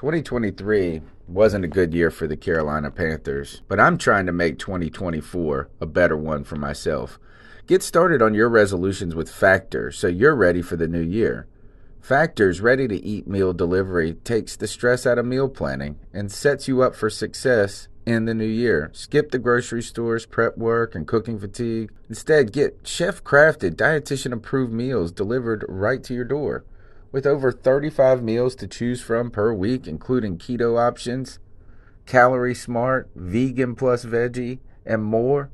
2023 wasn't a good year for the Carolina Panthers, but I'm trying to make 2024 a better one for myself. Get started on your resolutions with Factor so you're ready for the new year. Factor's ready-to-eat meal delivery takes the stress out of meal planning and sets you up for success in the new year. Skip the grocery stores, prep work, and cooking fatigue. Instead, get chef-crafted, dietitian-approved meals delivered right to your door. With over 35 meals to choose from per week, including keto options, calorie smart, vegan plus veggie, and more,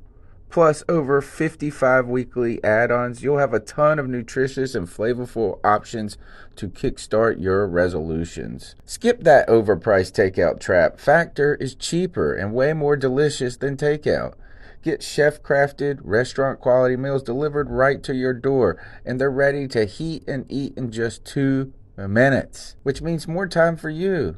plus over 55 weekly add-ons, you'll have a ton of nutritious and flavorful options to kickstart your resolutions. Skip that overpriced takeout trap. Factor is cheaper and way more delicious than takeout. Get chef-crafted, restaurant-quality meals delivered right to your door, and they're ready to heat and eat in just 2 minutes, which means more time for you.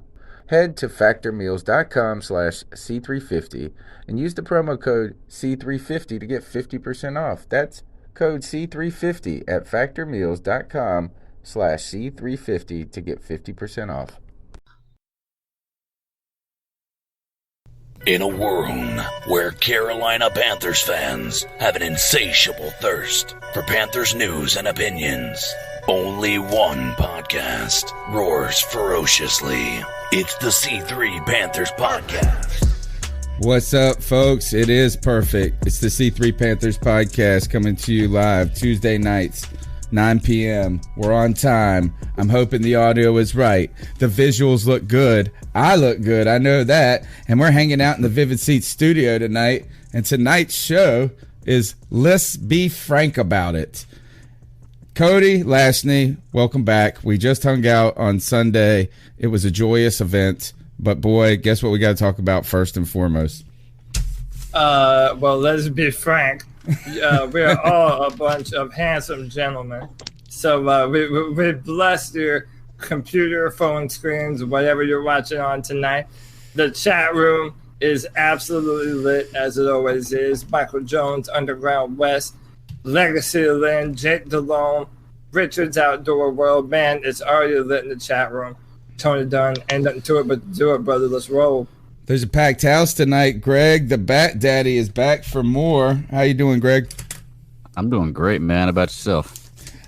Head to factormeals.com/C350 and use the promo code C350 to get 50% off. That's code C350 at factormeals.com/C350 to get 50% off. In a world where Carolina Panthers fans have an insatiable thirst for Panthers news and opinions, only one podcast roars ferociously. It's the C3 Panthers Podcast. What's up, folks? It is perfect. It's the C3 Panthers Podcast coming to you live Tuesday nights, 9 p.m. We're on time. I'm hoping the audio is right. The visuals look good. I look good. I know that. And we're hanging out in the Vivid Seats studio tonight. And tonight's show is Lis Be FRanc About It. Cody Lashney, welcome back. We just hung out on Sunday. It was a joyous event. But boy, guess what we got to talk about first and foremost? Well, let's be frank. We're all a bunch of handsome gentlemen. So we bless your computer, phone screens, whatever you're watching on tonight. The chat room is absolutely lit, as it always is. Michael Jones, Underground West, Legacy Lynn, Jake DeLone, Richard's Outdoor World. Man, it's already lit in the chat room. Tony Dunn, ain't nothing to it but to do it, brother. Let's roll. There's a packed house tonight. Greg, the Bat Daddy, is back for more. How you doing, Greg? I'm doing great, man. How about yourself?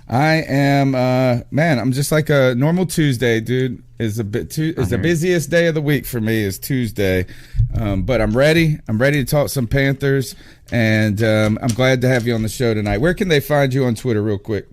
I am, man, I'm just like a normal Tuesday, dude. It's the busiest day of the week for me is Tuesday. But I'm ready. I'm ready to talk some Panthers, and I'm glad to have you on the show tonight. Where can they find you on Twitter real quick?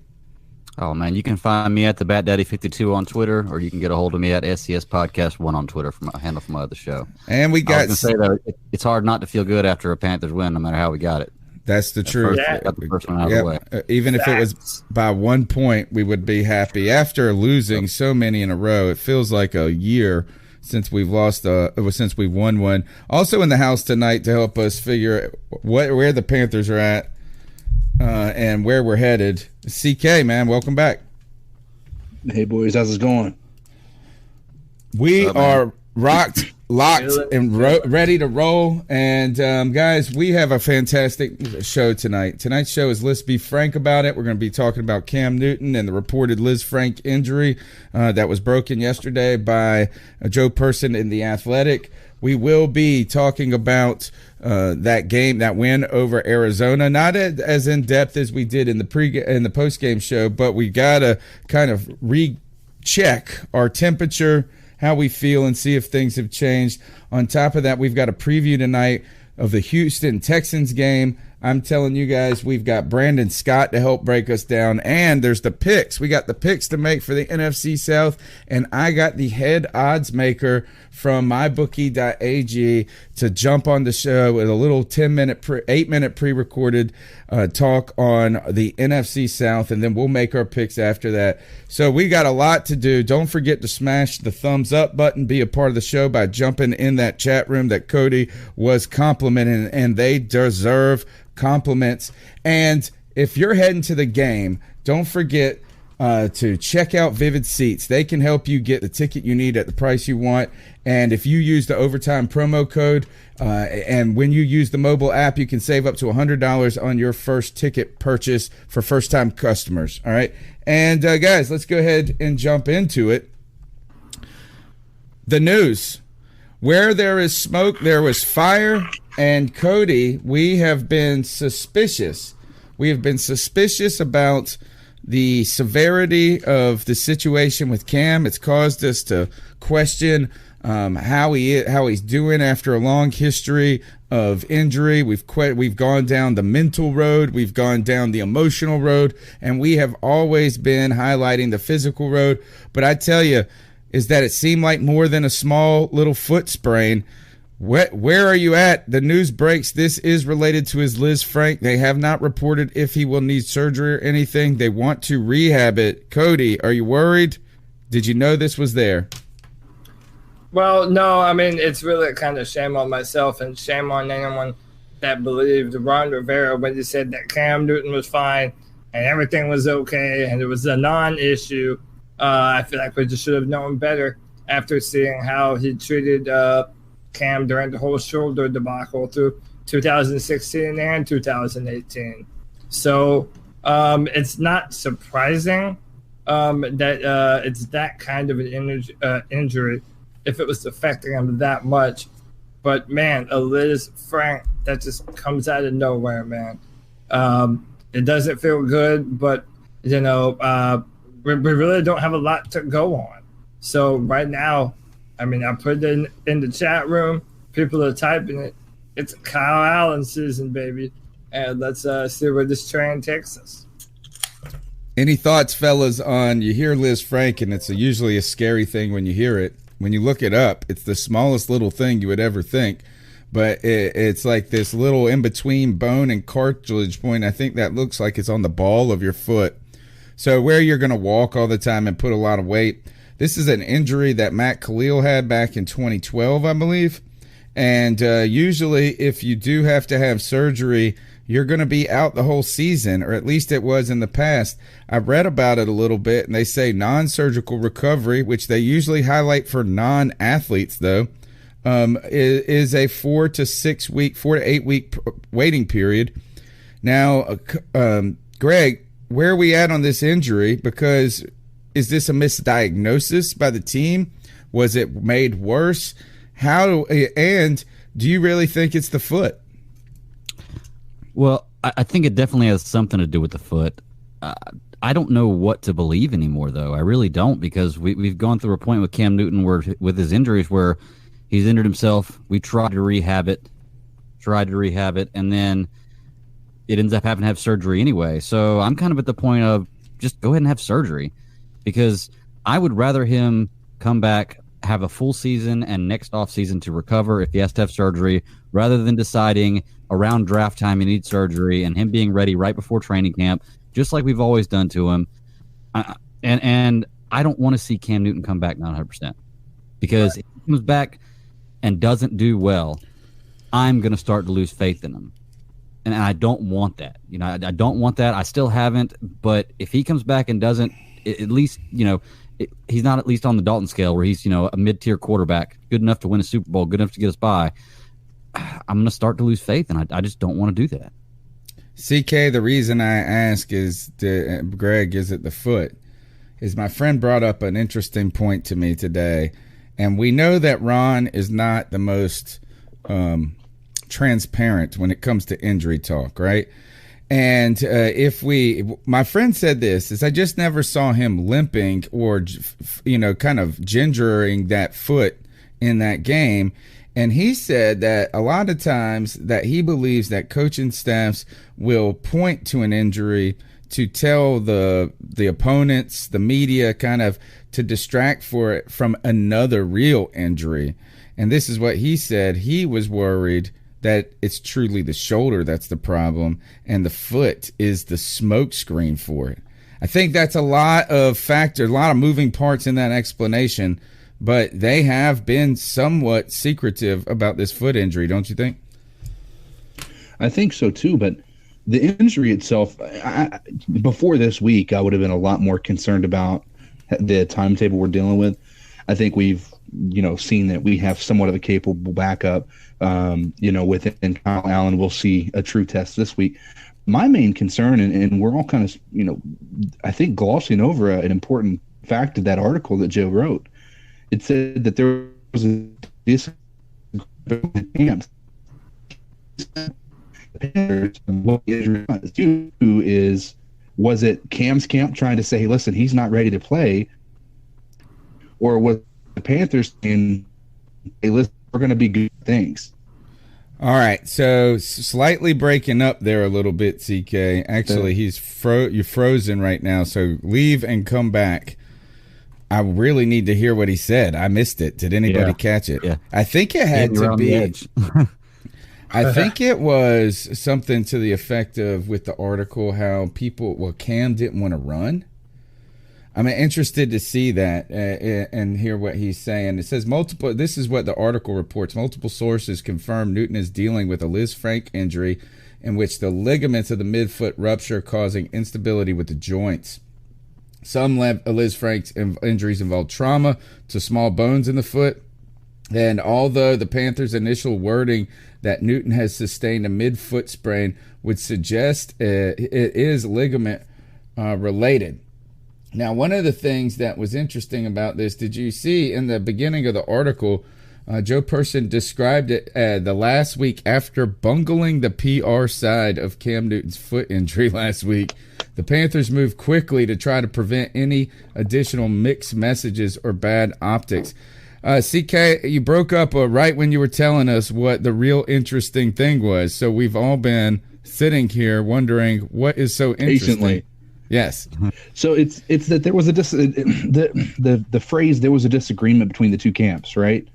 Oh, man, you can find me at the BatDaddy52 on Twitter, or you can get a hold of me at SCS Podcast 1 on Twitter from a handle from my other show. And we got... I was going to say, though, it's hard not to feel good after a Panthers win, no matter how we got it. That's the truth. Got the first one out of the way. Even if it was by 1 point, we would be happy. After losing so many in a row, it feels like a year since we've lost. Since we've won one. Also in the house tonight to help us figure where the Panthers are at and where we're headed. CK, man, welcome back. Hey boys, how's it going? We are rocked, locked, and ready to roll. And guys, we have a fantastic show tonight. Tonight's show is Lis Be FRanc About It. We're going to be talking about Cam Newton and the reported Lisfranc injury that was broken yesterday by Joe Person in The Athletic. We will be talking about that game, that win over Arizona, not as in depth as we did in the post game show, but we gotta kind of recheck our temperature, how we feel, and see if things have changed. On top of that, we've got a preview tonight of the Houston Texans game. I'm telling you guys, we've got Brandon Scott to help break us down, and there's the picks. We got the picks to make for the NFC South, and I got the head odds maker from MyBookie.ag to jump on the show with a little 8-minute pre-recorded talk on the NFC South, and then we'll make our picks after that. So we got a lot to do. Don't forget to smash the thumbs up button, be a part of the show by jumping in that chat room that Cody was complimenting, and they deserve compliments. And if you're heading to the game, don't forget to check out Vivid Seats. They can help you get the ticket you need at the price you want. And if you use the overtime promo code, and when you use the mobile app, you can save up to $100 on your first ticket purchase for first-time customers. All right. And guys, let's go ahead and jump into it. The news. Where there is smoke, there was fire. And Cody, we have been suspicious. We have been suspicious about the severity of the situation with Cam. It's caused us to question how he's doing after a long history of injury. We've gone down the mental road, we've gone down the emotional road, and we have always been highlighting the physical road. But I tell you, is that it seemed like more than a small little foot sprain. Where are you at? The news breaks. This is related to his Lisfranc. They have not reported if he will need surgery or anything. They want to rehab it. Cody, are you worried? Did you know this was there? Well, no. I mean, it's really kind of shame on myself and shame on anyone that believed Ron Rivera when he said that Cam Newton was fine and everything was okay and it was a non-issue. I feel like we just should have known better after seeing how he treated Cam during the whole shoulder debacle through 2016 and 2018. So it's not surprising that it's that kind of an injury if it was affecting him that much. But, man, a Lis Franc, that just comes out of nowhere, man. It doesn't feel good, but, we really don't have a lot to go on. So right now, I mean, I put it in the chat room. People are typing it. It's Kyle Allen season, baby. And let's see where this train takes us. Any thoughts, fellas, on you hear Lis Franc, and it's usually a scary thing when you hear it. When you look it up, it's the smallest little thing you would ever think. But it's like this little in-between bone and cartilage point. I think that looks like it's on the ball of your foot. So where you're going to walk all the time and put a lot of weight. This is an injury that Matt Khalil had back in 2012, I believe. And usually if you do have to have surgery, you're going to be out the whole season, or at least it was in the past. I read about it a little bit, and they say non-surgical recovery, which they usually highlight for non-athletes, though, is a 4 to 8 week waiting period. Now, Greg, where are we at on this injury? Because is this a misdiagnosis by the team? Was it made worse? And do you really think it's the foot? Well, I think it definitely has something to do with the foot. I don't know what to believe anymore, though. I really don't, because we've gone through a point with Cam Newton where, with his injuries, where he's injured himself. We tried to rehab it, and then it ends up having to have surgery anyway. So I'm kind of at the point of just go ahead and have surgery, because I would rather him come back, have a full season, and next off season to recover if he has to have surgery, rather than deciding around draft time he needs surgery and him being ready right before training camp, just like we've always done to him. And I don't want to see Cam Newton come back 900%, because if he comes back and doesn't do well, I'm going to start to lose faith in him. And I don't want that. I don't want that. I still haven't. But if he comes back and doesn't, at least, he's not at least on the Dalton scale where he's, a mid-tier quarterback, good enough to win a Super Bowl, good enough to get us by, I'm going to start to lose faith, and I just don't want to do that. CK, the reason I ask is, Greg, is it the foot? Is my friend brought up an interesting point to me today, and we know that Ron is not the most transparent when it comes to injury talk, right? And my friend said this, is I just never saw him limping or, kind of gingering that foot in that game. And he said that a lot of times that he believes that coaching staffs will point to an injury to tell the opponents, the media, kind of to distract from another real injury. And this is what he said. He was worried that it's truly the shoulder that's the problem, and the foot is the smoke screen for it. I think that's a lot of factors, a lot of moving parts in that explanation, but they have been somewhat secretive about this foot injury, don't you think? I think so too, but the injury itself, before this week, I would have been a lot more concerned about the timetable we're dealing with. I think we've seen that we have somewhat of a capable backup. Within Kyle Allen, we'll see a true test this week. My main concern, and we're all kind of, I think glossing over an important fact of that article that Joe wrote. It said that there was a disagreement. What was it Cam's camp trying to say, hey, listen, he's not ready to play? Or was the Panthers saying, hey, listen, we're going to be good things? All right, so slightly breaking up there a little bit, CK. Actually, you're frozen right now, so leave and come back. I really need to hear what he said. I missed it. Did anybody catch it? Yeah. I think it had to be. I think it was something to the effect of, with the article, how Cam didn't want to run. I'm interested to see that and hear what he's saying. It says this is what the article reports. Multiple sources confirm Newton is dealing with a Lisfranc injury in which the ligaments of the midfoot rupture, causing instability with the joints. Some Lisfranc's injuries involve trauma to small bones in the foot. And although the Panthers' initial wording that Newton has sustained a midfoot sprain would suggest it is ligament related. Now, one of the things that was interesting about this, did you see in the beginning of the article, Joe Person described it the last week after bungling the PR side of Cam Newton's foot injury last week. The Panthers moved quickly to try to prevent any additional mixed messages or bad optics. CK, you broke up right when you were telling us what the real interesting thing was. So we've all been sitting here wondering what is so interesting. Patiently. Yes. So it's that there was the phrase, there was a disagreement between the two camps, right?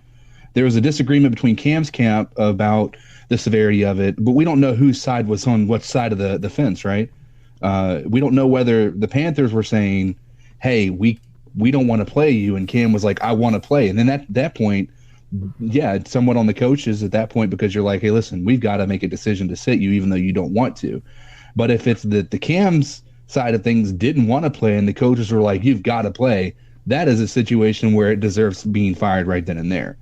There was a disagreement between Cam's camp about the severity of it, but we don't know whose side was on what side of the fence, right? We don't know whether the Panthers were saying, hey, we don't want to play you, and Cam was like, I want to play. And then at that point, yeah, it's somewhat on the coaches at that point, because you're like, hey, listen, we've got to make a decision to sit you even though you don't want to. But if it's the Cam's side of things didn't want to play and the coaches were like, you've got to play, that is a situation where it deserves being fired right then and there.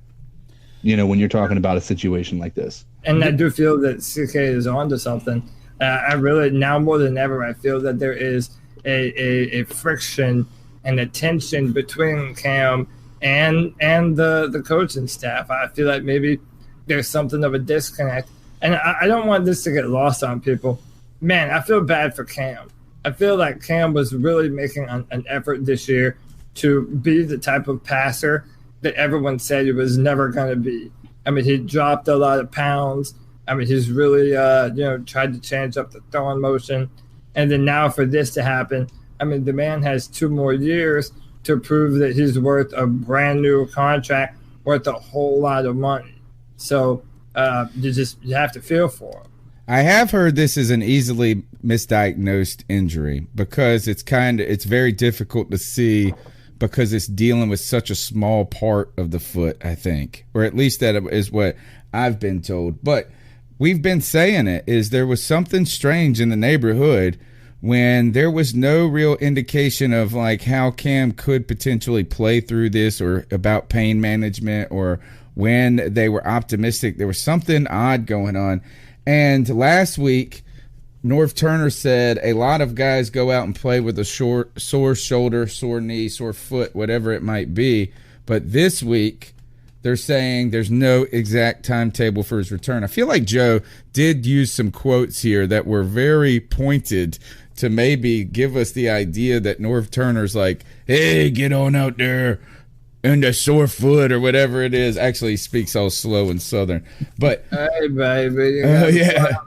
You know, when you're talking about a situation like this. And I do feel that CK is onto something. I really, now more than ever, I feel that there is a friction and a tension between Cam and the coaching staff. I feel like maybe there's something of a disconnect. And I don't want this to get lost on people. Man, I feel bad for Cam. I feel like Cam was really making an effort this year to be the type of passer that everyone said he was never going to be. I mean, he dropped a lot of pounds. I mean, he's really, tried to change up the throwing motion. And then now for this to happen, I mean, the man has 2 more years to prove that he's worth a brand new contract, worth a whole lot of money. So you have to feel for him. I have heard this is an easily misdiagnosed injury because it's very difficult to see because it's dealing with such a small part of the foot, I think, or at least that is what I've been told. But we've been saying there was something strange in the neighborhood when there was no real indication of like how Cam could potentially play through this or about pain management or when they were optimistic. There was something odd going on. And last week, Norv Turner said a lot of guys go out and play with a sore shoulder, sore knee, sore foot, whatever it might be. But this week, they're saying there's no exact timetable for his return. I feel like Joe did use some quotes here that were very pointed to maybe give us the idea that Norv Turner's like, hey, get on out there and a sore foot or whatever it is. Actually, he speaks all slow and southern. But hey, baby, yeah.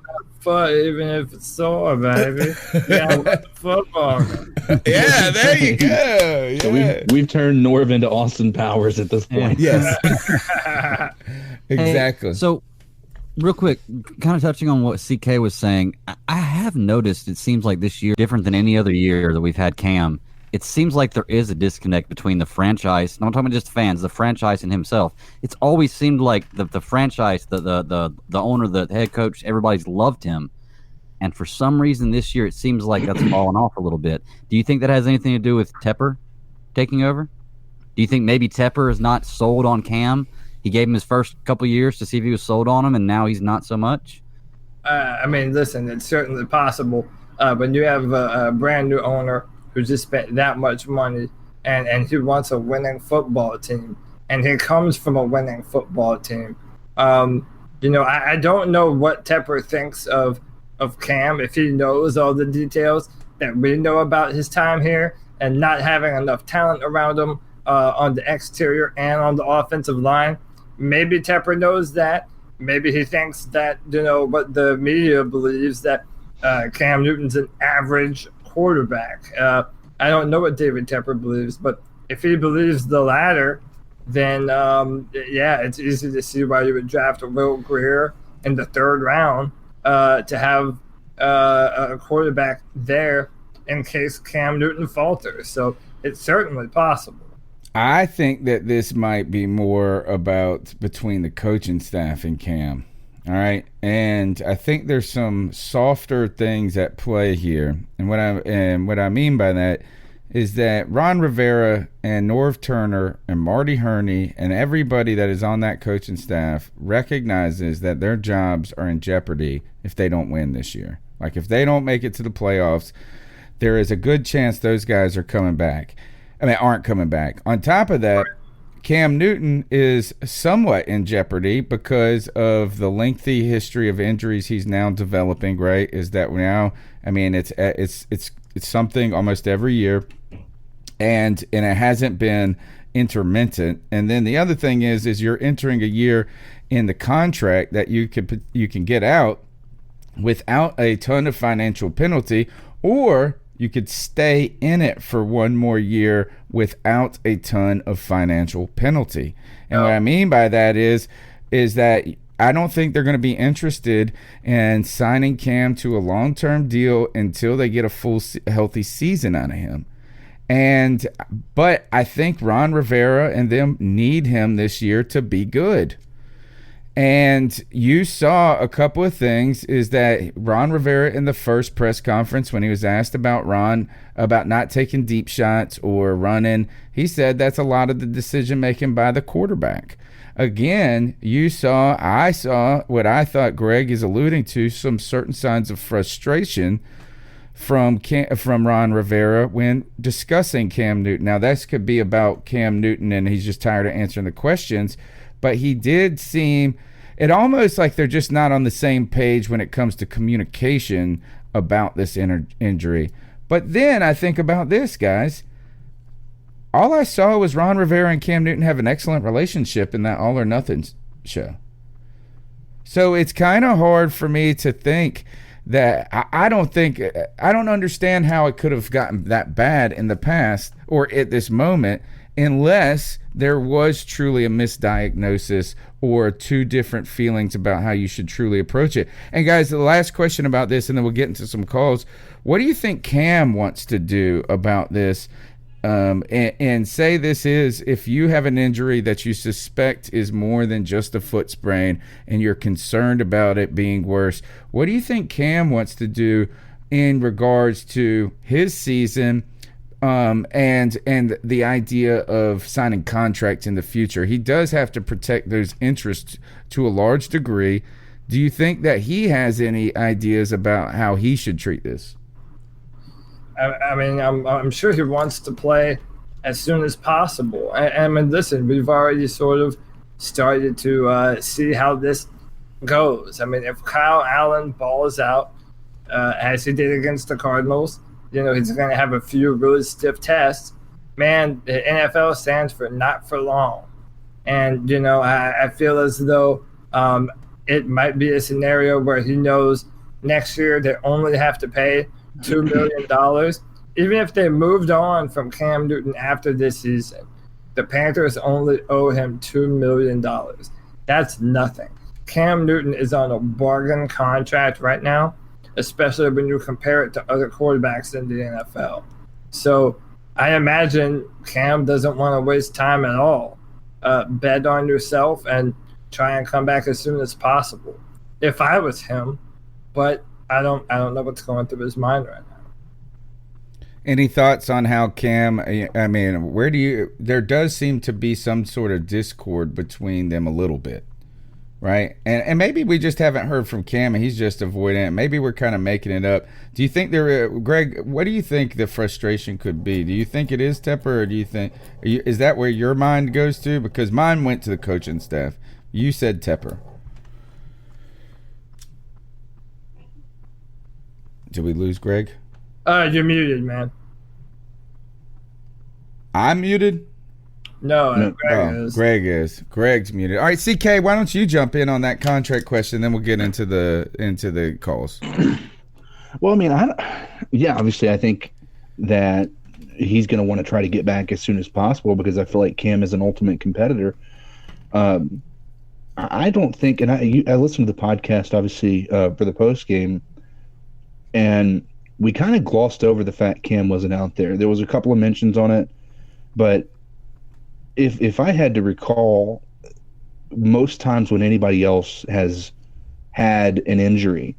Foot, even if it's sore, baby. Yeah, football. Yeah, there you go. Yeah. So we've turned Norv into Austin Powers at this point. Yes. Exactly. Hey, so, real quick, kind of touching on what CK was saying, I have noticed it seems like this year, different than any other year that we've had Cam, it seems like there is a disconnect between the franchise, and I'm talking about just fans, the franchise and himself. It's always seemed like the franchise, the owner, the head coach, everybody's loved him. And for some reason this year, it seems like that's fallen off a little bit. Do you think that has anything to do with Tepper taking over? Do you think maybe Tepper is not sold on Cam? He gave him his first couple years to see if he was sold on him, and now he's not so much? I mean, listen, it's certainly possible. When you have a brand new owner who just spent that much money and he wants a winning football team, and he comes from a winning football team. I don't know what Tepper thinks of Cam, if he knows all the details that we know about his time here and not having enough talent around him on the exterior and on the offensive line. Maybe Tepper knows that. Maybe he thinks that, what the media believes, that Cam Newton's an average quarterback. I don't know what David Tepper believes, but if he believes the latter, then, it's easy to see why you would draft Will Grier in the 3rd round to have a quarterback there in case Cam Newton falters. So it's certainly possible. I think that this might be more about between the coaching staff and Cam. All right. And I think there's some softer things at play here. And what I mean by that is that Ron Rivera and Norv Turner and Marty Herney and everybody that is on that coaching staff recognizes that their jobs are in jeopardy if they don't win this year. Like, if they don't make it to the playoffs, there is a good chance those guys aren't coming back. On top of that, Cam Newton is somewhat in jeopardy because of the lengthy history of injuries he's now developing, right? Is that now, it's something almost every year, and it hasn't been intermittent. And then the other thing is you're entering a year in the contract that you can get out without a ton of financial penalty, or you could stay in it for one more year without a ton of financial penalty. And what I mean by that is that I don't think they're going to be interested in signing Cam to a long-term deal until they get a full healthy season out of him. But I think Ron Rivera and them need him this year to be good. And you saw a couple of things, is that Ron Rivera in the first press conference, when he was asked about not taking deep shots or running, he said that's a lot of the decision making by the quarterback. Again, I saw what I thought Greg is alluding to, some certain signs of frustration from Ron Rivera when discussing Cam Newton. Now, this could be about Cam Newton and he's just tired of answering the questions, but he did seem, it almost like they're just not on the same page when it comes to communication about this injury. But then I think about this, guys. All I saw was Ron Rivera and Cam Newton have an excellent relationship in that All or Nothing show. So it's kind of hard for me to think that I don't understand how it could have gotten that bad in the past or at this moment, unless there was truly a misdiagnosis or two different feelings about how you should truly approach it. And guys, the last question about this, and then we'll get into some calls. What do you think Cam wants to do about this? And say this is, if you have an injury that you suspect is more than just a foot sprain and you're concerned about it being worse, what do you think Cam wants to do in regards to his season and the idea of signing contracts in the future? He does have to protect those interests to a large degree. Do you think that he has any ideas about how he should treat this? I mean, I'm sure he wants to play as soon as possible. I mean, listen, we've already sort of started to see how this goes. I mean, if Kyle Allen balls out as he did against the Cardinals, he's going to have a few really stiff tests. Man, the NFL stands for not for long. And, I feel as though it might be a scenario where he knows next year they only have to pay $2 million. Even if they moved on from Cam Newton after this season, the Panthers only owe him $2 million. That's nothing. Cam Newton is on a bargain contract right now, especially when you compare it to other quarterbacks in the NFL. So I imagine Cam doesn't want to waste time at all. Bet on yourself and try and come back as soon as possible. If I was him, but I don't know what's going through his mind right now. Any thoughts on how Cam, I mean, there does seem to be some sort of discord between them a little bit. right? And maybe we just haven't heard from Cam and he's just avoiding it. Maybe we're kind of making it up. Do you think Greg, what do you think the frustration could be? Do you think it is Tepper, or do you think, is that where your mind goes to? Because mine went to the coaching staff. You said Tepper. Did we lose Greg? You're muted, man. I'm muted? No, Greg is. Greg is. Greg's muted. All right, CK, why don't you jump in on that contract question, then we'll get into the calls. Well, I mean, obviously I think that he's going to want to try to get back as soon as possible because I feel like Cam is an ultimate competitor. I don't think, and I listened to the podcast, obviously, for the post game, and we kind of glossed over the fact Cam wasn't out there. There was a couple of mentions on it, but if I had to recall, most times when anybody else has had an injury,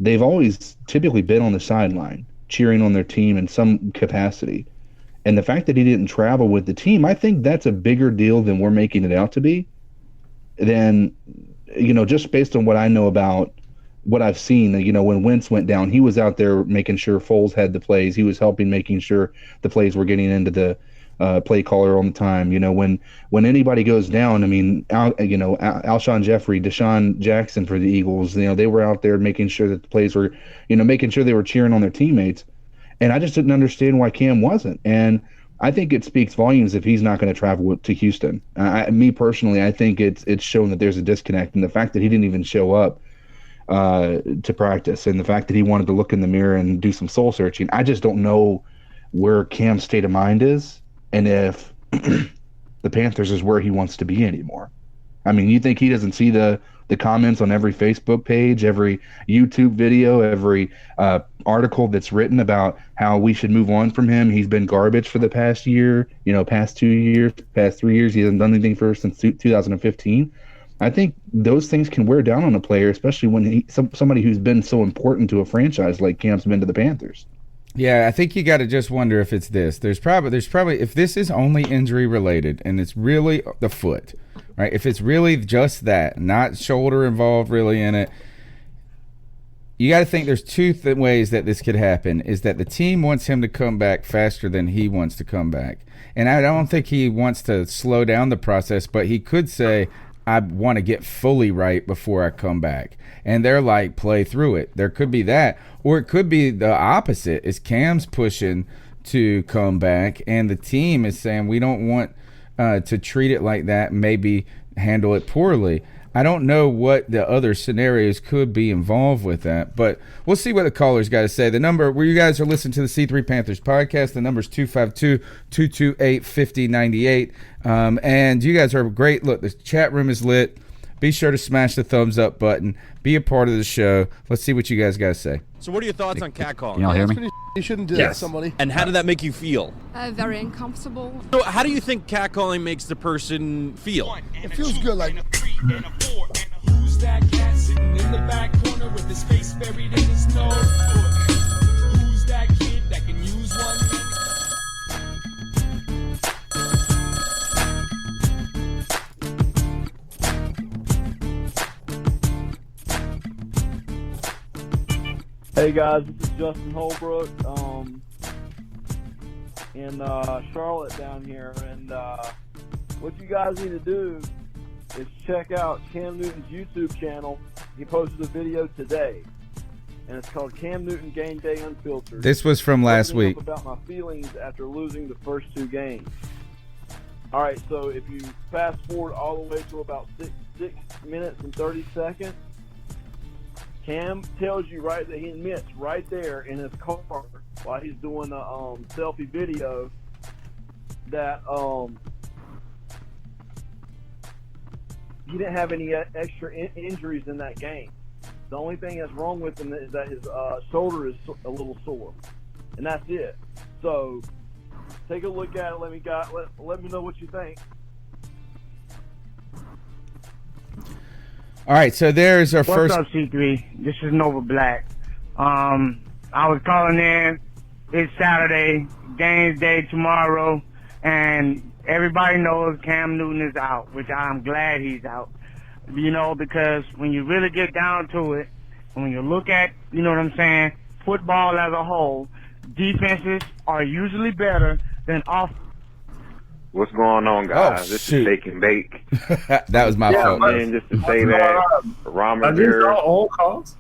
they've always typically been on the sideline cheering on their team in some capacity. And the fact that he didn't travel with the team, I think that's a bigger deal than we're making it out to be. Then, just based on what I know about what I've seen, when Wentz went down, he was out there making sure Foles had the plays. He was making sure the plays were getting into the play caller on the time. When anybody goes down, I mean, Alshon Jeffrey, Deshaun Jackson for the Eagles, they were out there making sure that the plays were, making sure they were cheering on their teammates. And I just didn't understand why Cam wasn't. And I think it speaks volumes if he's not going to travel to Houston. Me personally, I think it's shown that there's a disconnect. And the fact that he didn't even show up to practice, and the fact that he wanted to look in the mirror and do some soul searching, I just don't know where Cam's state of mind is and if the Panthers is where he wants to be anymore. I mean, you think he doesn't see the comments on every Facebook page, every YouTube video, every article that's written about how we should move on from him? He's been garbage for the past year, past 2 years, past 3 years. He hasn't done anything for us since 2015. I think those things can wear down on a player, especially when somebody who's been so important to a franchise like Cam's been to the Panthers. Yeah, I think you got to just wonder if it's this. There's probably if this is only injury related and it's really the foot, right? If it's really just that, not shoulder involved really in it, you got to think there's two ways that this could happen. Is that the team wants him to come back faster than he wants to come back, and I don't think he wants to slow down the process, but he could say, I want to get fully right before I come back. And they're like, play through it. There could be that. Or it could be the opposite. Is Cam's pushing to come back and the team is saying we don't want to treat it like that, maybe handle it poorly. I don't know what the other scenarios could be involved with that, but we'll see what the callers got to say. The number where you guys are listening to the C3 Panthers podcast, the number is 252-228-5098. And you guys are great. Look, the chat room is lit. Be sure to smash the thumbs up button. Be a part of the show. Let's see what you guys got to say. So what are your thoughts on catcalling? Can y'all hear me? You shouldn't do that to somebody. And how did that make you feel? Very uncomfortable. So how do you think catcalling makes the person feel? It feels good, like. Who's that cat sitting in the back corner with his face buried in his nose? Who's that kid that can use one? Hey guys, this is Justin Holbrook in Charlotte down here, and what you guys need to do is check out Cam Newton's YouTube channel. He posted a video today, and it's called Cam Newton Game Day Unfiltered. This was from last week. About my feelings after losing the first two games. All right, so if you fast forward all the way to about 6 minutes and 30 seconds, Cam tells you right that he admits right there in his car while he's doing a selfie video that he didn't have any extra injuries in that game. The only thing that's wrong with him is that his shoulder is a little sore, and that's it. So take a look at it. Let me know what you think. All right, so there's our first. What's up, C3? This is Nova Black. I was calling in. It's Saturday, games day tomorrow, and everybody knows Cam Newton is out, which I'm glad he's out. because when you really get down to it, and when you look at, you know what I'm saying, football as a whole, defenses are usually better than off. What's going on, guys? This is Shake and Bake. That was my fault. And just to say that Ron Rivera, all calls?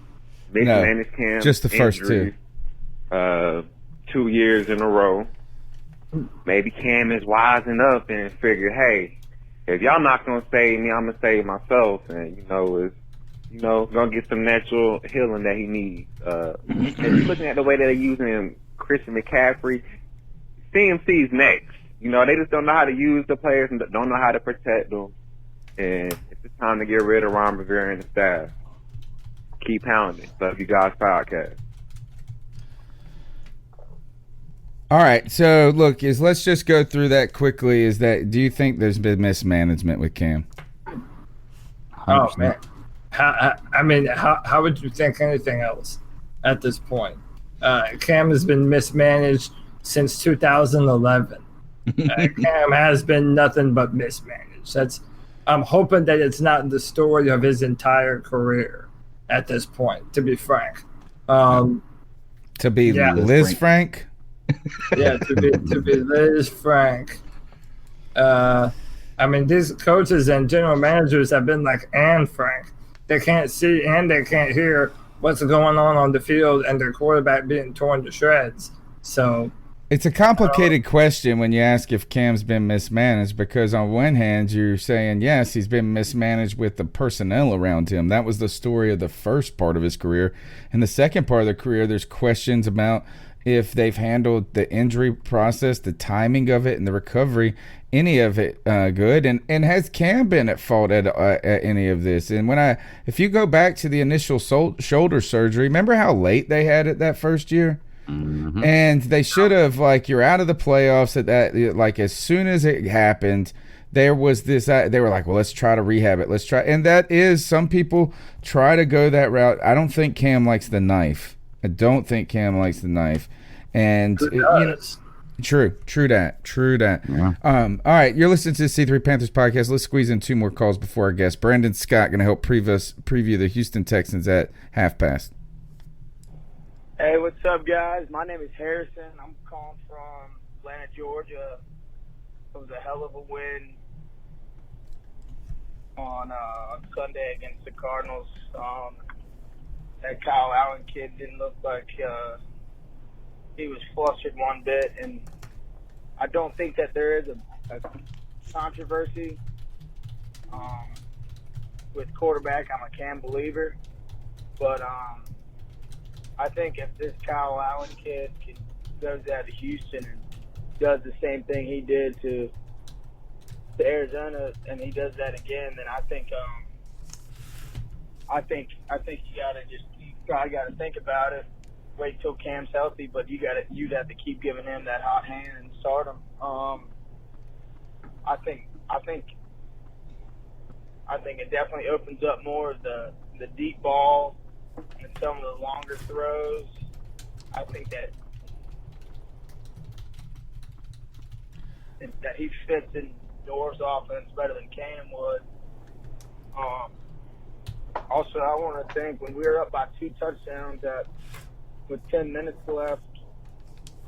mismanaged Cam. Just the first two. 2 years in a row. Maybe Cam is wising up and figured, hey, if y'all not gonna save me, I'm gonna save myself, and gonna get some natural healing that he needs. And looking at the way that they're using Christian McCaffrey, CMC's next. They just don't know how to use the players and don't know how to protect them. And it's just time to get rid of Ron Rivera and the staff. Keep pounding. Love you guys, podcast. All right, so look, let's just go through that quickly. Do you think there's been mismanagement with Cam? 100%. Oh man, how would you think anything else at this point? Cam has been mismanaged since 2011. Cam has been nothing but mismanaged. I'm hoping that it's not the story of his entire career at this point. To be frank, to be Lisfranc. Yeah, to be Lis FRanc. These coaches and general managers have been like Anne Frank. They can't see and they can't hear what's going on the field, and their quarterback being torn to shreds. So it's a complicated question when you ask if Cam's been mismanaged, because on one hand you're saying yes, he's been mismanaged with the personnel around him. That was the story of the first part of his career. In the second part of the career, there's questions about if they've handled the injury process, the timing of it, and the recovery, any of it good, and has Cam been at fault at any of this? And if you go back to the initial shoulder surgery, remember how late they had it that first year? Mm-hmm. And they should have, you're out of the playoffs at that, as soon as it happened, there was this, they were like, well, let's try to rehab it. And that is, some people try to go that route. I don't think Cam likes the knife. I don't think Cam likes the knife. And true that. Yeah. All right, you're listening to the C3 Panthers podcast. Let's squeeze in two more calls before our guest Brandon Scott going to help preview the Houston Texans at half past. Hey, what's up, guys? My name is Harrison. I'm calling from Atlanta, Georgia. It was a hell of a win on Sunday against the Cardinals. That Kyle Allen kid didn't look like he was flustered one bit, and I don't think that there is a controversy with quarterback. I'm a Cam believer, but I think if this Kyle Allen kid goes out to Houston and does the same thing he did to Arizona, and he does that again, then I think you probably gotta think about it. Wait till Cam's healthy, but you'd have to keep giving him that hot hand and start him. I think it definitely opens up more of the deep ball and some of the longer throws. I think that he fits in Doer's offense better than Cam would. Also, I want to think, when we were up by 2 touchdowns with 10 minutes left,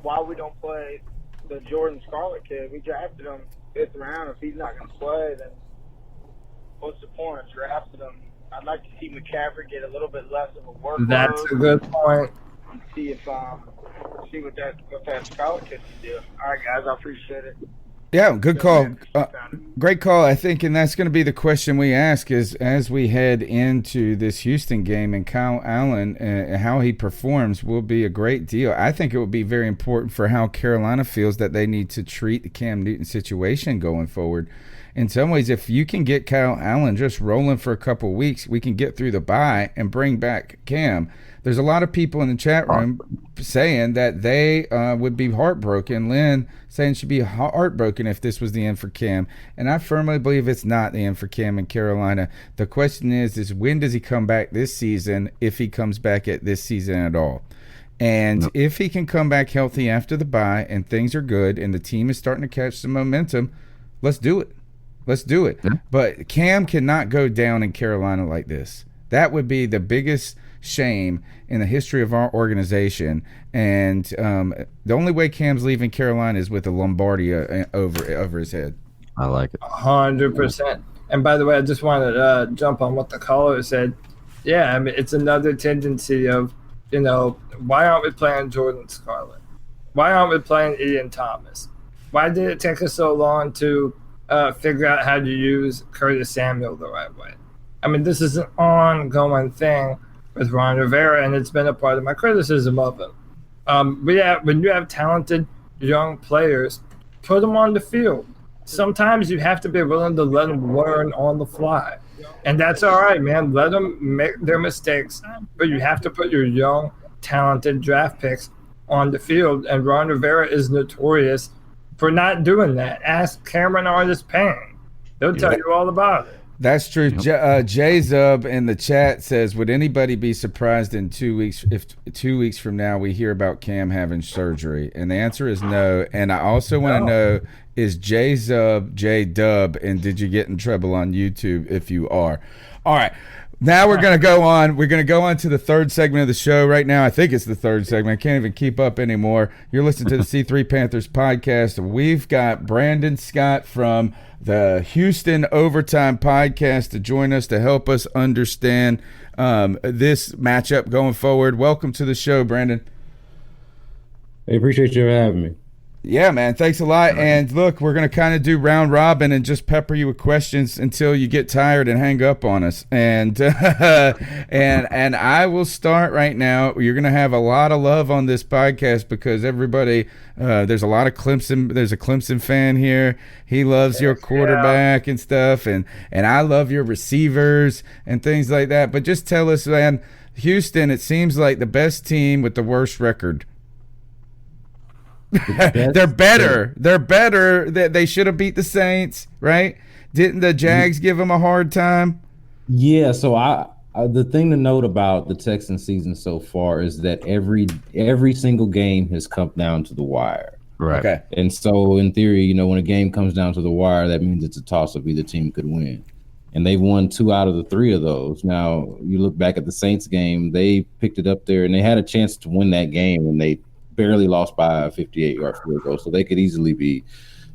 why we don't play the Jordan Scarlett kid. We drafted him 5th round. If he's not going to play, then what's the point of drafting him? I'd like to see McCaffrey get a little bit less of a workload. That's a good point. And see what that Scarlett kid can do. All right, guys, I appreciate it. Yeah, good call. Great call, I think, and that's going to be the question we ask is, as we head into this Houston game, and Kyle Allen, how he performs will be a great deal. I think it will be very important for how Carolina feels that they need to treat the Cam Newton situation going forward. In some ways, if you can get Kyle Allen just rolling for a couple of weeks, we can get through the bye and bring back Cam. There's a lot of people in the chat room saying that they would be heartbroken. Lynn saying she'd be heartbroken if this was the end for Cam. And I firmly believe it's not the end for Cam in Carolina. The question is when does he come back this season, if he comes back at this season at all? And if he can come back healthy after the bye and things are good and the team is starting to catch some momentum, let's do it. Let's do it. Yeah. But Cam cannot go down in Carolina like this. That would be the biggest shame in the history of our organization. And the only way Cam's leaving Carolina is with a Lombardi over his head. I like it. 100%. And by the way, I just wanted to jump on what the caller said. Yeah, I mean, it's another tendency of, why aren't we playing Jordan Scarlett? Why aren't we playing Ian Thomas? Why did it take us so long to figure out how to use Curtis Samuel the right way? I mean, this is an ongoing thing with Ron Rivera, and it's been a part of my criticism of him. When you have talented young players, put them on the field. Sometimes you have to be willing to let them learn on the fly. And that's all right, man. Let them make their mistakes. But you have to put your young, talented draft picks on the field. And Ron Rivera is notorious for not doing that. Ask Cameron Artis-Payne. They'll tell you all about it. That's true. J-Zub in the chat says, would anybody be surprised in 2 weeks if 2 weeks from now we hear about Cam having surgery? And the answer is no. And I also want to know, is J-Zub J-Dub, and did you get in trouble on YouTube if you are? All right. Now we're going to go on. We're going to go on to the third segment of the show right now. I think it's the third segment. I can't even keep up anymore. You're listening to the C3 Panthers podcast. We've got Brandon Scott from the Houston Overtime podcast to join us to help us understand this matchup going forward. Welcome to the show, Brandon. I appreciate you having me. Yeah, man. Thanks a lot. And look, we're going to kind of do round robin and just pepper you with questions until you get tired and hang up on us. And and I will start right now. You're going to have a lot of love on this podcast because everybody, there's a lot of Clemson. There's a Clemson fan here. He loves your quarterback and stuff. And I love your receivers and things like that. But just tell us, man, Houston, it seems like the best team with the worst record. They're better. They're better. They should have beat the Saints, right? Didn't the Jags give them a hard time? Yeah. So the thing to note about the Texan season so far is that every single game has come down to the wire. Right. Okay. And so in theory, when a game comes down to the wire, that means it's a toss-up. Either team could win. And they've won 2 out of the 3 of those. Now, you look back at the Saints game, they picked it up there, and they had a chance to win that game, and they barely lost by a 58-yard field goal, so they could easily be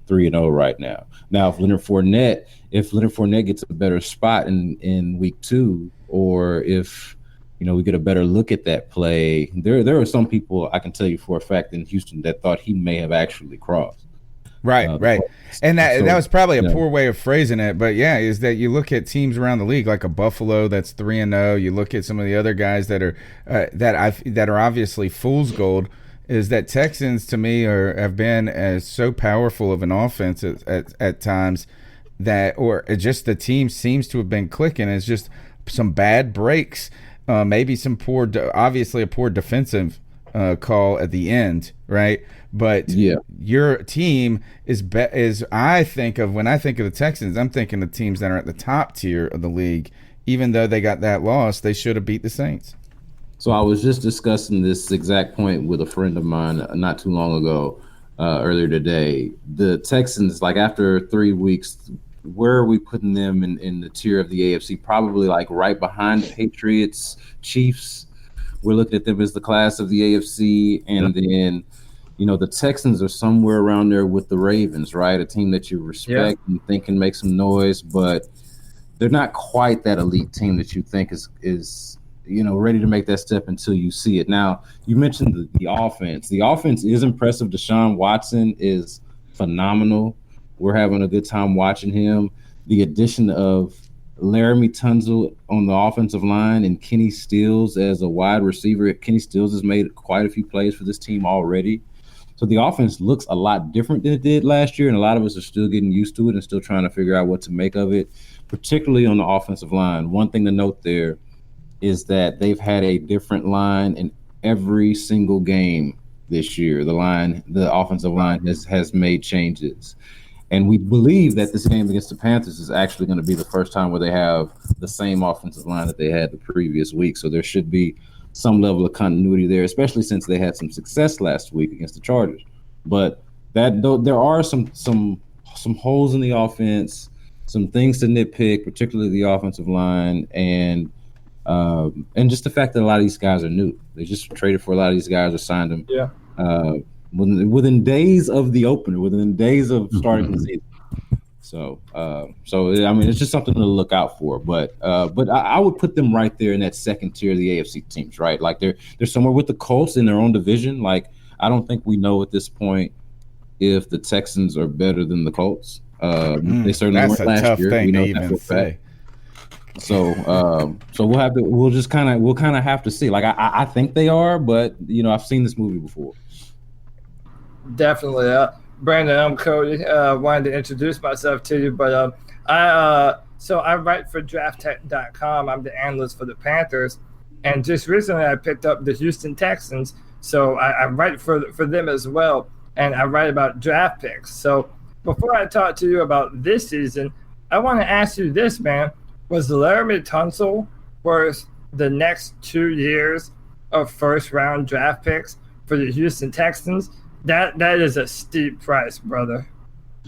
3-0 right now. Now, if Leonard Fournette gets a better spot in week 2, or if we get a better look at that play, there are some people I can tell you for a fact in Houston that thought he may have actually crossed. Right. And that was probably a poor way of phrasing it, but yeah, is that you look at teams around the league like a Buffalo that's 3-0. You look at some of the other guys that are that are obviously fool's gold. Is that Texans to me have been as so powerful of an offense at times that, or just the team seems to have been clicking. It's just some bad breaks, maybe some obviously a poor defensive call at the end, right? But your team is I think of when I think of the Texans, I'm thinking of teams that are at the top tier of the league. Even though they got that loss, they should have beat the Saints. So I was just discussing this exact point with a friend of mine not too long ago, earlier today. The Texans, like after 3 weeks, where are we putting them in the tier of the AFC? Probably like right behind the Patriots, Chiefs. We're looking at them as the class of the AFC. And then, the Texans are somewhere around there with the Ravens, right? A team that you respect and think can make some noise, but they're not quite that elite team that you think is ready to make that step until you see it. Now, you mentioned the offense. The offense is impressive. Deshaun Watson is phenomenal. We're having a good time watching him. The addition of Laramie Tunsil on the offensive line and Kenny Stills as a wide receiver. Kenny Stills has made quite a few plays for this team already. So the offense looks a lot different than it did last year, and a lot of us are still getting used to it and still trying to figure out what to make of it, particularly on the offensive line. One thing to note there is that they've had a different line in every single game this year. The offensive line has made changes. And we believe that this game against the Panthers is actually going to be the first time where they have the same offensive line that they had the previous week. So there should be some level of continuity there, especially since they had some success last week against the Chargers. But there are some holes in the offense. some things to nitpick, particularly the offensive line, and just the fact that a lot of these guys are new. They just traded for a lot of these guys or signed them. Yeah. Within days of the opener, within days of starting the season. So I mean, it's just something to look out for. But I would put them right there in that second tier of the AFC teams, right? Like they're somewhere with the Colts in their own division. Like I don't think we know at this point if the Texans are better than the Colts. They certainly weren't last year. Thing to even say. So we'll kind of have to see. Like I think they are, but I've seen this movie before. Definitely. Brandon, I'm Cody. Wanted to introduce myself to you, but I write for DraftTech.com. I'm the analyst for the Panthers, and just recently I picked up the Houston Texans, so I write for them as well, and I write about draft picks. So before I talk to you about this season, I want to ask you this, man. Was Laremy Tunsil worth the next 2 years of first-round draft picks for the Houston Texans? That is a steep price, brother.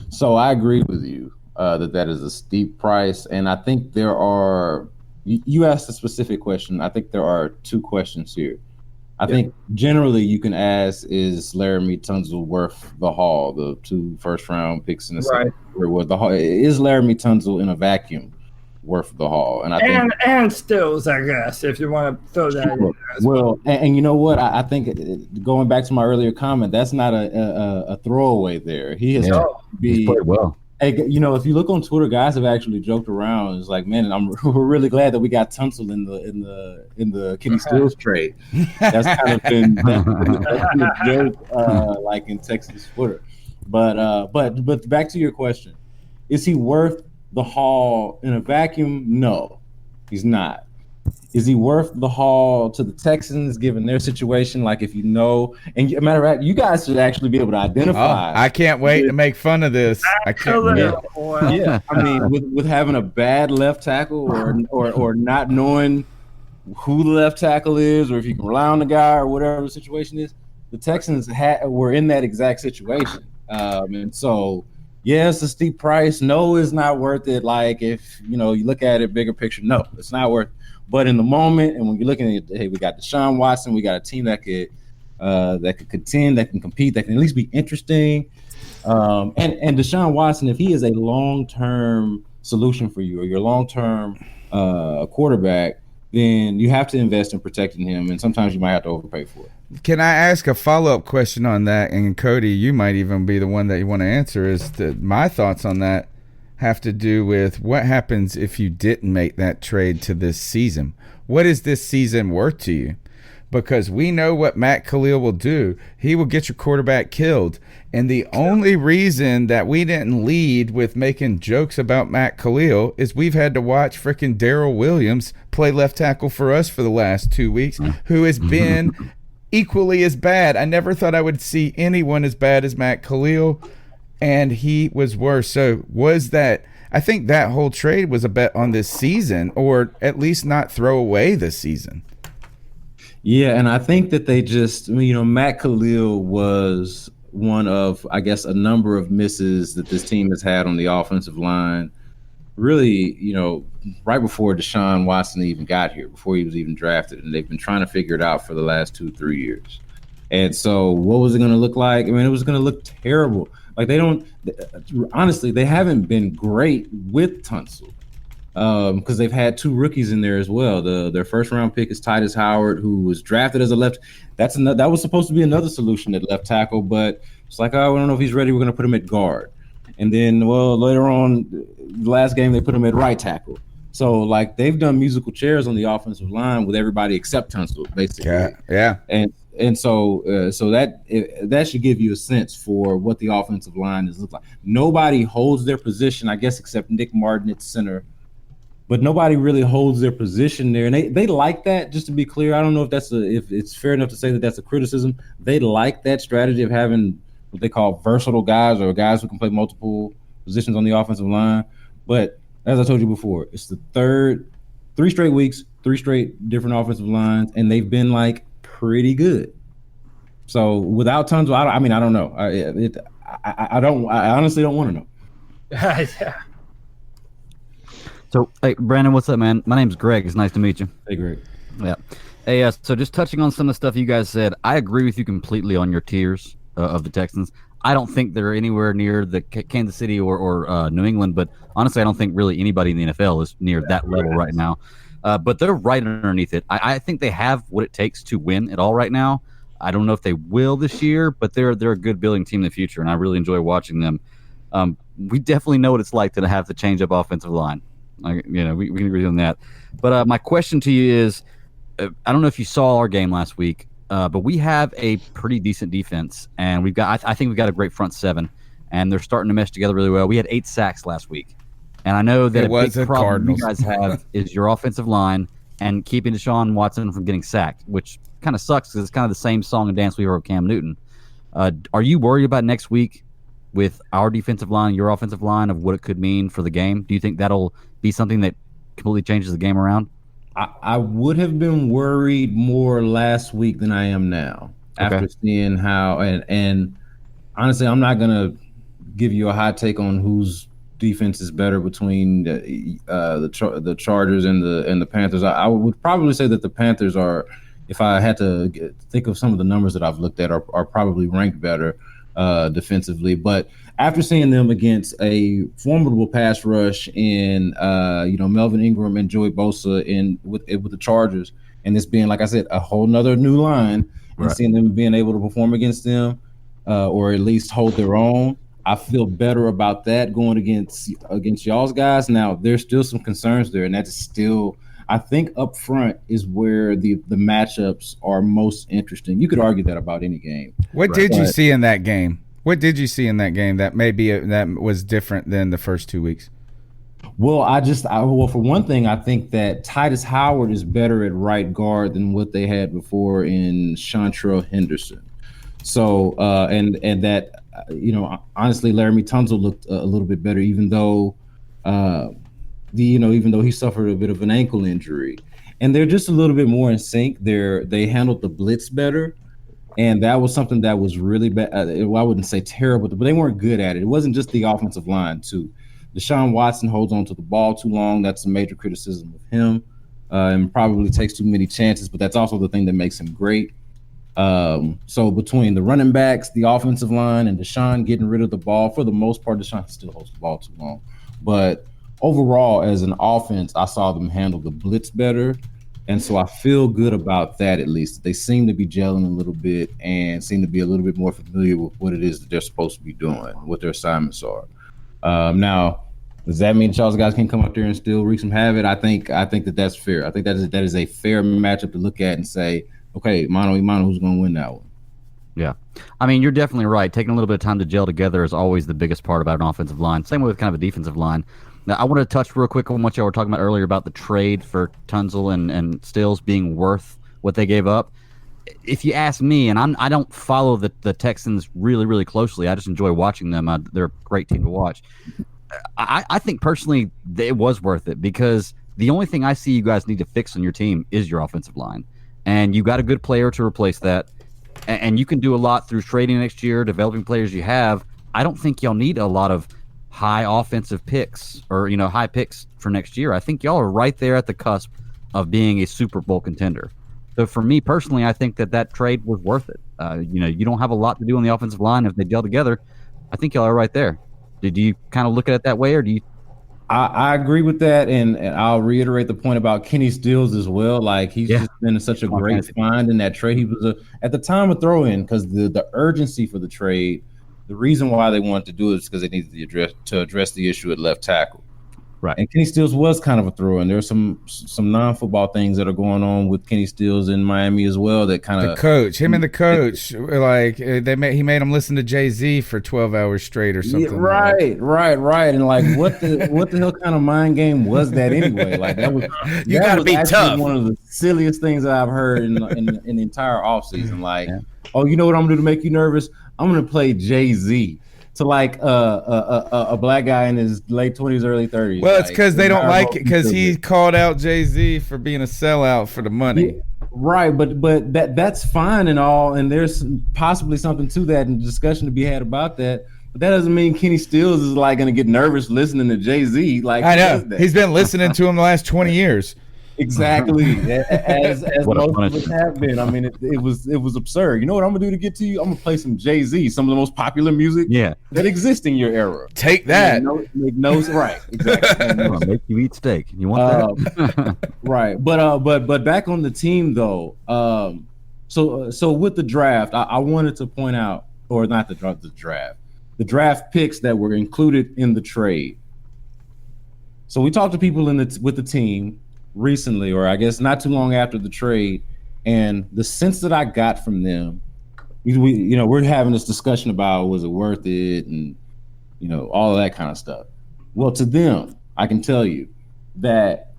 So I agree with you that is a steep price, and I think there are. You asked a specific question. I think there are two questions here. I think generally you can ask, is Laremy Tunsil worth the haul? The 2 first-round picks in the second year worth the haul? Is Laremy Tunsil in a vacuum worth the haul? And Stills, I guess, if you want to throw that in there as well. And you know what? I think going back to my earlier comment, that's not a throwaway there. He has he's played well. Hey, if you look on Twitter, guys have actually joked around. It's like, man, we're really glad that we got Tunsil in the Kenny Stills trade. That's kind of been a joke, like in Texas Twitter. But back to your question, is he worth the haul in a vacuum? No, he's not. Is he worth the haul to the Texans given their situation? Like, if and matter of fact, you guys should actually be able to identify. I can't wait to make fun of this. I can't. Yeah. I mean, with having a bad left tackle or not knowing who the left tackle is, or if you can rely on the guy or whatever the situation is, the Texans were in that exact situation, and so. Yeah, it's a steep price. No, it's not worth it. Like if you look at it bigger picture, no, it's not worth it. But in the moment, and when you're looking at, hey, we got Deshaun Watson, we got a team that could contend, that can compete, that can at least be interesting. And Deshaun Watson, if he is a long-term solution for you or your long-term quarterback, then you have to invest in protecting him, and sometimes you might have to overpay for it. Can I ask a follow-up question on that? And Cody, you might even be the one that you want to answer. My thoughts on that have to do with what happens if you didn't make that trade to this season. What is this season worth to you? Because we know what Matt Khalil will do. He will get your quarterback killed. And the only reason that we didn't lead with making jokes about Matt Khalil is we've had to watch freaking Darrell Williams play left tackle for us for the last 2 weeks, who has been equally as bad. I never thought I would see anyone as bad as Matt Khalil, and he was worse. So I think that whole trade was a bet on this season, or at least not throw away this season. Yeah, and I think that they just, Matt Khalil was one of, I guess, a number of misses that this team has had on the offensive line. Really, right before Deshaun Watson even got here, before he was even drafted, and they've been trying to figure it out for the last 2-3 years. And so what was it going to look like? I mean, it was going to look terrible. Like they haven't been great with Tunsil because they've had 2 rookies in there as well. Their first round pick is Titus Howard, who was drafted as a left. That was supposed to be another solution at left tackle, but it's like, oh, I don't know if he's ready. We're going to put him at guard. And then, later on, the last game, they put him at right tackle. So, like, they've done musical chairs on the offensive line with everybody except Tunsil, basically. Yeah. And so that should give you a sense for what the offensive line is look like. Nobody holds their position, I guess, except Nick Martin at center. But nobody really holds their position there. And they like that, just to be clear. I don't know if it's fair enough to say that that's a criticism. They like that strategy of having what they call versatile guys, or guys who can play multiple positions on the offensive line. But as I told you before, it's the 3 straight weeks, 3 straight different offensive lines, and they've been like pretty good. So without Tunsil, I don't know. I honestly don't want to know. Yeah. So, hey, Brandon, what's up, man? My name's Greg. It's nice to meet you. Hey, Greg. Yeah. Hey, so just touching on some of the stuff you guys said, I agree with you completely on your tiers of the Texans. I don't think they're anywhere near the Kansas City or New England, but honestly, I don't think really anybody in the NFL is near that level right now. But they're right underneath it. I think they have what it takes to win it all right now. I don't know if they will this year, but they're a good building team in the future, and I really enjoy watching them. We definitely know what it's like to have to change up offensive line. We can agree on that. But my question to you is, I don't know if you saw our game last week, but we have a pretty decent defense, and I think we've got a great front seven, and they're starting to mesh together really well. We had 8 sacks last week, and I know that a big problem you guys have is your offensive line and keeping Deshaun Watson from getting sacked, which kind of sucks because it's kind of the same song and dance we heard with Cam Newton. Are you worried about next week with our defensive line, your offensive line, of what it could mean for the game? Do you think that'll be something that completely changes the game around? I would have been worried more last week than I am now after seeing how and honestly, I'm not gonna give you a hot take on whose defense is better between the Chargers and the Panthers. I would probably say that the Panthers are, if I had to think of some of the numbers that I've looked at, are probably ranked better defensively. But after seeing them against a formidable pass rush in Melvin Ingram and Joey Bosa with the Chargers, and this being, like I said, a whole nother new line, and seeing them being able to perform against them or at least hold their own, I feel better about that going against y'all's guys. Now, there's still some concerns there, and that's still, I think, up front is where the matchups are most interesting. You could argue that about any game. What did you see in that game? What did you see in that game that that was different than the first 2 weeks? Well, for one thing, I think that Titus Howard is better at right guard than what they had before in Chantrell Henderson. So, and that, honestly, Laramie Tunsil looked a little bit better, even though he suffered a bit of an ankle injury. And they're just a little bit more in sync. They handled the blitz better. And that was something that was really bad. I wouldn't say terrible, but they weren't good at it. It wasn't just the offensive line, too. Deshaun Watson holds on to the ball too long. That's a major criticism of him, and probably takes too many chances, but that's also the thing that makes him great. So between the running backs, the offensive line, and Deshaun getting rid of the ball, for the most part, Deshaun still holds the ball too long. But overall, as an offense, I saw them handle the blitz better. And so I feel good about that, at least. They seem to be gelling a little bit and seem to be a little bit more familiar with what it is that they're supposed to be doing, what their assignments are. Now, does that mean Charles guys can come up there and still wreak some havoc? I think that's fair. I think that is a fair matchup to look at and say, okay, mano y mano, who's going to win that one? Yeah. I mean, you're definitely right. Taking a little bit of time to gel together is always the biggest part about an offensive line. Same with kind of a defensive line. Now, I want to touch real quick on what y'all were talking about earlier about the trade for Tunsil and Stills being worth what they gave up. If you ask me, and I don't follow the Texans really, really closely. I just enjoy watching them. They're a great team to watch. I think personally it was worth it because the only thing I see you guys need to fix on your team is your offensive line. And you got a good player to replace that. And you can do a lot through trading next year, developing players you have. I don't think y'all need a lot of high offensive picks or, high picks for next year. I think y'all are right there at the cusp of being a Super Bowl contender. So for me personally, I think that trade was worth it. You don't have a lot to do on the offensive line. If they gel together, I think y'all are right there. Did you kind of look at it that way, or do you? I agree with that, and I'll reiterate the point about Kenny Stills as well. Like he's just been such a great find in that trade. He was at the time a throw-in because the urgency for the trade. The reason why they wanted to do it is because they needed to address the issue at left tackle. Right. And Kenny Stills was kind of a throw-in. There's some non-football things that are going on with Kenny Stills in Miami as well that kind of him and the coach, like he made him listen to Jay-Z for 12 hours straight or something. Yeah, right. And like what the hell kind of mind game was that anyway? Like that was you got to be tough. One of the silliest things that I've heard in the entire offseason. Like, oh, you know what I'm going to do to make you nervous? I'm going to play Jay-Z to like a black guy in his late 20s, early 30s. Well, it's because they don't like it because he called out Jay-Z for being a sellout for the money. Yeah, right, but that's fine and all, and there's possibly something to that and discussion to be had about that. But that doesn't mean Kenny Stills is like going to get nervous listening to Jay-Z. Like, I know he's been listening to him the last 20 years. Exactly, as What a most of us have been. I mean, it was absurd. You know what I'm gonna do to get to you? I'm gonna play some Jay-Z, some of the most popular music that exists in your era. Take that. Make no right, exactly. Make you eat steak. You want that? Right, but back on the team though. So with the draft, I wanted to point out, or not the draft picks that were included in the trade. So we talked to people with the team recently, or I guess not too long after the trade, and the sense that I got from them, we're having this discussion about was it worth it, and all of that kind of stuff. Well, to them, I can tell you that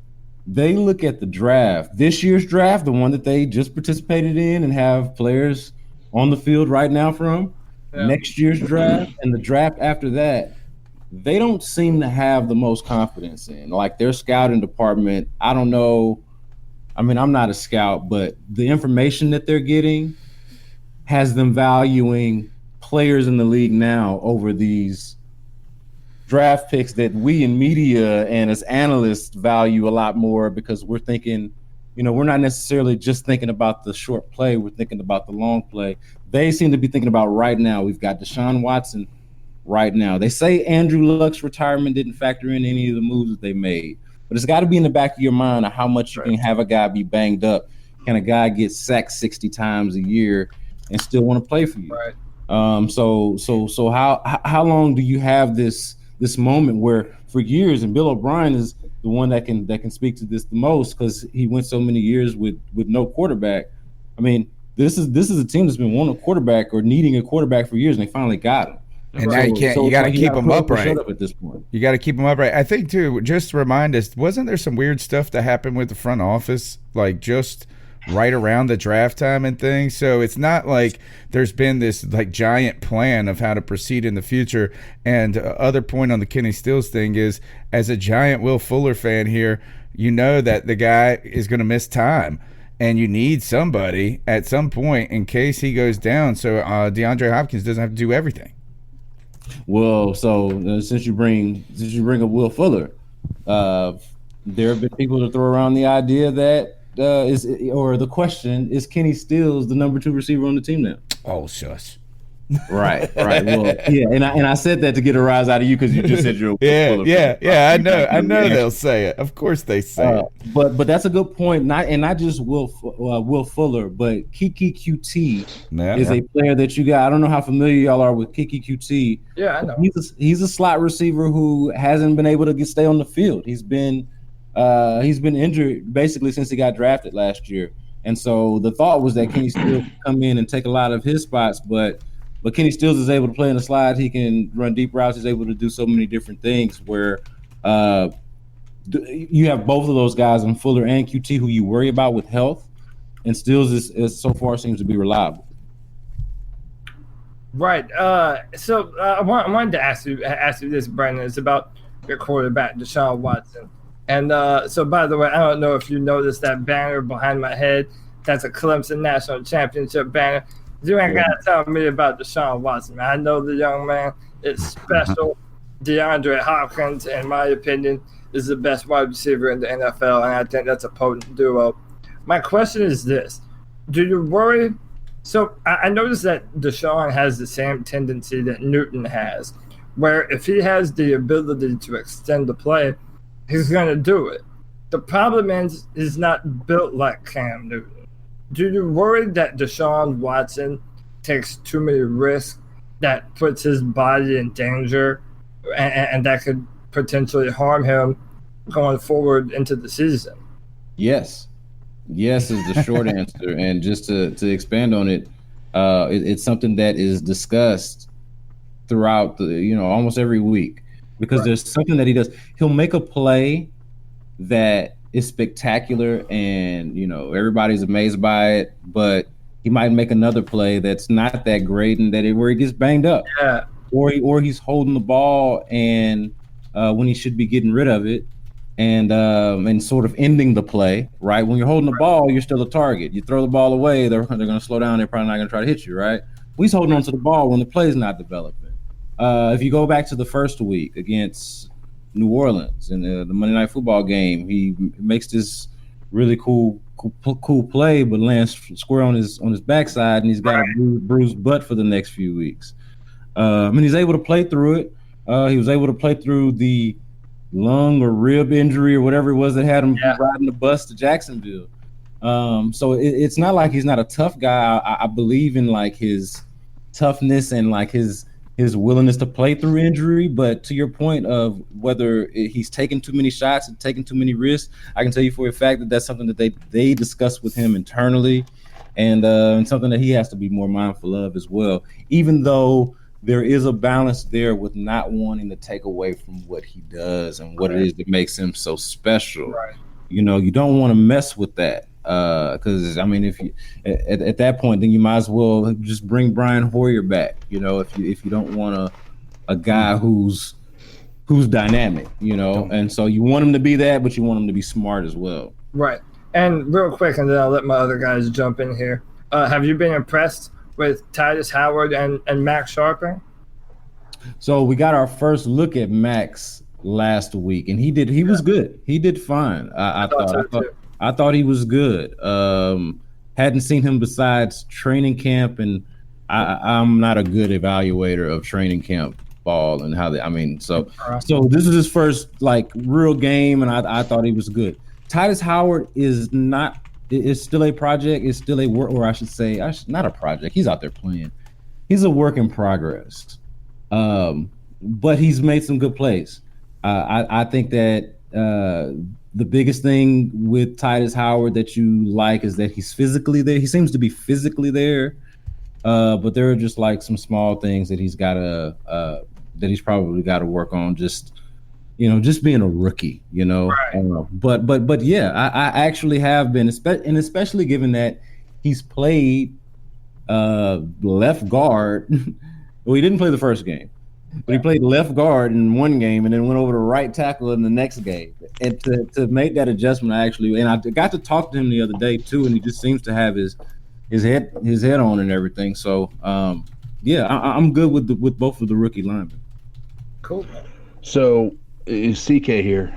they look at the draft, this year's draft, the one that they just participated in and have players on the field right now from, next year's draft, and the draft after that. They don't seem to have the most confidence in. Like their scouting department, I don't know. I mean, I'm not a scout, but the information that they're getting has them valuing players in the league now over these draft picks that we in media and as analysts value a lot more, because we're thinking, we're not necessarily just thinking about the short play. We're thinking about the long play. They seem to be thinking about right now. We've got Deshaun Watson right now. They say Andrew Luck's retirement didn't factor in any of the moves that they made, but it's got to be in the back of your mind of how much you can have a guy be banged up. Can a guy get sacked 60 times a year and still want to play for you? Right. So how long do you have this moment where for years, and Bill O'Brien is the one that can speak to this the most because he went so many years with no quarterback. I mean, this is a team that's been wanting a quarterback or needing a quarterback for years, and they finally got him. And now you can't. You got to keep them upright. At this point. You got to keep them upright. I think too. Just to remind us, wasn't there some weird stuff that happened with the front office, like just right around the draft time and things? So it's not like there's been this like giant plan of how to proceed in the future. And other point on the Kenny Stills thing is, as a giant Will Fuller fan here, you know that the guy is going to miss time. And you need somebody at some point in case he goes down. So DeAndre Hopkins doesn't have to do everything. Well, so since you bring up Will Fuller, there have been people to throw around the idea that the question is Kenny Stills the number 2 receiver on the team now? Oh, shush. Right. Well, yeah, and I said that to get a rise out of you because you just said you're a Will Fuller fan. I know they'll say it. Of course they say it. But that's a good point. Not just Will Fuller, but Kiki QT is a player that you got. I don't know how familiar y'all are with Kiki QT. Yeah, I know. He's a slot receiver who hasn't been able to stay on the field. He's been injured basically since he got drafted last year. And so the thought was that Kenny Stills could come in and take a lot of his spots, but Kenny Stills is able to play in the slide. He can run deep routes. He's able to do so many different things where you have both of those guys in Fuller and QT who you worry about with health, and Stills is so far seems to be reliable. Right. So I wanted to ask you this, Brandon. It's about your quarterback, Deshaun Watson. And so, by the way, I don't know if you noticed that banner behind my head. That's a Clemson National Championship banner. You ain't got to tell me about Deshaun Watson, man. I know the young man is special. DeAndre Hopkins, in my opinion, is the best wide receiver in the NFL, and I think that's a potent duo. My question is this. Do you worry? So I noticed that Deshaun has the same tendency that Newton has, where if he has the ability to extend the play, he's going to do it. The problem is he's not built like Cam Newton. Do you worry that Deshaun Watson takes too many risks that puts his body in danger and that could potentially harm him going forward into the season? Yes. Yes is the short answer. And just to expand on it, it's something that is discussed throughout almost every week, because there's something that he does. He'll make a play that is spectacular and everybody's amazed by it, but he might make another play that's not that great and where he gets banged up. Yeah. Or he's holding the ball and when he should be getting rid of it and sort of ending the play, right? When you're holding the ball, you're still a target. You throw the ball away, they're going to slow down. They're probably not going to try to hit you, right? Well, he's holding on to the ball when the play's not developing. If you go back to the first week against New Orleans in the Monday Night Football game, he makes this really cool play, but lands square on his backside, and he's got a bruised butt for the next few weeks. He's able to play through it. He was able to play through the lung or rib injury or whatever it was that had him riding the bus to Jacksonville. So it's not like he's not a tough guy. I believe in like his toughness and like his willingness to play through injury. But to your point of whether he's taking too many shots and taking too many risks, I can tell you for a fact that that's something that they discuss with him internally, and something that he has to be more mindful of as well. Even though there is a balance there with not wanting to take away from what he does and what it is that makes him so special. Right. You know, you don't want to mess with that. Because I mean, if you at that point, then you might as well just bring Brian Hoyer back. You know, if you don't want a guy who's dynamic, you know, and so you want him to be that, but you want him to be smart as well. Right. And real quick, and then I'll let my other guys jump in here. Have you been impressed with Tytus Howard and Max Sharping? So we got our first look at Max last week, and he was good. He did fine. I thought he was good. Hadn't seen him besides training camp, and I'm not a good evaluator of training camp ball and how so this is his first like real game, and I thought he was good. Tytus Howard is still a project. It's still a work, or I should say, not a project. He's out there playing. He's a work in progress, but he's made some good plays. I think that the biggest thing with Tytus Howard that you like is that he's physically there. He seems to be physically there, but there are just like some small things that he's probably got to work on. Just being a rookie, Right. But yeah, I actually have been, especially given that he's played left guard. Well, he didn't play the first game, but he played left guard in one game and then went over to right tackle in the next game. And to make that adjustment, I got to talk to him the other day too, and he just seems to have his head on and everything. So yeah, I'm good with both of the rookie linemen. Cool. So CK here.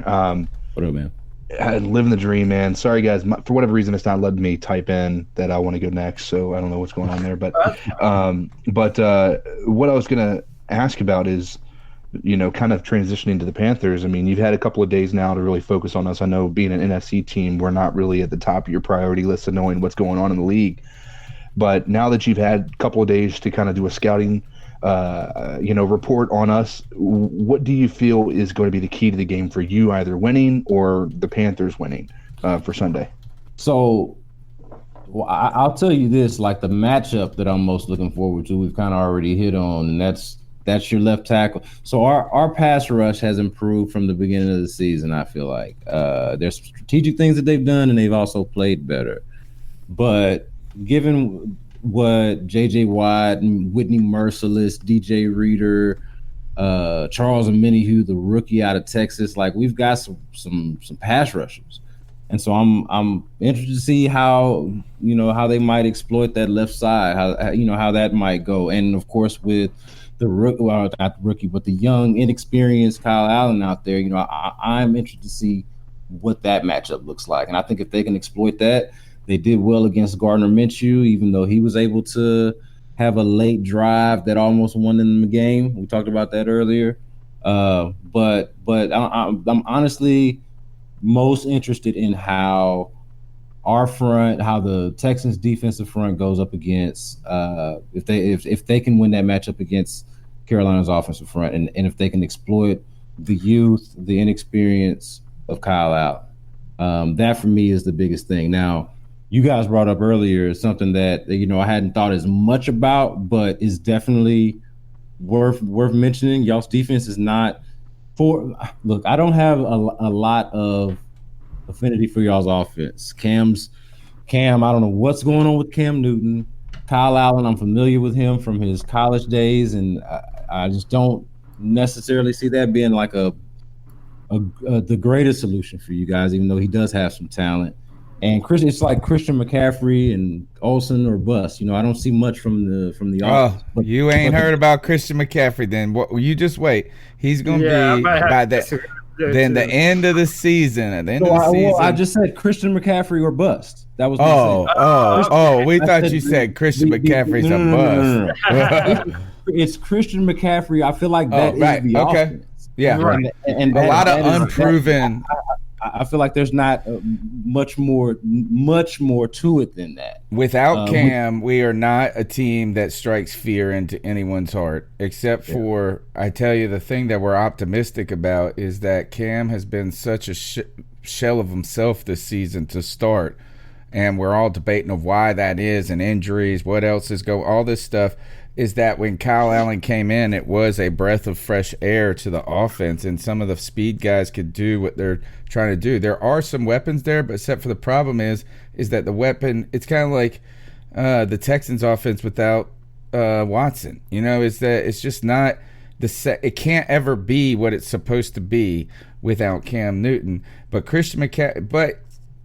What up, man? Living the dream, man. Sorry, guys. For whatever reason, it's not letting me type in that I want to go next, so I don't know what's going on there. But what I was going to ask about is, kind of transitioning to the Panthers. I mean, you've had a couple of days now to really focus on us. I know being an NFC team, we're not really at the top of your priority list of knowing what's going on in the league. But now that you've had a couple of days to kind of do a scouting report on us, what do you feel is going to be the key to the game for you, either winning or the Panthers winning for Sunday? So I'll tell you this, like the matchup that I'm most looking forward to, we've kind of already hit on, and that's your left tackle. So our pass rush has improved from the beginning of the season, I feel like. There's some strategic things that they've done, and they've also played better. But given what J.J. Watt and Whitney Merciless, DJ Reader, Charles Omenihu, the rookie out of Texas, like we've got some pass rushers. And so I'm interested to see how they might exploit that left side, how that might go. And of course with the rookie, well, not the rookie, but the young, inexperienced Kyle Allen out there, I'm interested to see what that matchup looks like. And I think if they can exploit that, they did well against Gardner Minshew, even though he was able to have a late drive that almost won them the game. We talked about that earlier. But I'm honestly most interested in how the Texans defensive front goes up against if they can win that matchup against Carolina's offensive front, and if they can exploit the youth, the inexperience of Kyle Allen. That for me is the biggest thing. Now, you guys brought up earlier something that I hadn't thought as much about, but is definitely worth mentioning. Y'all's defense is not look, I don't have a lot of affinity for y'all's offense. Cam, I don't know what's going on with Cam Newton. Kyle Allen, I'm familiar with him from his college days, and I just don't necessarily see that being like the greatest solution for you guys, even though he does have some talent. And it's like Christian McCaffrey and Olsen or bust. I don't see much from the offense. You ain't heard about Christian McCaffrey then. What you just wait. He's gonna be by the end of the season. I just said Christian McCaffrey or bust. That was we thought you said Christian McCaffrey's a bust. It's Christian McCaffrey. I feel like that is the offense. Yeah, right. And a lot of unproven. I feel like there's not much more to it than that. Without Cam, we are not a team that strikes fear into anyone's heart, except for, I tell you, the thing that we're optimistic about is that Cam has been such a shell of himself this season to start, and we're all debating of why that is and injuries, what else is going, all this stuff. Is that when Kyle Allen came in, it was a breath of fresh air to the offense, and some of the speed guys could do what they're trying to do. There are some weapons there, but except for the problem is that the weapon, it's kind of like the Texans offense without Watson. Is that it's just not it can't ever be what it's supposed to be without Cam Newton. But Christian McCaffrey, but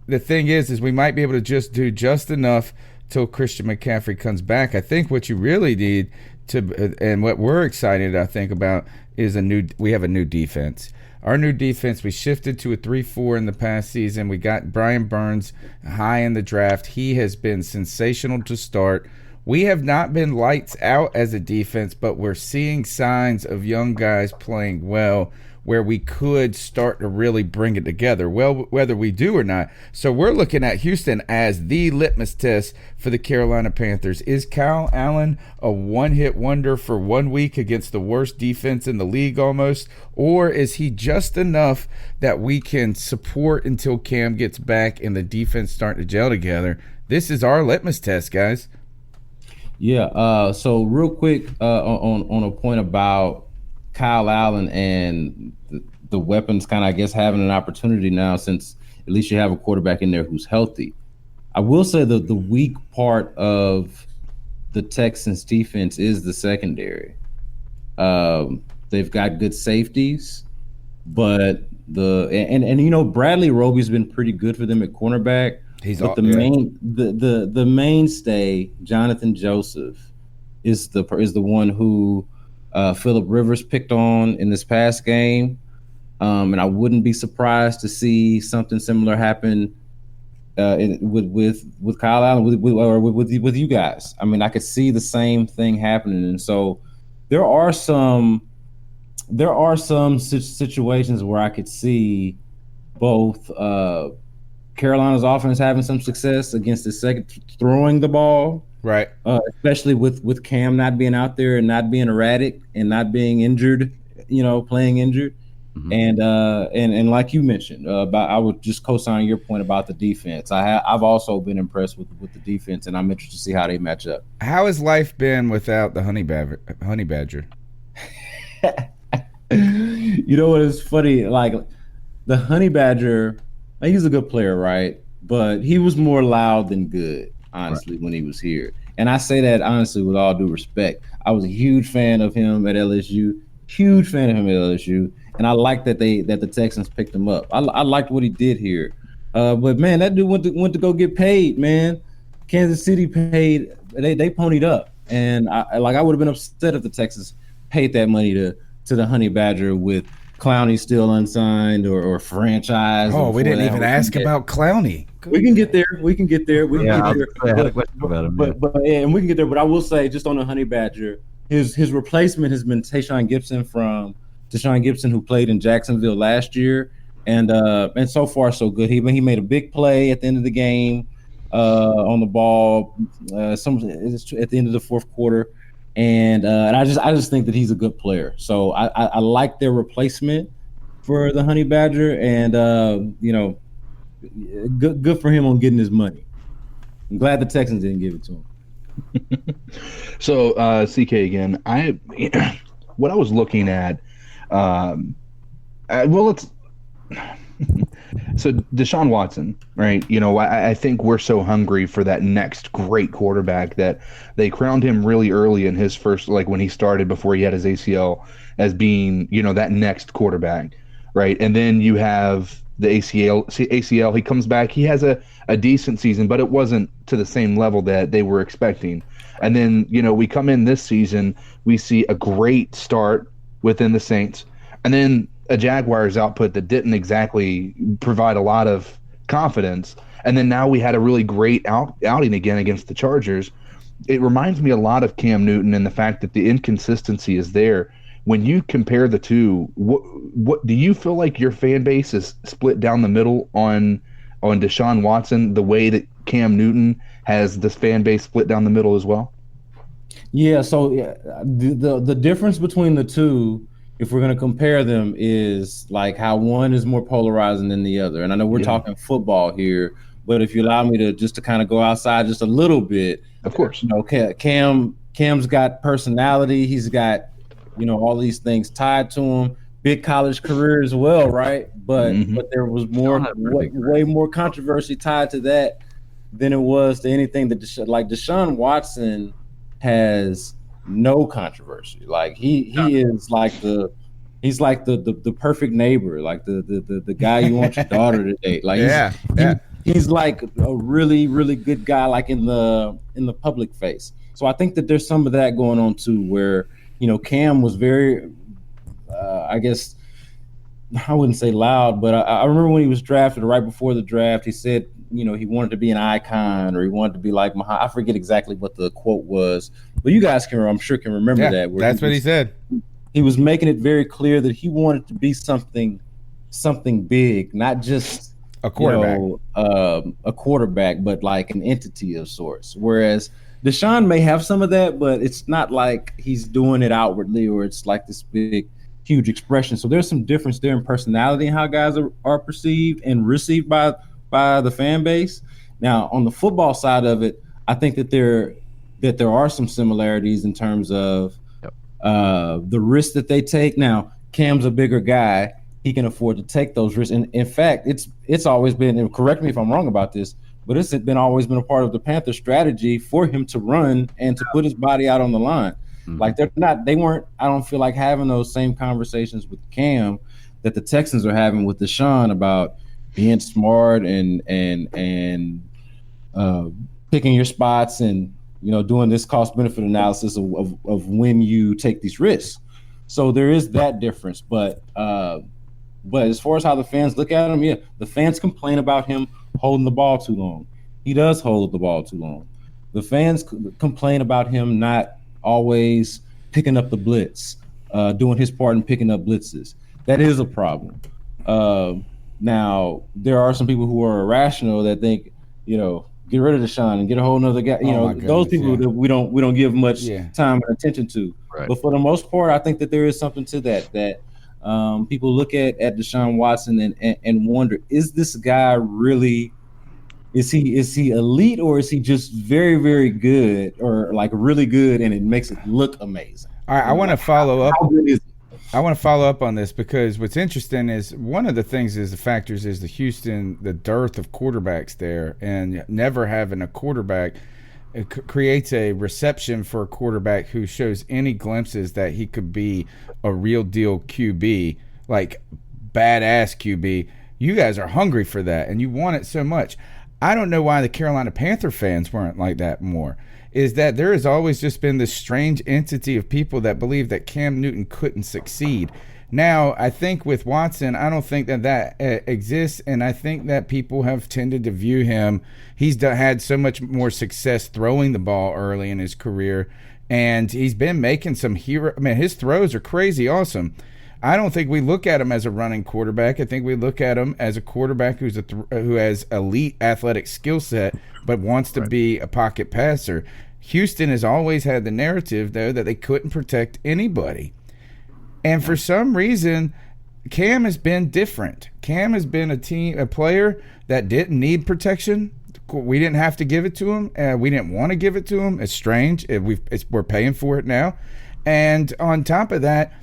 the thing is we might be able to just do just enough till Christian McCaffrey comes back. I think what you really need and what we're excited, I think, about is we have a new defense. Our new defense, we shifted to a 3-4 in the past season. We got Brian Burns high in the draft. He has been sensational to start. We have not been lights out as a defense, but we're seeing signs of young guys playing well where we could start to really bring it together, well, whether we do or not. So we're looking at Houston as the litmus test for the Carolina Panthers. Is Kyle Allen a one-hit wonder for 1 week against the worst defense in the league almost, or is he just enough that we can support until Cam gets back and the defense starting to gel together? This is our litmus test, guys. Yeah, so real quick on a point about Kyle Allen and the weapons kind of, I guess, having an opportunity now since at least you have a quarterback in there who's healthy. I will say that the weak part of the Texans defense is the secondary. They've got good safeties, but Bradley Roby's been pretty good for them at cornerback. The mainstay, Jonathan Joseph, is the one who Phillip Rivers picked on in this past game, and I wouldn't be surprised to see something similar happen with Kyle Allen with you guys. I mean, I could see the same thing happening, and so there are some situations where I could see both Carolina's offense having some success against the second throwing the ball. Right. Especially with Cam not being out there and not being erratic and not being injured, playing injured. Mm-hmm. And like you mentioned, I would just co-sign your point about the defense. I've also been impressed with the defense, and I'm interested to see how they match up. How has life been without the honey badger? You know what is funny? Like the honey badger, he's a good player, right? But he was more loud than good, honestly, when he was here. And I say that honestly with all due respect. I was a huge fan of him at LSU, and I like that the Texans picked him up. I liked what he did here. But man, that dude went to go get paid, man. Kansas City paid, they ponied up. And I would have been upset if the Texans paid that money to the honey badger with Clowney still unsigned or franchise. Oh, we didn't even ask about Clowney. We can get there. I had a question about him. And we can get there. But I will say, just on the honey badger, his replacement has been Deshaun Gibson, who played in Jacksonville last year, and so far so good. He made a big play at the end of the game on the ball, at the end of the fourth quarter. And I just think that he's a good player. So I like their replacement for the honey badger, and good for him on getting his money. I'm glad the Texans didn't give it to him. So CK again, what I was looking at, so Deshaun Watson, right? I think we're so hungry for that next great quarterback that they crowned him really early in his first, like when he started before he had his ACL, as being, that next quarterback, right? And then you have the ACL. He comes back. He has a decent season, but it wasn't to the same level that they were expecting. And then, we come in this season, we see a great start within the Saints, and then a Jaguars output that didn't exactly provide a lot of confidence. And then now we had a really great outing again against the Chargers. It reminds me a lot of Cam Newton and the fact that the inconsistency is there. When you compare the two, what do you feel like your fan base is split down the middle on Deshaun Watson the way that Cam Newton has this fan base split down the middle as well? Yeah, so the difference between the two, if we're going to compare them, is like how one is more polarizing than the other. And I know we're talking football here, but if you allow me to kind of go outside just a little bit, of course, Cam's got personality. He's got all these things tied to him. Big college career as well, right? But there was way more controversy tied to that than it was to anything that Deshaun Watson has no controversy. Like he is like he's like the perfect neighbor, like the guy you want your daughter to date. Like he's like a really, really good guy, like in the public face. So I think that there's some of that going on too, where Cam was very, I guess I wouldn't say loud, but I remember when he was drafted, right before the draft, he said, he wanted to be an icon, or he wanted to be like Muhammad. I forget exactly what the quote was, but you guys I'm sure can remember that. That's what he said. He was making it very clear that he wanted to be something big, not just a quarterback, a quarterback, but like an entity of sorts. Whereas Deshaun may have some of that, but it's not like he's doing it outwardly, or it's like this big, huge expression. So there's some difference there in personality and how guys are perceived and received by the fan base. Now, on the football side of it, I think that there are some similarities in terms of the risks that they take. Now, Cam's a bigger guy; he can afford to take those risks. And in fact, it's always been. And correct me if I'm wrong about this, but it's always been a part of the Panthers' strategy for him to run and to put his body out on the line. Like they weren't. I don't feel like having those same conversations with Cam that the Texans are having with Deshaun about being smart and picking your spots and doing this cost benefit analysis of when you take these risks. So there is that difference, but as far as how the fans look at him, the fans complain about him holding the ball too long. He does hold the ball too long. The fans complain about him not always picking up the blitz, doing his part in picking up blitzes. That is a problem. Now, there are some people who are irrational that think, get rid of Deshaun and get a whole nother guy. Those people that we don't give much time and attention to. Right. But for the most part, I think that there is something to that people look at Deshaun Watson and wonder, is this guy really? Is he elite, or is he just very, very good, or like really good, and it makes it look amazing? All right, I want to follow up. I want to follow up on this, because what's interesting is one of the things is the factors is the dearth of quarterbacks there, and never having a quarterback creates a reception for a quarterback who shows any glimpses that he could be a real deal QB, like badass QB. You guys are hungry for that, and you want it so much. I don't know why the Carolina Panther fans weren't like that more. Is that there has always just been this strange entity of people that believe that Cam Newton couldn't succeed. Now, I think with Watson, I don't think that exists, and I think that people have tended to view him. He's had so much more success throwing the ball early in his career, and he's been making some his throws are crazy awesome. I don't think we look at him as a running quarterback. I think we look at him as a quarterback who has elite athletic skill set but wants to be a pocket passer. Houston has always had the narrative, though, that they couldn't protect anybody. And for some reason, Cam has been different. Cam has been a player that didn't need protection. We didn't have to give it to him. We didn't want to give it to him. It's strange. We're paying for it now. And on top of that,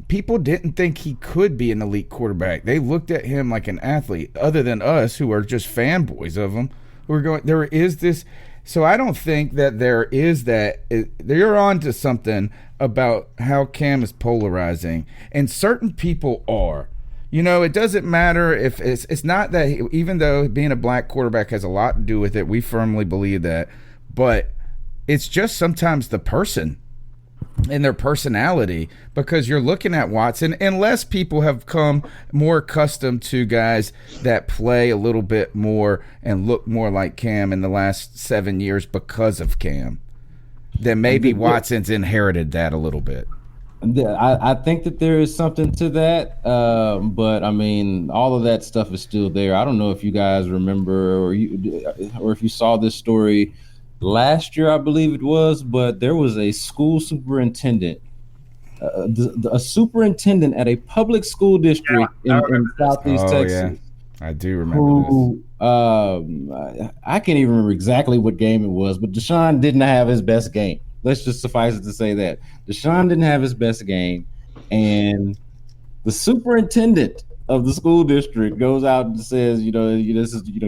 people didn't think he could be an elite quarterback. They looked at him like an athlete, other than us who are just fanboys of him. Who are going, there is this. So I don't think that there is that. You're on to something about how Cam is polarizing. And certain people are. it doesn't matter if it's not that even though being a black quarterback has a lot to do with it, we firmly believe that, but it's just sometimes the person and their personality, because you're looking at Watson, unless people have come more accustomed to guys that play a little bit more and look more like Cam in the last 7 years because of Cam, then maybe Watson's inherited that a little bit. I think that there is something to that, but I mean, all of that stuff is still there. I don't know if you guys remember or if you saw this story last year, I believe it was, but there was a school superintendent, a superintendent at a public school district in Southeast Texas. Yeah. I do remember this. I can't even remember exactly what game it was, but Deshaun didn't have his best game. Let's just suffice it to say that Deshaun didn't have his best game, and the superintendent of the school district goes out and says, you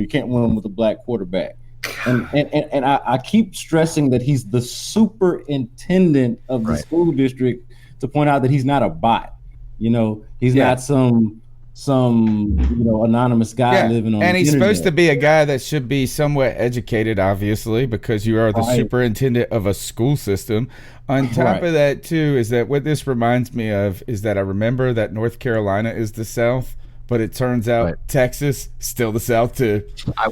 can't win with a black quarterback. And I keep stressing that he's the superintendent of the school district to point out that he's not a bot. He's not some anonymous guy living on and he's internet. supposed to be a guy that should be somewhat educated, obviously, because you are the superintendent of a school system. On top of that, too, is that what this reminds me of is that I remember that North Carolina is the South, but it turns out Texas still the South too. I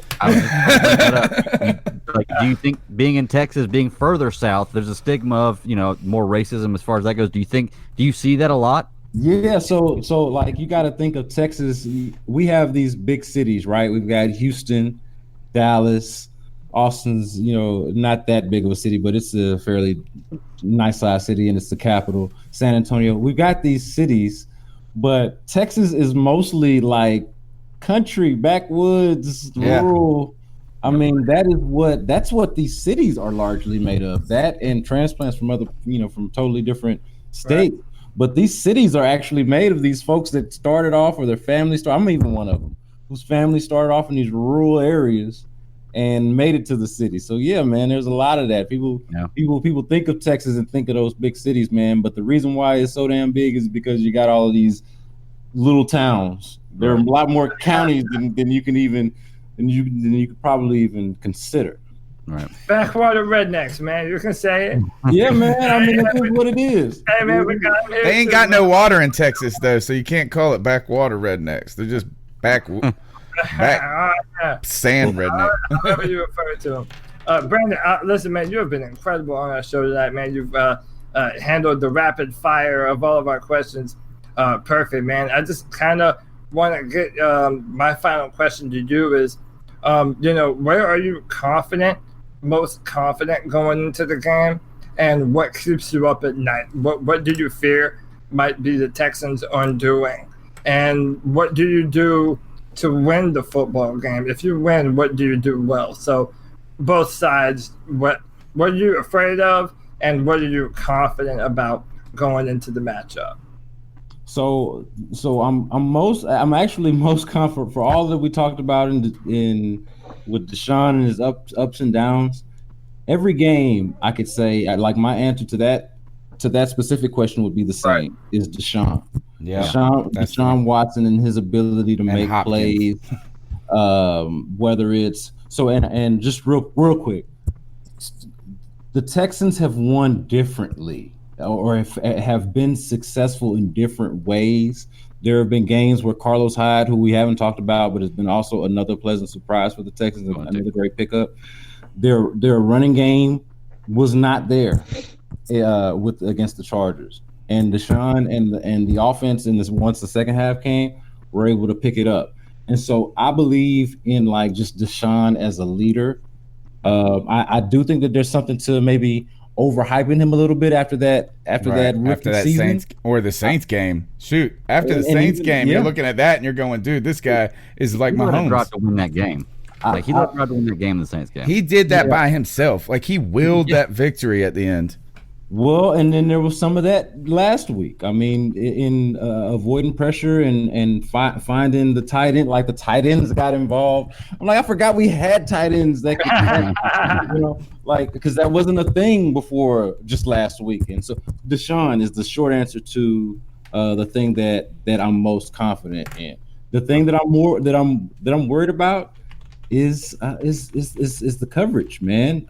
like, do you think being in Texas, being further south, there's a stigma of more racism as far as that goes? Do you see that a lot? Yeah, so like you got to think of Texas. We have these big cities, right? We've got Houston, Dallas, Austin's, not that big of a city, but it's a fairly nice sized city, and it's the capital. San Antonio. We've got these cities, but Texas is mostly like country, backwoods, rural. I mean, that's what these cities are largely made of. That and transplants from other, from totally different states. Right. But these cities are actually made of these folks that started off, or their family started. I'm even one of them, whose family started off in these rural areas and made it to the city. So yeah, man, there's a lot of that. People think of Texas and think of those big cities, man. But the reason why it's so damn big is because you got all of these little towns. There are a lot more counties than you could probably even consider. Right. Backwater rednecks, man. You can say it. Yeah, man. I mean, that's what it is. Hey, man, they ain't got no water in Texas, though, so you can't call it backwater rednecks. They're just back sand redneck. However you refer to them. Brandon, listen, man, you have been incredible on our show tonight, man. You've handled the rapid fire of all of our questions perfect, man. I just kind of want to get my final question to you is, where are you most confident going into the game, and what keeps you up at night? What do you fear might be the Texans' undoing, and what do you do to win the football game? If you win, what do you do well? So both sides, what are you afraid of, and what are you confident about going into the matchup? So I'm actually most confident for all that we talked about in with Deshaun and his ups and downs. Every game, I could say, like, my answer to that specific question would be the same: is Deshaun. Yeah, Deshaun Watson and his ability to make plays. Whether it's and just real quick, the Texans have won differently, or have been successful in different ways. There have been games where Carlos Hyde, who we haven't talked about, but has been also another pleasant surprise for the Texans, another great pickup. Their running game was not there against the Chargers, and Deshaun and the offense in this, once the second half came, were able to pick it up. And so I believe in just Deshaun as a leader. I do think that there's something to maybe overhyping him a little bit after that season. Saints game. Shoot, after the Saints game, you're looking at that and you're going, dude, this guy is like Mahomes. He dropped to win that game. He dropped to win that game in the Saints game. He did that by himself. Like, he willed that victory at the end. Well, and then there was some of that last week. I mean, in avoiding pressure and finding the tight end, like the tight ends got involved. I'm like, I forgot we had tight ends that could, because that wasn't a thing before just last week. And so Deshaun is the short answer to the thing that I'm most confident in. The thing that I'm worried about is the coverage, man.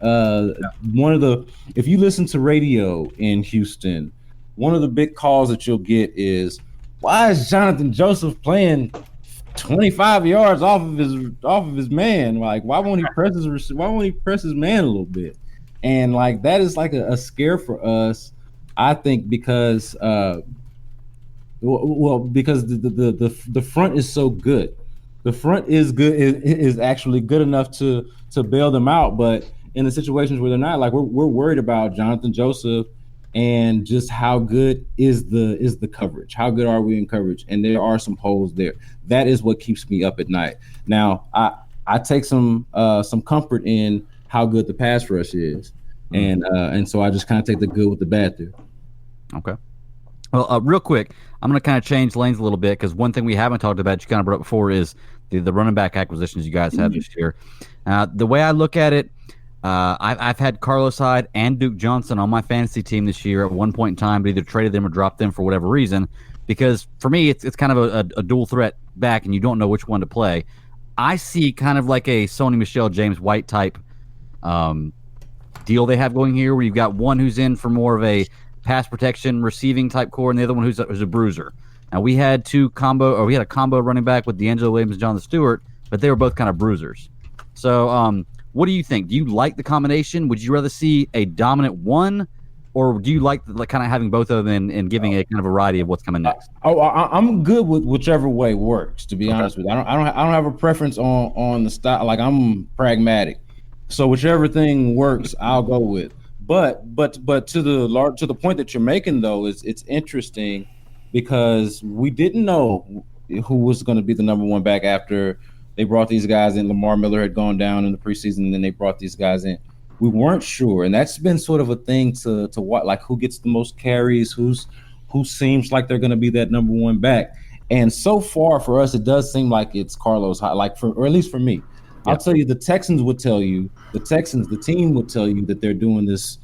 If you listen to radio in Houston, one of the big calls that you'll get is, why is Jonathan Joseph playing 25 yards off of his man? Like, why won't he press his man a little bit? And like, that is like a scare for us, I think, because because the front is so good. The front is good, is actually good enough to bail them out. But in the situations where they're not, like, we're worried about Jonathan Joseph and just how good is the coverage. How good are we in coverage? And there are some holes there. That is what keeps me up at night. Now, I take some comfort in how good the pass rush is, and so I just kind of take the good with the bad there. Okay. Well, real quick, I'm going to kind of change lanes a little bit, because one thing we haven't talked about, you kind of brought up before, is the running back acquisitions you guys had this year. The way I look at it, I've had Carlos Hyde and Duke Johnson on my fantasy team this year at one point in time, but either traded them or dropped them for whatever reason, because for me, it's kind of a dual threat back, and you don't know which one to play. I see kind of like a Sony Michel, James White type deal they have going here, where you've got one who's in for more of a pass protection receiving type core, and the other one who's a bruiser. Now, we had a combo running back with D'Angelo Williams and Jonathan Stewart, but they were both kind of bruisers. So what do you think? Do you like the combination? Would you rather see a dominant one, or do you like kind of having both of them and giving a kind of variety of what's coming next? I'm good with whichever way works, to be honest with you. I don't have a preference on the style. Like, I'm pragmatic. So whichever thing works, I'll go with. But to the point that you're making, though, it's interesting, because we didn't know who was going to be the number one back after they brought these guys in. Lamar Miller had gone down in the preseason, and then they brought these guys in. We weren't sure, and that's been sort of a thing to what, like, who gets the most carries, who seems like they're going to be that number one back. And so far for us, it does seem like it's Carlos Hyde, or at least for me. Yeah. I'll tell you, the Texans, the team would tell you that they're doing this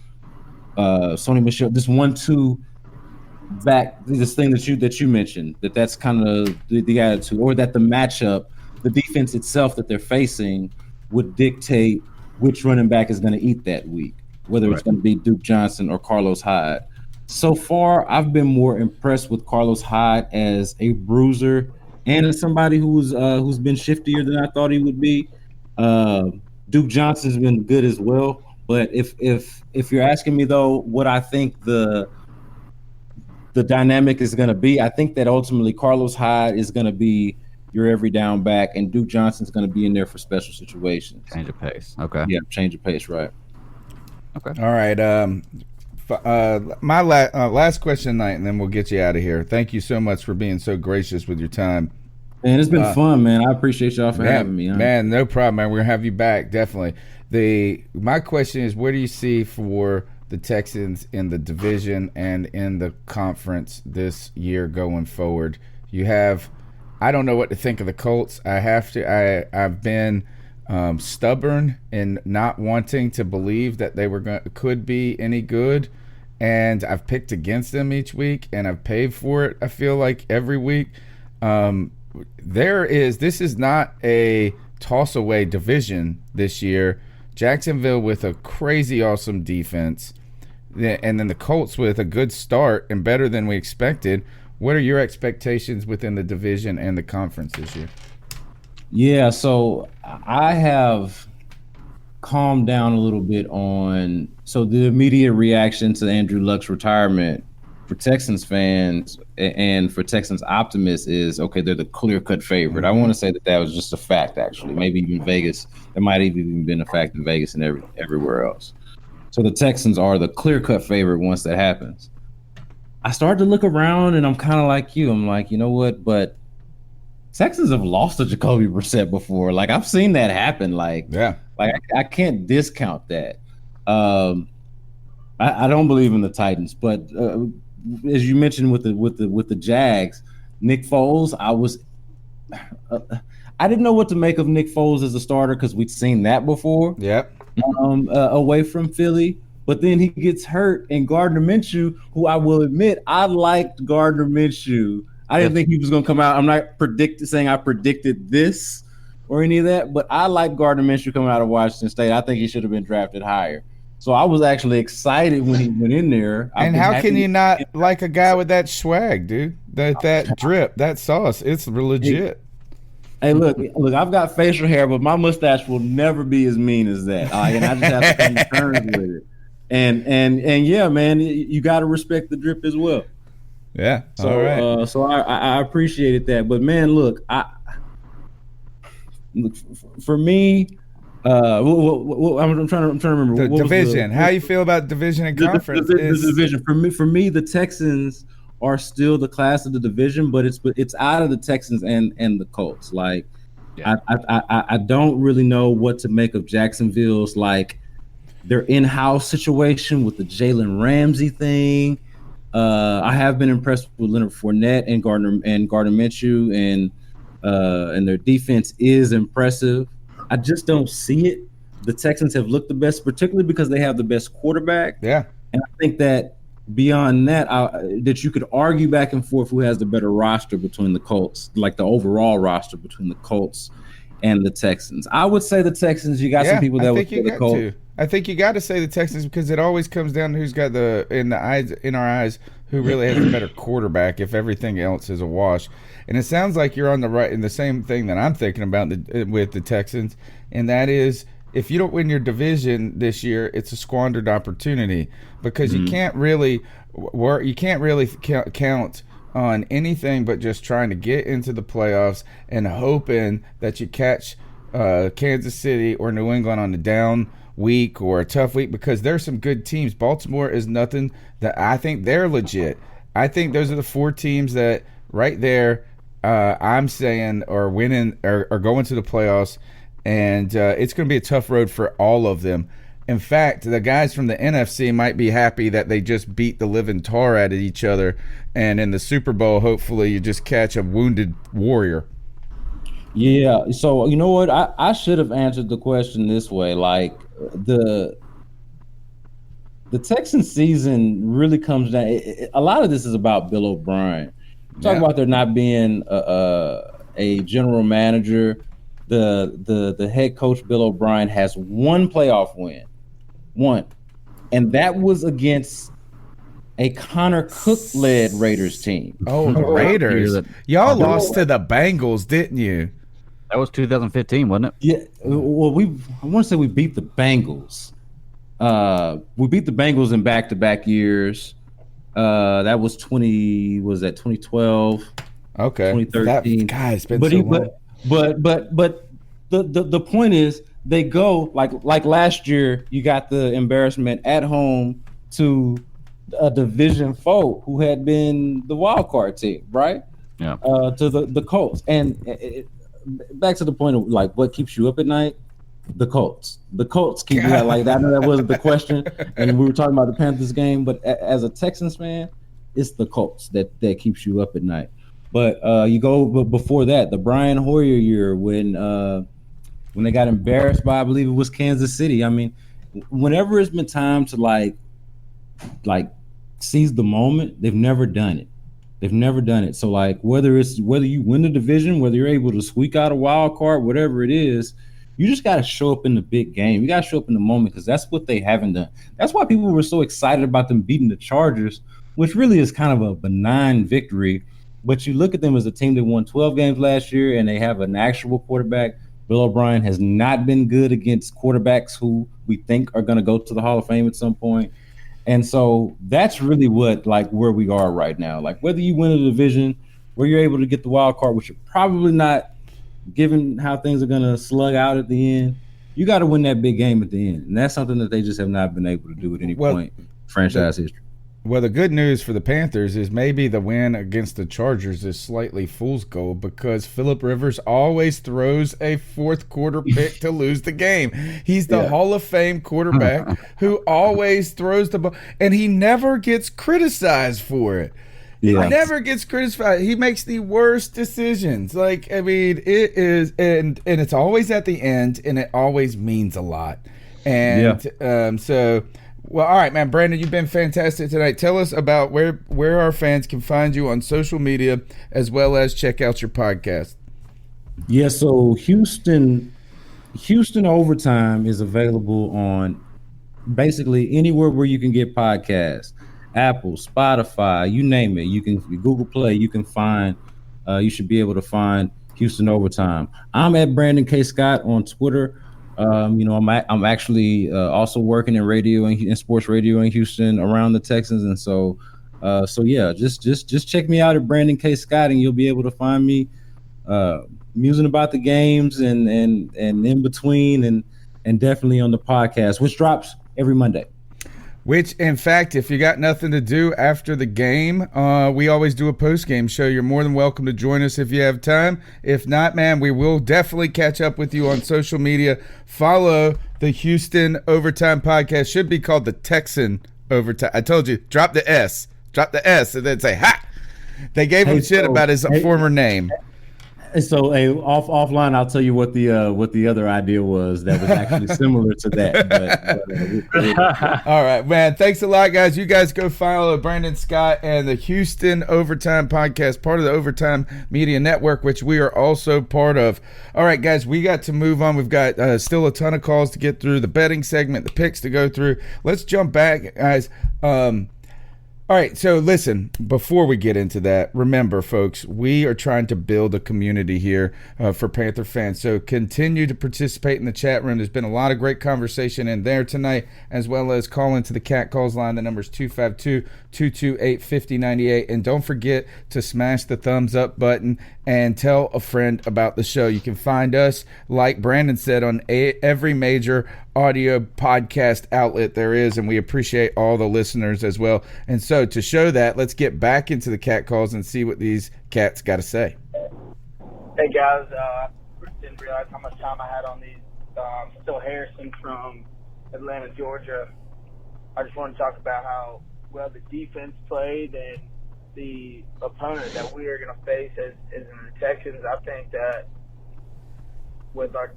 Sony Michel, this 1-2 back, this thing that you mentioned, that's kind of the attitude, or that the matchup, the defense itself that they're facing would dictate which running back is going to eat that week, whether it's going to be Duke Johnson or Carlos Hyde. So far, I've been more impressed with Carlos Hyde as a bruiser and as somebody who's been shiftier than I thought he would be. Duke Johnson's been good as well. But if you're asking me, though, what I think the dynamic is going to be, I think that ultimately Carlos Hyde is going to be your every down back, and Duke Johnson's going to be in there for special situations. Change of pace. Okay. Yeah, change of pace, right. Okay. All right. My last question tonight, and then we'll get you out of here. Thank you so much for being so gracious with your time. Man, it's been fun, man. I appreciate y'all for having me. Man, no problem, man. We're going to have you back, definitely. My question is, where do you see for the Texans in the division and in the conference this year going forward? You have, I don't know what to think of the Colts. I've been stubborn in not wanting to believe that they could be any good, and I've picked against them each week, and I've paid for it, I feel like, every week. This is not a toss-away division this year. Jacksonville with a crazy awesome defense, and then the Colts with a good start and better than we expected. What are your expectations within the division and the conference this year? Yeah, so I have calmed down a little bit on the immediate reaction to Andrew Luck's retirement for Texans fans and for Texans optimists is, okay, they're the clear-cut favorite. I want to say that was just a fact, actually. Maybe even Vegas. It might have even been a fact in Vegas and everywhere else. So the Texans are the clear-cut favorite once that happens. I started to look around, and I'm kind of like you. I'm like, you know what? But Texans have lost to Jacoby Brissett before. Like, I've seen that happen. Like I can't discount that. I don't believe in the Titans, but as you mentioned with the Jags, Nick Foles, I didn't know what to make of Nick Foles as a starter because we'd seen that before. Yep. Away from Philly, But then he gets hurt, and Gardner Minshew, who I will admit, I liked Gardner Minshew. I didn't think he was going to come out. I'm not saying I predicted this or any of that, but I like Gardner Minshew coming out of Washington State. I think he should have been drafted higher. So I was actually excited when he went in there. And how can you not like a guy with that swag, dude? That drip, that sauce, it's legit. Hey, look, I've got facial hair, but my mustache will never be as mean as that. And I just have to come to terms with it. And yeah, man, you got to respect the drip as well. Yeah. So, all right. So I appreciated that. But man, look, for me, I'm trying to remember the division. How you feel about division and conference? The division for me, the Texans are still the class of the division, but it's out of the Texans and the Colts. Like, yeah. I don't really know what to make of Jacksonville's their in-house situation with the Jalen Ramsey thing. I have been impressed with Leonard Fournette and Gardner Minshew, and their defense is impressive. I just don't see it. The Texans have looked the best, particularly because they have the best quarterback. Yeah, and I think that beyond that, that you could argue back and forth who has the better roster between the Colts, like the overall roster between the Colts and the Texans. I would say the Texans. You got some people that would say the Colts. I think you got to say the Texans because it always comes down to who's got in our eyes who really has a better quarterback if everything else is a wash. And it sounds like you're on the right in the same thing that I'm thinking about with the Texans, and that is if you don't win your division this year, it's a squandered opportunity because you can't really count on anything but just trying to get into the playoffs and hoping that you catch Kansas City or New England on a down week or a tough week because there's some good teams. Baltimore is nothing that I think they're legit. I think those are the four teams that right there I'm saying are winning or going to the playoffs, and it's going to be a tough road for all of them. In fact, the guys from the NFC might be happy that they just beat the living tar out of each other, and in the Super Bowl, hopefully you just catch a wounded warrior. Yeah, so you know what? I should have answered the question this way. Like the Texan season really comes down. A lot of this is about Bill O'Brien. Talk about there not being a general manager. The head coach Bill O'Brien has one playoff win, and that was against a Connor Cook-led Raiders team. Oh, the Raiders! Y'all lost to the Bengals, didn't you? That was 2015, wasn't it? Yeah. Well, I want to say we beat the Bengals. We beat the Bengals in back-to-back years. That was 2012. Okay. 2013. It's been so long. But the point is they go like last year. You got the embarrassment at home to a division foe who had been the wild card team, right? Yeah. To the Colts, and back to the point of what keeps you up at night. The Colts keep you like that. I know that wasn't the question, and we were talking about the Panthers game. But as a Texans fan, it's the Colts that keeps you up at night. But you go before that, the Brian Hoyer year when they got embarrassed by, I believe it was Kansas City. I mean, whenever it's been time to like seize the moment, they've never done it. So whether you win the division, whether you're able to squeak out a wild card, whatever it is. You just got to show up in the big game. You got to show up in the moment because that's what they haven't done. That's why people were so excited about them beating the Chargers, which really is kind of a benign victory. But you look at them as a team that won 12 games last year, and they have an actual quarterback. Bill O'Brien has not been good against quarterbacks who we think are going to go to the Hall of Fame at some point. And so that's really where we are right now. Like whether you win a division, where you're able to get the wild card, which you're probably not, given how things are going to slug out at the end, you got to win that big game at the end. And that's something that they just have not been able to do at any point in franchise history. Well, the good news for the Panthers is maybe the win against the Chargers is slightly fool's gold because Phillip Rivers always throws a fourth quarter pick to lose the game. He's the Hall of Fame quarterback who always throws the ball, and he never gets criticized for it. Yeah. He never gets criticized. He makes the worst decisions. It is, and it's always at the end, and it always means a lot. And so Well, all right, man. Brandon, you've been fantastic tonight. Tell us about where our fans can find you on social media, as well as check out your podcast. Yeah, so Houston Overtime is available on basically anywhere where you can get podcasts. Apple, Spotify, you name it. You can Google Play, you can find you should be able to find Houston Overtime. I'm at Brandon K. Scott on Twitter. I'm actually also working in radio and sports radio in Houston around the Texans, and so yeah, just check me out at Brandon K. Scott, and you'll be able to find me musing about the games and in between, and definitely on the podcast, which drops every Monday. Which, in fact, if you got nothing to do after the game, we always do a post-game show. You're more than welcome to join us if you have time. If not, man, we will definitely catch up with you on social media. Follow the Houston Overtime podcast. Should be called the Texan Overtime. I told you, drop the S. Drop the S and then say, ha! They gave him shit about his former name. So, offline, I'll tell you what the other idea was that was actually similar to that. All right, man. Thanks a lot, guys. You guys go follow Brandon Scott and the Houston Overtime podcast, part of the Overtime Media Network, which we are also part of. All right, guys, we got to move on. We've got still a ton of calls to get through, the betting segment, the picks to go through. Let's jump back, guys. All right, so listen, before we get into that, remember, folks, we are trying to build a community here for Panther fans. So continue to participate in the chat room. There's been a lot of great conversation in there tonight, as well as call into the Cat Calls line. The number is 252-228-5098. And don't forget to smash the thumbs up button and tell a friend about the show. You can find us, like Brandon said, on every major audio podcast outlet there is, and we appreciate all the listeners as well. And so to show that, let's get back into the cat calls and see what these cats got to say. Hey guys, I didn't realize how much time I had on these. Still Harrison from Atlanta, Georgia. I just want to talk about how well the defense played and the opponent that we are going to face as in the Texans. I think that with our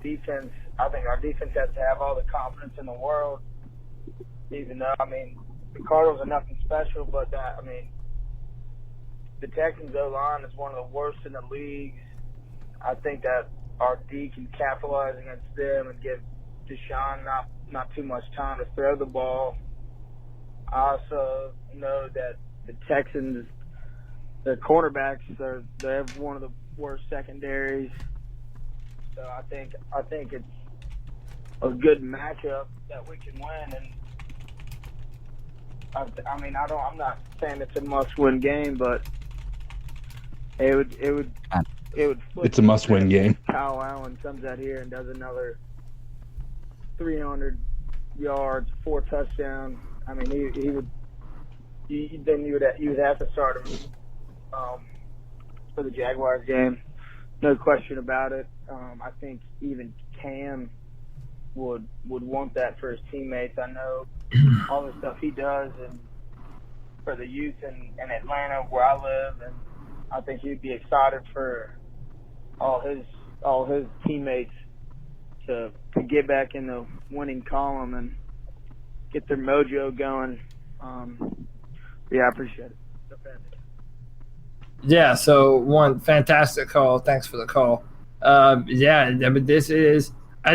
defense, I think our defense has to have all the confidence in the world. Even though, I mean, the Cardinals are nothing special, but the Texans O-line is one of the worst in the league. I think that our D can capitalize against them and give Deshaun not too much time to throw the ball. I also know that the Texans, their cornerbacks, they have one of the worst secondaries. So I think it's a good matchup that we can win. And I'm not saying it's a must-win game, but it would. It's a must-win game. Kyle Allen comes out here and does another 300 yards, 4 touchdowns. I mean, he would. Then you would have to start him for the Jaguars game. No question about it. I think even Cam would want that for his teammates. I know all the stuff he does and for the youth in Atlanta where I live, and I think he'd be excited for all his teammates to get back in the winning column and get their mojo going. Yeah, I appreciate it. Yeah, so one fantastic call. Thanks for the call. I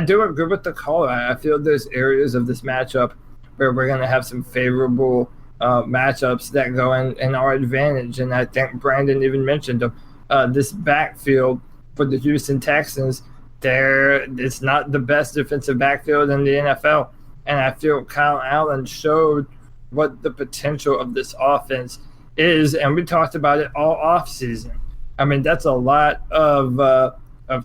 do agree with the call. I feel there's areas of this matchup where we're going to have some favorable matchups that go in our advantage. And I think Brandon even mentioned them. This backfield for the Houston Texans, it's not the best defensive backfield in the NFL. And I feel Kyle Allen showed what the potential of this offense is, and we talked about it all offseason. I mean, that's a lot of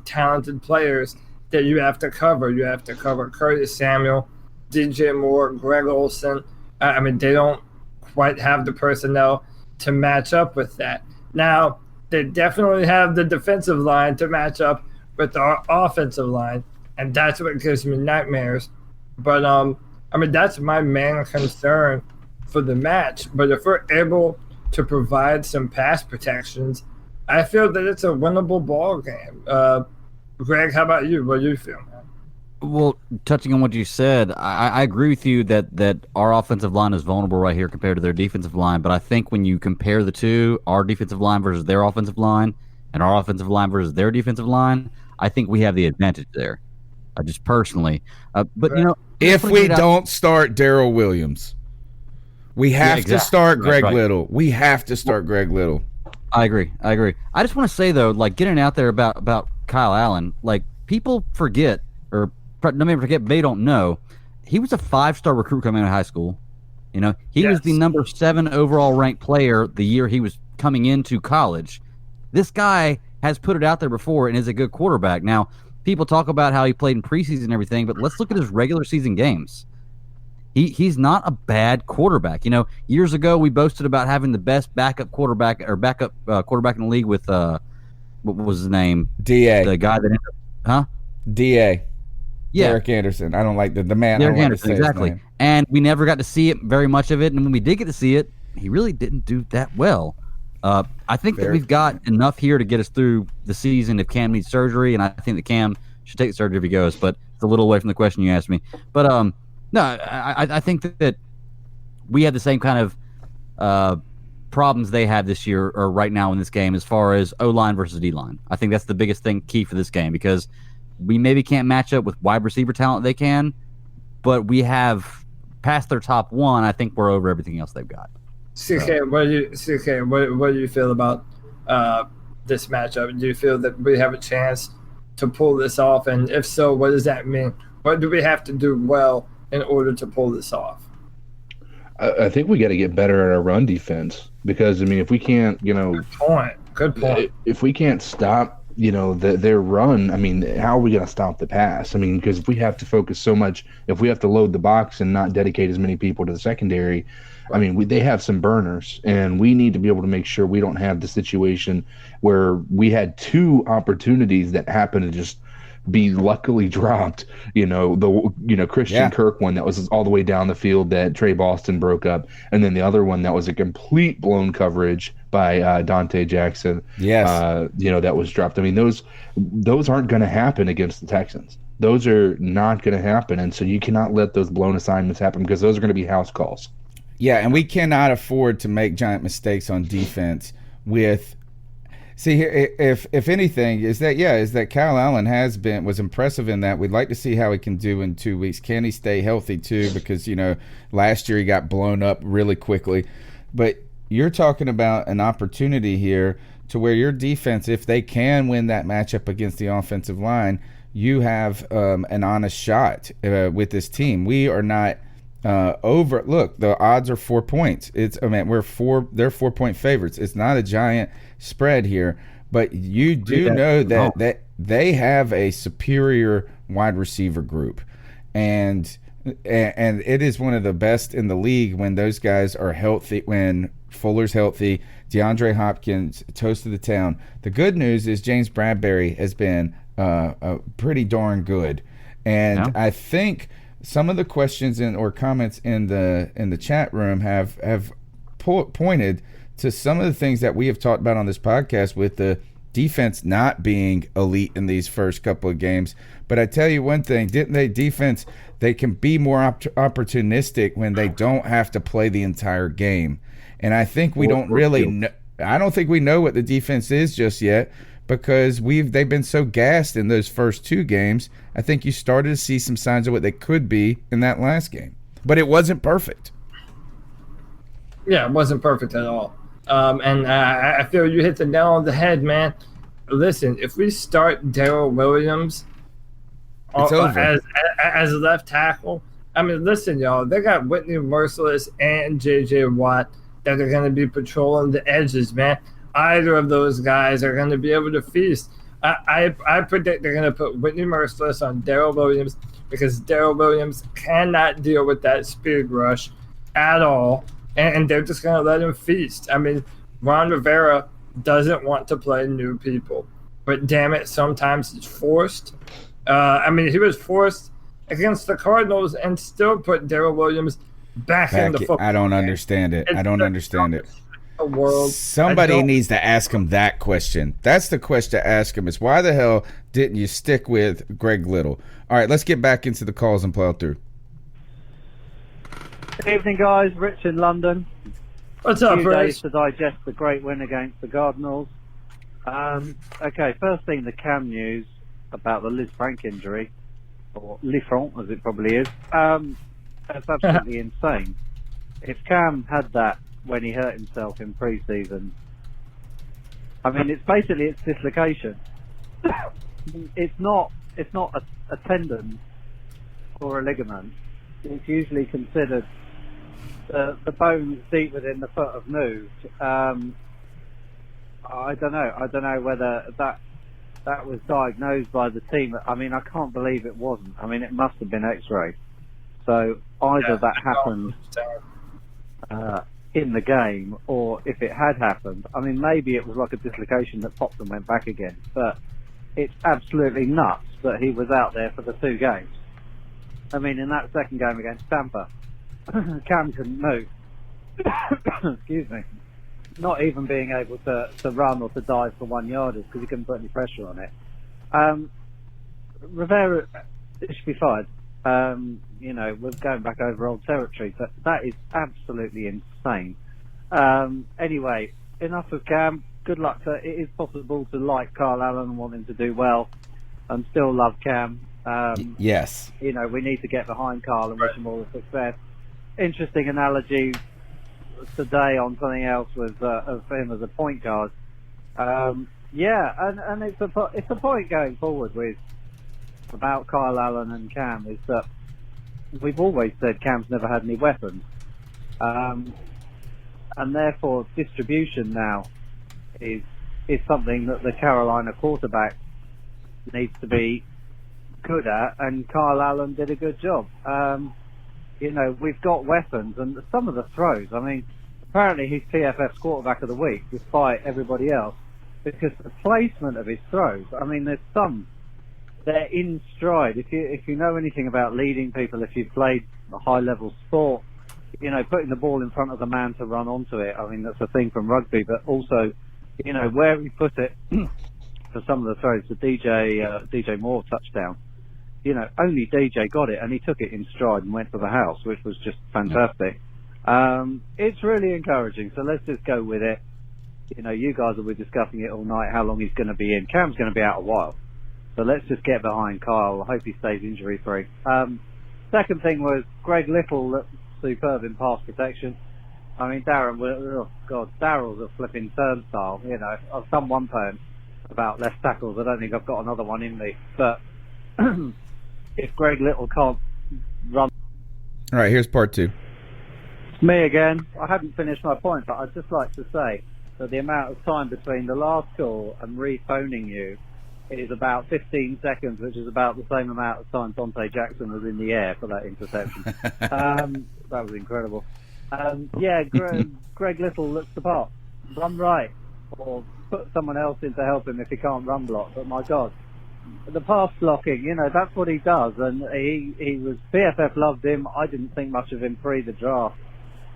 talented players that you have to cover. You have to cover Curtis Samuel, DJ Moore, Greg Olsen. I mean, they don't quite have the personnel to match up with that. Now, they definitely have the defensive line to match up with our offensive line, and that's what gives me nightmares. But, I mean, that's my main concern for the match. But if we're able to provide some pass protections, I feel that it's a winnable ball game. Greg, how about you? What do you feel, man? Well, touching on what you said, I agree with you that our offensive line is vulnerable right here compared to their defensive line. But I think when you compare the two, our defensive line versus their offensive line, and our offensive line versus their defensive line, I think we have the advantage there. Just personally, but if we don't start Darrell Williams, we have to start Greg Little. We have to start Greg Little. I agree. I just want to say though, like getting out there about Kyle Allen, like people forget or. No matter forget, they don't know. He was a 5-star recruit coming out of high school. He was the number 7 overall ranked player the year he was coming into college. This guy has put it out there before and is a good quarterback. Now, people talk about how he played in preseason and everything, but let's look at his regular season games. He's not a bad quarterback. Years ago we boasted about having the best backup quarterback in the league with what was his name? DA. The guy that ended up, DA. Yeah. Derek Anderson. I don't like the man. Derek Anderson, exactly. And we never got to see it very much of it. And when we did get to see it, he really didn't do that well. I think that we've got enough here to get us through the season if Cam needs surgery. And I think that Cam should take the surgery if he goes. But it's a little away from the question you asked me. But no, I think that we have the same kind of problems they have this year or right now in this game as far as O-line versus D-line. I think that's the biggest key for this game because we maybe can't match up with wide receiver talent they can, but we have past their top one. I think we're over everything else they've got. CK, what do you feel about this matchup? Do you feel that we have a chance to pull this off? And if so, what does that mean? What do we have to do well in order to pull this off? I think we got to get better at our run defense because, if we can't, Good point. If we can't stop their run, how are we going to stop the pass? Because if we have to focus so much, if we have to load the box and not dedicate as many people to the secondary, they have some burners, and we need to be able to make sure we don't have the situation where we had 2 opportunities that happened to just be luckily dropped. Christian Kirk one that was all the way down the field that Trey Boston broke up, and then the other one that was a complete blown coverage by Dante Jackson. Yes, that was dropped. Those aren't going to happen against the Texans. Those are not going to happen, and so you cannot let those blown assignments happen because those are going to be house calls. Yeah, and we cannot afford to make giant mistakes on defense. See here, if anything, is that Kyle Allen was impressive in that. We'd like to see how he can do in 2 weeks. Can he stay healthy too? Because last year he got blown up really quickly. But you're talking about an opportunity here to where your defense, if they can win that matchup against the offensive line, you have an honest shot with this team. We are not over. Look, the odds are 4 points. They're 4-point favorites. It's not a giant spread here, but you do know that they have a superior wide receiver group, and it is one of the best in the league when those guys are healthy. When Fuller's healthy, DeAndre Hopkins, toast of the town. The good news is James Bradbury has been pretty darn good, and I think some of the questions or comments in the chat room have pointed to some of the things that we have talked about on this podcast with the defense not being elite in these first couple of games. But I tell you one thing, defense, they can be more opportunistic when they don't have to play the entire game. And I think we don't really know. I don't think we know what the defense is just yet because they've been so gassed in those first 2 games. I think you started to see some signs of what they could be in that last game. But it wasn't perfect. Yeah, it wasn't perfect at all. And I feel you hit the nail on the head, man. Listen, if we start Darrell Williams as left tackle, listen, y'all, they got Whitney Merciless and J.J. Watt that are going to be patrolling the edges, man. Either of those guys are going to be able to feast. I predict they're going to put Whitney Merciless on Darrell Williams because Darrell Williams cannot deal with that speed rush at all. And they're just going to let him feast. Ron Rivera doesn't want to play new people. But damn it, sometimes it's forced. He was forced against the Cardinals and still put Darrell Williams back in the football. I don't understand it. I don't understand it. World. Somebody needs to ask him that question. That's the question to ask him is why the hell didn't you stick with Greg Little? All right, let's get back into the calls and plow through. Good evening, guys. Rich in London. What's up, A few Rich? days to digest the great win against the Cardinals. Okay, first thing, the Cam news about the Lisfranc injury, or Lisfranc as it probably is. That's absolutely insane. If Cam had that when he hurt himself in pre-season, I mean, it's dislocation. It's not a tendon or a ligament. It's usually considered the bones deep within the foot have moved. I don't know whether that was diagnosed by the team. I mean, I can't believe it wasn't. I mean, it must have been X-rayed. So either that happened in the game, or if it had happened, I mean, maybe it was like a dislocation that popped and went back again. But it's absolutely nuts that he was out there for the 2 games. I mean, in that second game against Tampa, Cam couldn't move. Excuse me. Not even being able to run or to dive for 1 yarders because he couldn't put any pressure on it. Rivera, it should be fine. We're going back over old territory, but that is absolutely insane. Anyway, enough of Cam. Good luck to it. Is possible to like Kyle Allen and want him to do well and still love Cam. Yes. We need to get behind Kyle and wish him all the success. Interesting analogy today on something else was of him as a point guard. And it's a point going forward with about Kyle Allen and Cam is that we've always said Cam's never had any weapons, and therefore distribution now is something that the Carolina quarterback needs to be good at, and Kyle Allen did a good job. We've got weapons, and some of the throws, I mean, apparently he's PFF's quarterback of the week, despite everybody else, because the placement of his throws, I mean, they're in stride. If you know anything about leading people, if you've played a high-level sport, putting the ball in front of the man to run onto it, I mean, that's a thing from rugby, but also, where he put it for some of the throws, the DJ Moore touchdown, only DJ got it, and he took it in stride and went to the house, which was just fantastic. It's really encouraging, so let's just go with it. You guys will be discussing it all night, how long he's going to be in. Cam's going to be out a while, so let's just get behind Kyle. I hope he stays injury-free. Second thing was Greg Little looked superb in pass protection. I mean, Daryl's a flipping turnstile. I've done one poem about left tackles. I don't think I've got another one in me, but if Greg Little can't run... All right, here's part 2. It's me again. I haven't finished my point, but I'd just like to say that the amount of time between the last call and re-phoning you is about 15 seconds, which is about the same amount of time Dante Jackson was in the air for that interception. That was incredible. Greg Little looks the part. Run right, or put someone else in to help him if he can't run block. But my God, the pass blocking, that's what he does. And he was, PFF loved him. I didn't think much of him pre the draft.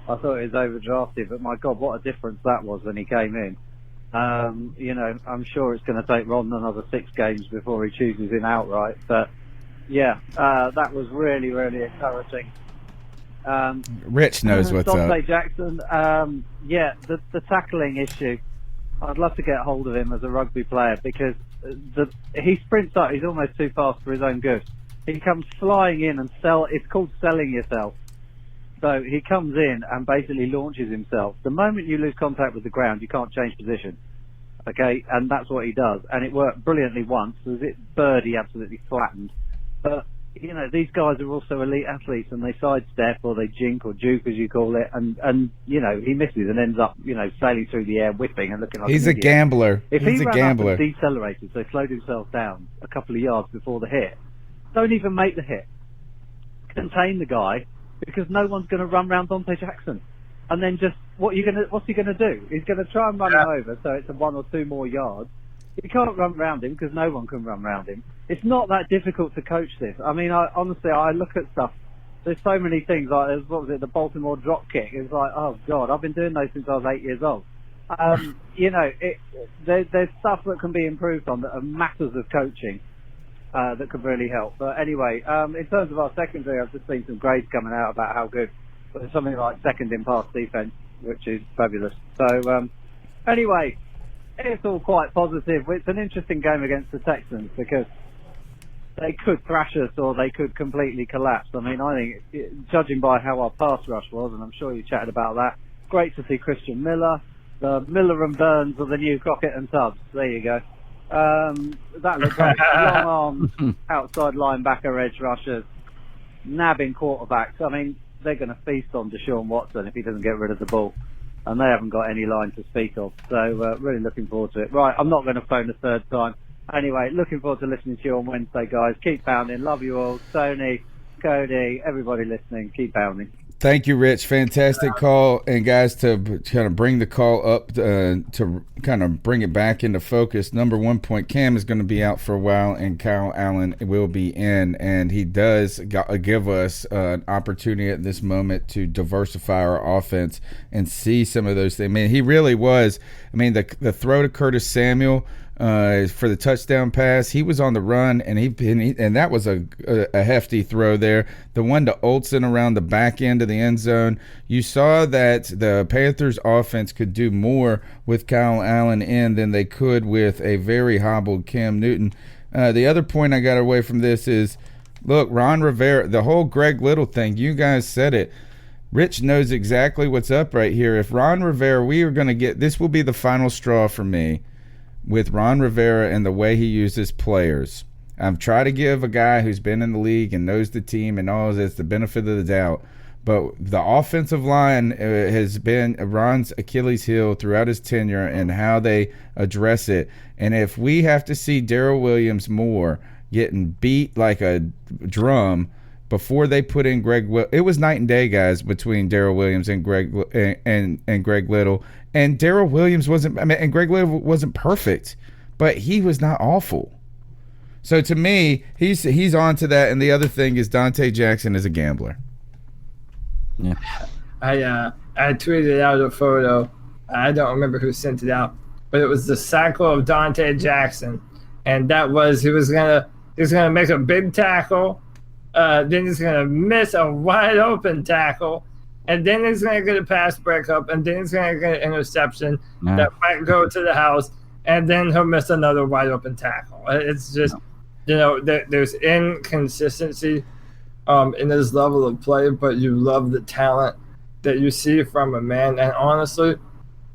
I thought he was overdrafted, but my God, what a difference that was when he came in. I'm sure it's going to take Ron another 6 games before he chooses him outright. But that was really, really encouraging. Rich knows what's Dante up. Jackson, the tackling issue. I'd love to get hold of him as a rugby player because he sprints up. He's almost too fast for his own good. He comes flying in and it's called selling yourself. So he comes in and basically launches himself. The moment you lose contact with the ground, you can't change position. Okay, and that's what he does. And it worked brilliantly once. Bird, he absolutely flattened. But, these guys are also elite athletes, and they sidestep or they jink or juke, as you call it, and he misses and ends up, sailing through the air, whipping and looking like He's an a idiot. gambler. If He's he a ran gambler. up and decelerated, so slowed himself down a couple of yards before the hit, don't even make the hit. Contain the guy, because no one's going to run round Dante Jackson. And then what's he going to do? He's going to try and run him over, so it's 1 or 2 more yards. You can't run round him because no one can run round him. It's not that difficult to coach this. I mean, honestly, I look at stuff. There's so many things. Like, the Baltimore drop kick. It's like, oh God, I've been doing those since I was 8 years old. There's stuff that can be improved on that are matters of coaching that could really help. But anyway, in terms of our secondary, I've just seen some grades coming out about how good. But it's something like second in pass defense, which is fabulous. So anyway, it's all quite positive. It's an interesting game against the Texans because they could thrash us or they could completely collapse. I mean, I think, judging by how our pass rush was, and I'm sure you chatted about that, great to see Christian Miller. The Miller and Burns are the new Crockett and Tubbs. There you go. That looked great. Long arms, outside linebacker, edge rushers, nabbing quarterbacks. I mean, they're going to feast on Deshaun Watson if he doesn't get rid of the ball. And they haven't got any line to speak of. So, really looking forward to it. Right, I'm not going to phone a third time. Anyway, looking forward to listening to you on Wednesday, guys. Keep pounding. Love you all. Tony, Cody, everybody listening, keep pounding. Thank you, Rich. Fantastic call. And guys, to kind of bring the call up, to kind of bring it back into focus, number 1 point, Cam is going to be out for a while and Kyle Allen will be in. And he does give us an opportunity at this moment to diversify our offense and see some of those things. I mean, he really was. I mean, the throw to Curtis Samuel, for the touchdown pass, he was on the run, and that was a hefty throw there. The one to Olsen around the back end of the end zone, you saw that the Panthers offense could do more with Kyle Allen in than they could with a very hobbled Cam Newton. The other point I got away from this is, look, Ron Rivera, the whole Greg Little thing, you guys said it. Rich knows exactly what's up right here. If Ron Rivera, we are going to get, this will be the final straw for me with Ron Rivera and the way he uses players. I'm trying to give a guy who's been in the league and knows the team and all this the benefit of the doubt. But the offensive line has been Ron's Achilles heel throughout his tenure and how they address it. And if we have to see Darrell Williams more getting beat like a drum before they put in it was night and day, guys, between Darrell Williams and Greg Little. And Darrell Williams and Greg Little wasn't perfect, but he was not awful. So to me, he's on to that. And the other thing is Dante Jackson is a gambler. Yeah. I tweeted out a photo. I don't remember who sent it out, but it was the cycle of Dante Jackson, and that was he was gonna make a big tackle, then he's gonna miss a wide open tackle, and then he's gonna get a pass breakup, and then he's gonna get an interception that might go to the house, and then he'll miss another wide open tackle. It's just there's inconsistency in his level of play, but you love the talent that you see from a man. And honestly,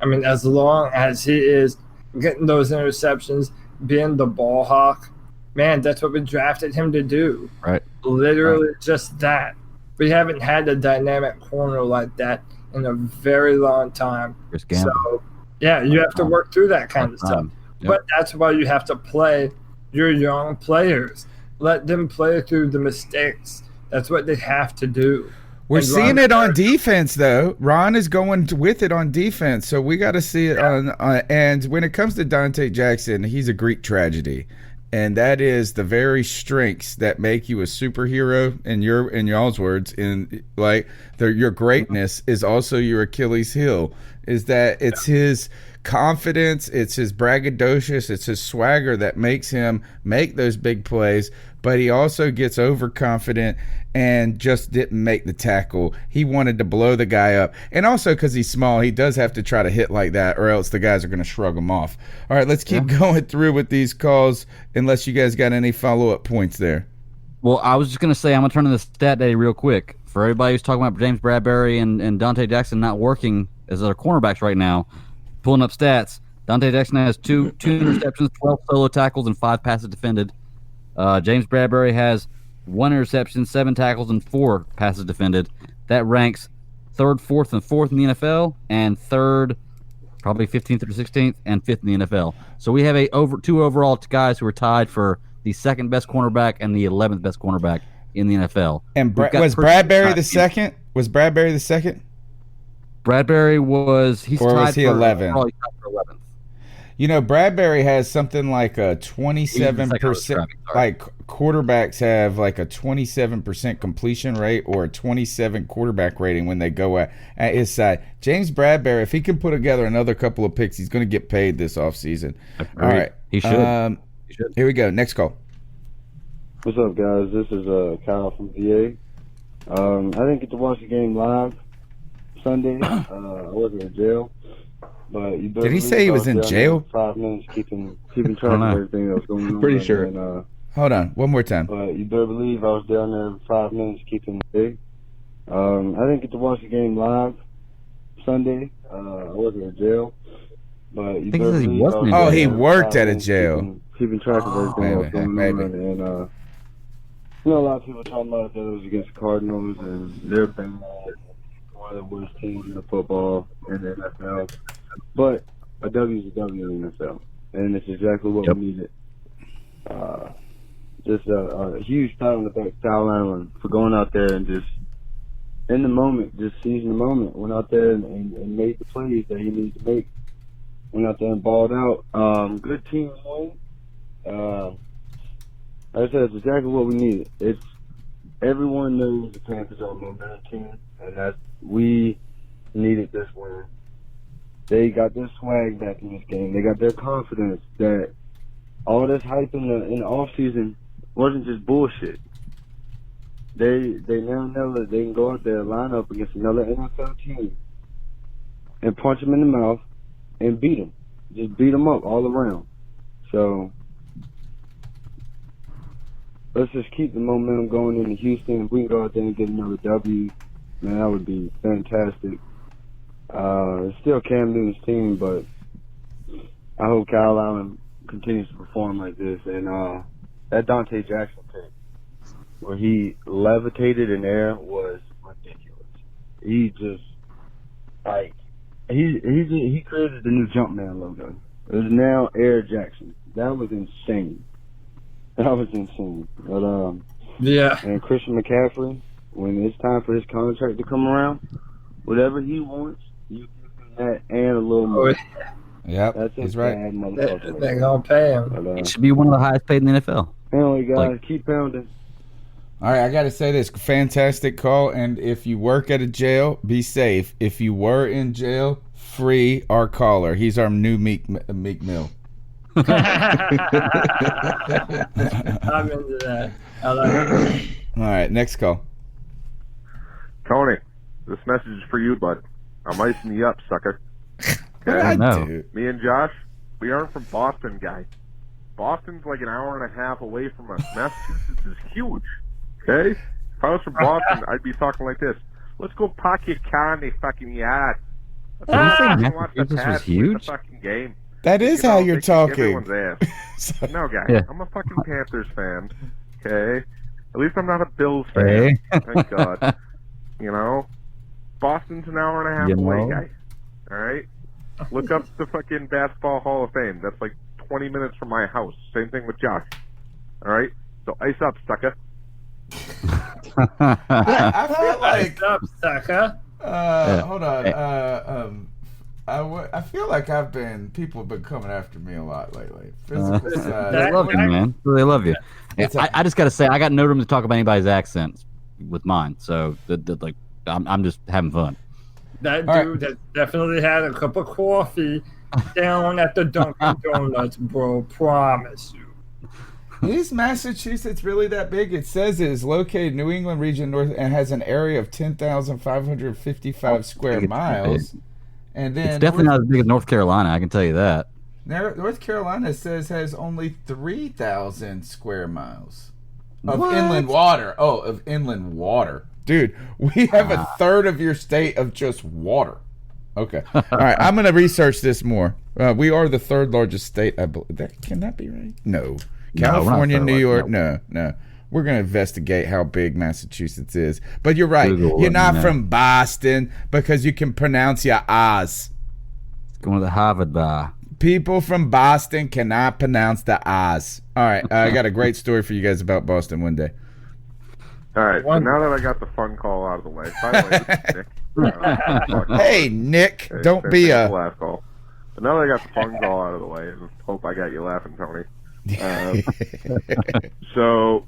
I mean, as long as he is getting those interceptions, being the ball hawk, man, that's what we drafted him to do. Right. Literally just that. We haven't had a dynamic corner like that in a very long time. So, yeah, you have to work through that kind of stuff. Yep. But that's why you have to play your young players. Let them play through the mistakes. That's what they have to do. We're seeing it on defense, though. Ron is going with it on defense, so we got to see it on. And when it comes to Dante Jackson, he's a Greek tragedy, and that is the very strengths that make you a superhero. In y'all's words, your greatness is also your Achilles heel. Is that it's his confidence, it's his braggadocious, it's his swagger that makes him make those big plays. But he also gets overconfident and just didn't make the tackle. He wanted to blow the guy up. And also because he's small, he does have to try to hit like that, or else the guys are going to shrug him off. All right, let's keep going through with these calls, unless you guys got any follow-up points there. Well, I was just going to say, I'm going to turn to the stat day real quick. For everybody who's talking about James Bradbury and Dante Jackson not working as their cornerbacks right now, pulling up stats, Dante Jackson has two interceptions, 12 solo tackles, and 5 passes defended. James Bradbury has 1 interception, 7 tackles, and 4 passes defended. That ranks 3rd, 4th, and 4th in the NFL, and 3rd, probably 15th or 16th, and 5th in the NFL. So we have two overall guys who are tied for the 2nd best cornerback and the 11th best cornerback in the NFL. And was Bradbury the second? Was Bradbury the second? Bradbury was. He's or tied was he for 11? Probably tied for 11th. Bradbury has something like a 27%. Like quarterbacks have like a 27% completion rate or a 27 quarterback rating when they go at his side. James Bradbury, if he can put together another couple of picks, he's going to get paid this offseason. All right, he should. Here we go. Next call. What's up, guys? This is Kyle from VA. I didn't get to watch the game live Sunday. I wasn't in jail. But you did he say he was in jail? 5 minutes keeping track of everything that was going on. Pretty sure. And, hold on, one more time. But you better believe I was down there 5 minutes keeping big. I didn't get to watch the game live Sunday. I wasn't in jail. But you better believe I was down there he worked at a jail. Keeping track of everything that was going on. And a lot of people talking about that it was against the Cardinals and they're bad. One of the worst teams in the football in the NFL. But a W is a W in the NFL, and it's exactly what we needed. Just a huge pat on the back to Kyle Allen for going out there and just in the moment, just seizing the moment. Went out there and made the plays that he needed to make. Went out there and balled out. Good team win. Like I said, it's exactly what we needed. It's everyone knows the Panthers are a momentum team, and that we needed this win. They got their swag back in this game. They got their confidence that all this hype in the off season wasn't just bullshit. They now know that they can go out there and line up against another NFL team and punch them in the mouth and beat them. Just beat them up all around. So let's just keep the momentum going into Houston. If we can go out there and get another W, man, that would be fantastic. It's still Cam Newton's team, but I hope Kyle Allen continues to perform like this. And that Dante Jackson pick, where he levitated in air, was ridiculous. He just, like, he created the new Jumpman logo. It is now Air Jackson. That was insane. But yeah. And Christian McCaffrey, when it's time for his contract to come around, whatever he wants, you give him that and a little more. Yep, that's he's right. They're gonna pay him. But, He should be one of the highest paid in the NFL. Anyway, guys, keep pounding. All right, I got to say this. Fantastic call. And if you work at a jail, be safe. If you were in jail, free our caller. He's our new Meek Mill. I'm into that. I like it. All right, next call. Tony, this message is for you, bud. I'm icing you up, sucker. Okay? No. Me and Josh, we aren't from Boston, guy. Boston's like an hour and a half away from us. Massachusetts is huge. Okay? If I was from Boston, I'd be talking like this. Let's go park your car in the fucking yard. Did you say Massachusetts was huge? The fucking game. That is how you're talking. Everyone's ass. No, guy. I'm a fucking Panthers fan. Okay? At least I'm not a Bills fan. Thank God. You know? Boston's an hour and a half away, guy. Alright? Look up the fucking Basketball Hall of Fame. That's like 20 minutes from my house. Same thing with Josh. Alright? So ice up, sucker. I feel like... Ice up, sucker. Hold on. I feel like people have been coming after me a lot lately. Physical side. They love you, man. They love you. I just got to say, I got no room to talk about anybody's accents with mine. So, like, I'm just having fun. That dude that definitely had a cup of coffee down at the Dunkin' Donuts, bro. Promise you. Is Massachusetts really that big? It says it is located in New England region north and has an area of 10,555 square miles. And then it's definitely not as big as North Carolina, I can tell you that. North Carolina says has only 3,000 square miles of inland water. Oh, of inland water. Dude, we have a third of your state of just water. Okay. All right, I'm going to research this more. We are the third largest state, I believe. Can that be right? No. California, New York, no. We're going to investigate how big Massachusetts is. But you're right. You're not from Boston because you can pronounce your O's. Going to the Harvard bar. People from Boston cannot pronounce the O's. All right. I got a great story for you guys about Boston one day. All right. So now that I got the fun call out of the way, by the way, this is Nick. Hey, Nick. Don't be a... Last call. But now that I got the puns all out of the way, and hope I got you laughing, Tony. So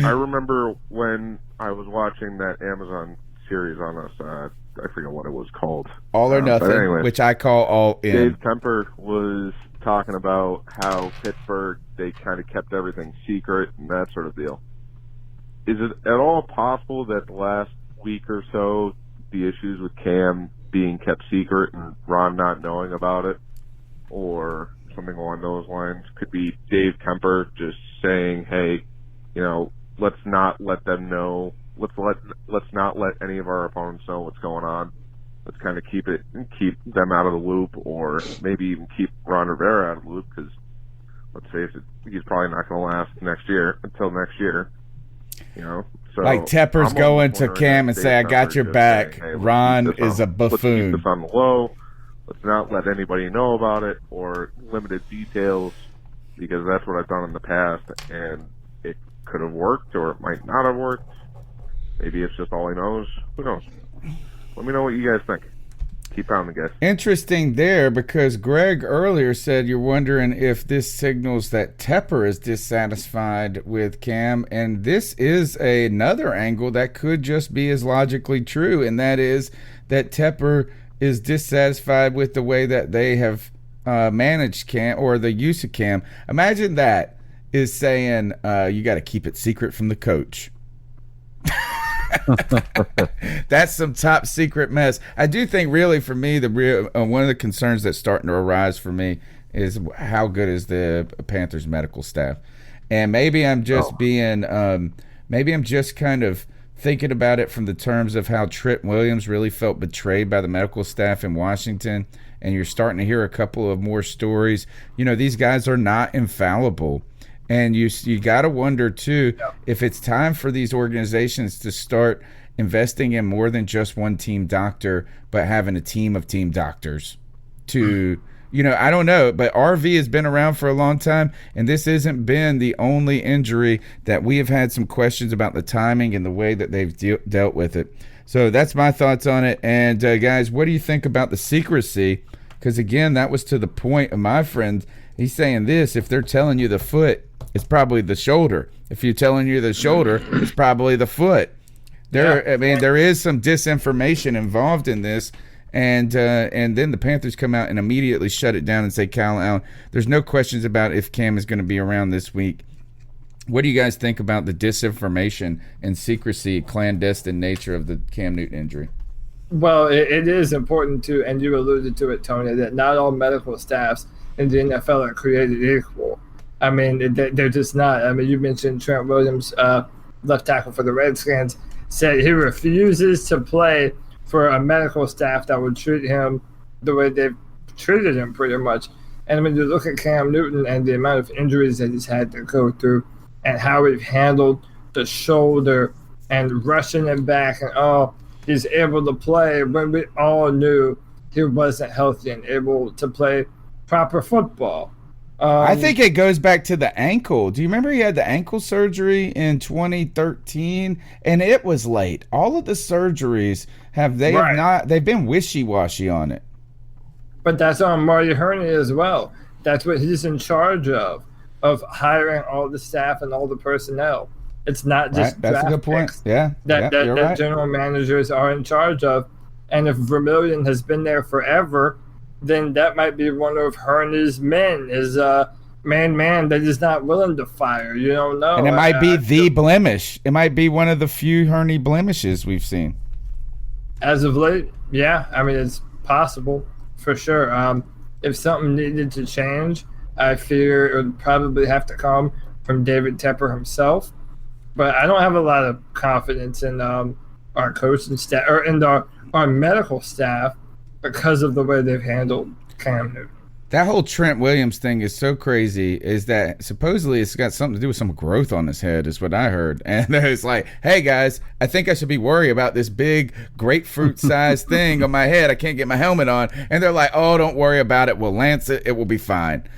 I remember when I was watching that Amazon series on us, I forget what it was called. All or Nothing, anyway, which I call All In. Dave Kemper was talking about how Pittsburgh, they kind of kept everything secret and that sort of deal. Is it at all possible that the last week or so, the issues with Cam being kept secret and Ron not knowing about it, or something along those lines, could be Dave Kemper just saying, hey, let's not let them know, let's not let any of our opponents know what's going on. Let's kind of keep them out of the loop, or maybe even keep Ron Rivera out of the loop, because let's face it, he's probably not going to last until next year. So like Tepper's going to Cam and say, I got your back. Saying, hey, Ron is a buffoon. Let's keep this on the low. Let's not let anybody know about it, or limited details, because that's what I've done in the past, and it could have worked, or it might not have worked. Maybe it's just all he knows. Who knows? Let me know what you guys think. Keep pounding, guys. Interesting there, because Greg earlier said you're wondering if this signals that Tepper is dissatisfied with Cam, and this is another angle that could just be as logically true, and that is that Tepper is dissatisfied with the way that they have managed Cam, or the use of Cam. Imagine that is saying you got to keep it secret from the coach. That's some top secret mess. I do think, really, for me, the real one of the concerns that's starting to arise for me is how good is the Panthers medical staff. And maybe I'm just maybe I'm just kind of thinking about it from the terms of how Trent Williams really felt betrayed by the medical staff in Washington. And you're starting to hear a couple of more stories. These guys are not infallible. And you got to wonder, too, if it's time for these organizations to start investing in more than just one team doctor, but having a team of team doctors to, I don't know, but RV has been around for a long time, and this hasn't been the only injury that we have had some questions about the timing and the way that they've dealt with it. So that's my thoughts on it. And, guys, what do you think about the secrecy? Because, again, that was to the point of my friend. He's saying this: if they're telling you the foot, it's probably the shoulder. If you're telling you the shoulder, it's probably the foot. There is some disinformation involved in this, and then the Panthers come out and immediately shut it down and say, Kyle Allen, there's no questions about if Cam is going to be around this week. What do you guys think about the disinformation and secrecy, clandestine nature of the Cam Newton injury? Well, it is important to, and you alluded to it, Tony, that not all medical staffs in the NFL are created equal. I mean, they're just not. I mean, you mentioned Trent Williams, left tackle for the Redskins, said he refuses to play for a medical staff that would treat him the way they've treated him pretty much. And when you look at Cam Newton and the amount of injuries that he's had to go through and how we've handled the shoulder and rushing him back and, he's able to play when we all knew he wasn't healthy and able to play proper football. I think it goes back to the ankle. Do you remember he had the ankle surgery in 2013? And it was late. All of the surgeries have they've been wishy-washy on it. But that's on Marty Herney as well. That's what he's in charge of hiring all the staff and all the personnel. It's not just That's a good point. Yeah. That right. General managers are in charge of. And if Vermillion has been there forever, then that might be one of Herney's men, is man that is not willing to fire. You don't know. And it might be the blemish. It might be one of the few Herney blemishes we've seen. As of late, yeah. I mean, it's possible for sure. If something needed to change, I fear it would probably have to come from David Tepper himself. But I don't have a lot of confidence in our coaching staff or in our medical staff because of the way they've handled Cam Newton. That whole Trent Williams thing is so crazy, is that supposedly it's got something to do with some growth on his head, is what I heard. And it's like, hey, guys, I think I should be worried about this big grapefruit-sized thing on my head. I can't get my helmet on. And they're like, oh, don't worry about it. We'll lance it. It will be fine.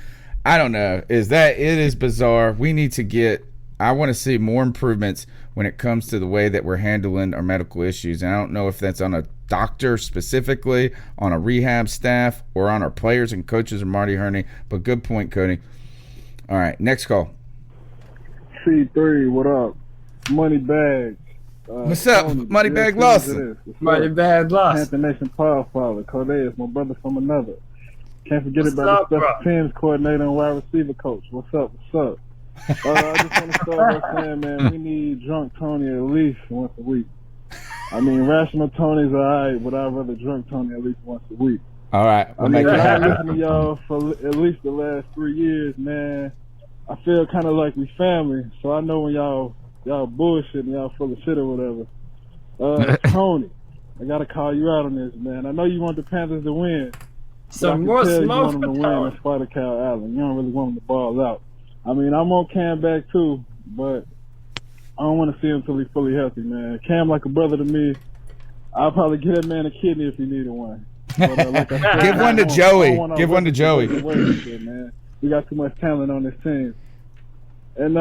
I don't know. It is bizarre. We need to I want to see more improvements when it comes to the way that we're handling our medical issues. And I don't know if that's on a doctor specifically, on a rehab staff, or on our players and coaches or Marty Herney. But good point, Cody. All right, next call. C3, what up? Money Bags. What's up, Money Bag Lawson? Money Bag Lawson. Panther Nation Power Father. Corday is my brother from another. Can't forget What's about up, the bro? special teams coordinator and wide receiver coach. What's up? What's up? I just want to start by saying, man, we need drunk Tony at least once a week. I mean, rational Tony's all right, but I'd rather drunk Tony at least once a week. All right, we'll I make mean, it I've happen. listened to y'all for at least the last 3 years, man. I feel kind of like we family, so I know when y'all bullshit and y'all full of shit or whatever. Tony, I gotta call you out on this, man. I know you want the Panthers to win. Some but I more can tell you smoke want them to for win Tony. in spite of Kyle Allen. You don't really want them to ball out. I mean, I'm on Cam back too, but I don't want to see him until he's fully healthy, man. Cam like a brother to me. I'll probably give that man a kidney if he needed one. But, like I said, Give one to I don't Joey. want our Give one to record Joey. go away and shit, man. We got too much talent on this team. And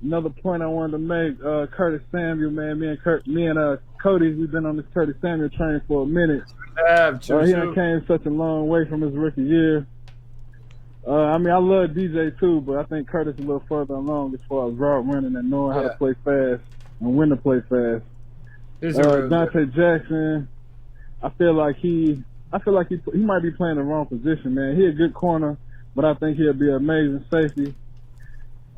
another point I wanted to make, Curtis Samuel, man. Me and Cody, we've been on this Curtis Samuel train for a minute. He done came such a long way from his rookie year. I mean, I love DJ too, but I think Curtis is a little further along as far as route running and knowing how to play fast and when to play fast. Dante Jackson, I feel like he might be playing the wrong position, man. He a good corner, but I think he'll be an amazing safety.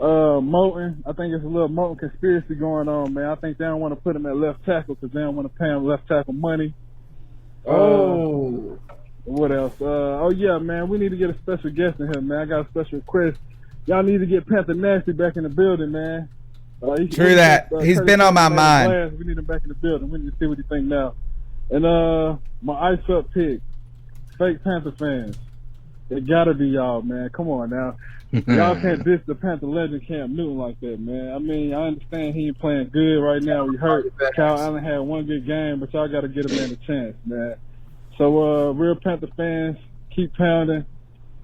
Moulton, I think it's a little Moulton conspiracy going on, man. I think they don't want to put him at left tackle because they don't want to pay him left tackle money. What else? Oh yeah, man, we need to get a special guest in here, man. I got a special request. Y'all need to get Panther Nasty back in the building, man. True that. He's been on my mind. We need him back in the building. We need to see what he think now. And my ice up pick, fake Panther fans. It gotta be y'all, man. Come on now. Y'all can't diss the Panther legend Cam Newton like that, man. I mean, I understand he ain't playing good right now. He hurt. Kyle Allen had one good game, but y'all gotta give a man a chance, man. So, real Panther fans, keep pounding.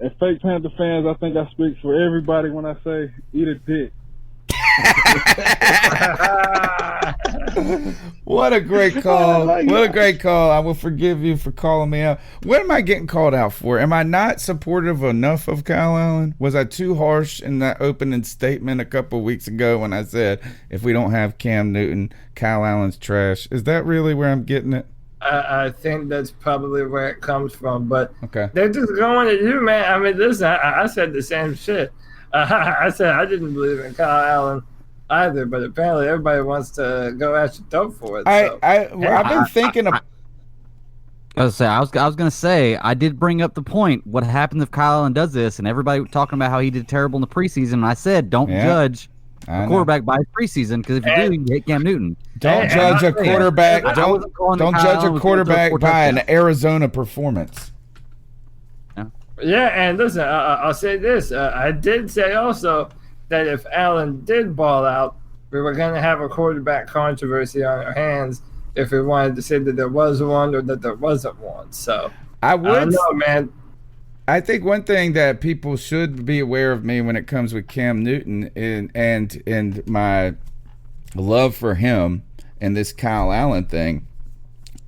And fake Panther fans, I think I speak for everybody when I say eat a dick. What a great call. What a great call. I will forgive you for calling me out. What am I getting called out for? Am I not supportive enough of Kyle Allen? Was I too harsh in that opening statement a couple of weeks ago when I said, if we don't have Cam Newton, Kyle Allen's trash? Is that really where I'm getting it? I think that's probably where it comes from, but okay. They're just going at you, man. I mean, listen, I said the same shit. I said I didn't believe in Kyle Allen either, but apparently everybody wants to go at your throat for it. I've been thinking of. I was gonna say I did bring up the point. What happens if Kyle Allen does this, and everybody talking about how he did terrible in the preseason? And I said, don't judge a quarterback by his preseason, because if you do, you hit Cam Newton. Don't judge a quarterback. Don't judge a quarterback by an Arizona performance. Yeah, and listen, I'll say this. I did say also that if Allen did ball out, we were going to have a quarterback controversy on our hands if we wanted to say that there was one or that there wasn't one. So I don't know, man. I think one thing that people should be aware of me when it comes with Cam Newton and my love for him and this Kyle Allen thing,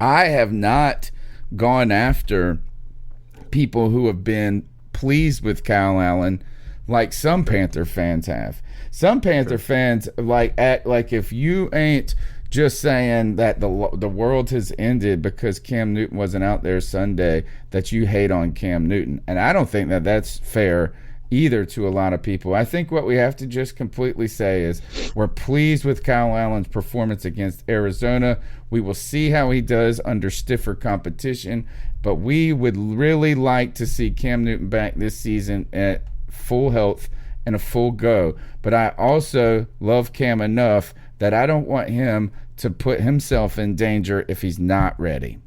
I have not gone after people who have been pleased with Kyle Allen like some Panther fans have. Some Panther fans act like if you ain't just saying that the world has ended because Cam Newton wasn't out there Sunday, that you hate on Cam Newton. And I don't think that that's fair either to a lot of people. I think what we have to just completely say is we're pleased with Kyle Allen's performance against Arizona. We will see how he does under stiffer competition, but we would really like to see Cam Newton back this season at full health and a full go. But I also love Cam enough that I don't want him to put himself in danger if he's not ready.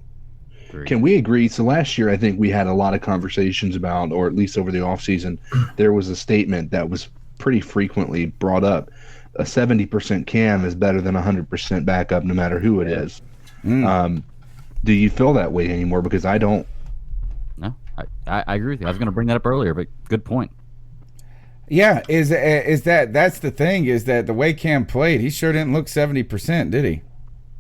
Can we agree? So last year, I think we had a lot of conversations about, or at least over the offseason, there was a statement that was pretty frequently brought up. A 70% Cam is better than 100% backup, no matter who it is. Do you feel that way anymore? Because I don't. No, I agree with you. I was going to bring that up earlier, but good point. Yeah, that's the thing, is that the way Cam played, he sure didn't look 70%, did he?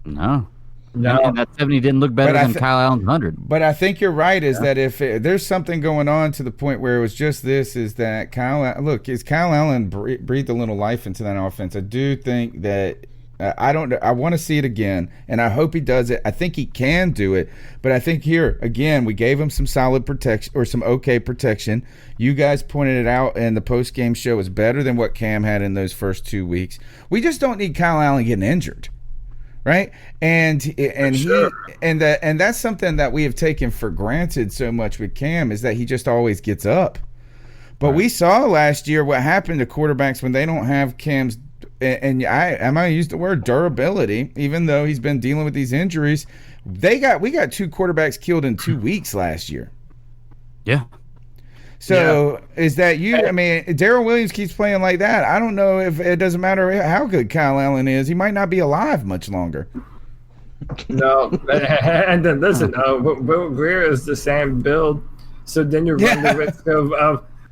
No. And that 70 didn't look better than Kyle Allen's 100. But I think you're right, that if there's something going on to the point where it was just this, is that Kyle Allen breathed a little life into that offense. I do think that I want to see it again, and I hope he does it. I think he can do it, but I think here, again, we gave him some solid protection, or some okay protection. You guys pointed it out, and the post-game show was better than what Cam had in those first 2 weeks. We just don't need Kyle Allen getting injured, right? And that's something that we have taken for granted so much with Cam, is that he just always gets up. But we saw last year what happened to quarterbacks when they don't have Cam's, and I might use the word durability, even though he's been dealing with these injuries. We got 2 quarterbacks killed in 2 weeks last year. Yeah. So is that you? I mean, Darrell Williams keeps playing like that. I don't know if it doesn't matter how good Kyle Allen is. He might not be alive much longer. No, and then listen, Will Grier is the same build, so then you run the risk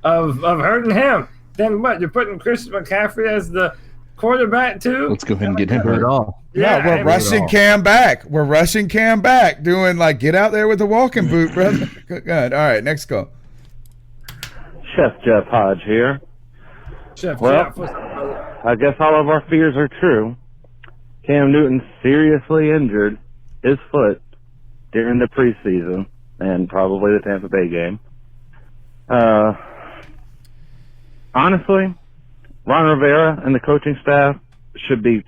of hurting him. Then what? You're putting Christian McCaffrey as the quarterback too? Let's go ahead and get him hurt. Yeah, we're rushing Cam back. We're rushing Cam back, doing like, get out there with the walking boot, brother. Good. All right, next call. Chef Jeff Hodge here. Chef Jeff, I guess all of our fears are true. Cam Newton seriously injured his foot during the preseason and probably the Tampa Bay game. Honestly, Ron Rivera and the coaching staff should be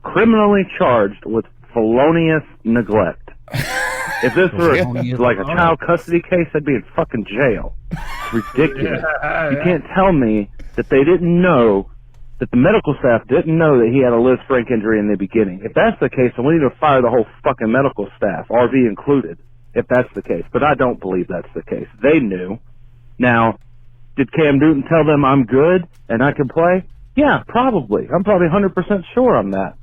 criminally charged with felonious neglect. If this were like a child custody case, I'd be in fucking jail. Ridiculous. You can't tell me that they didn't know, that the medical staff didn't know that he had a Lisfranc injury in the beginning. If that's the case, then we need to fire the whole fucking medical staff, RV included, if that's the case. But I don't believe that's the case. They knew. Now, did Cam Newton tell them I'm good and I can play? Yeah, probably. I'm probably 100% sure on that.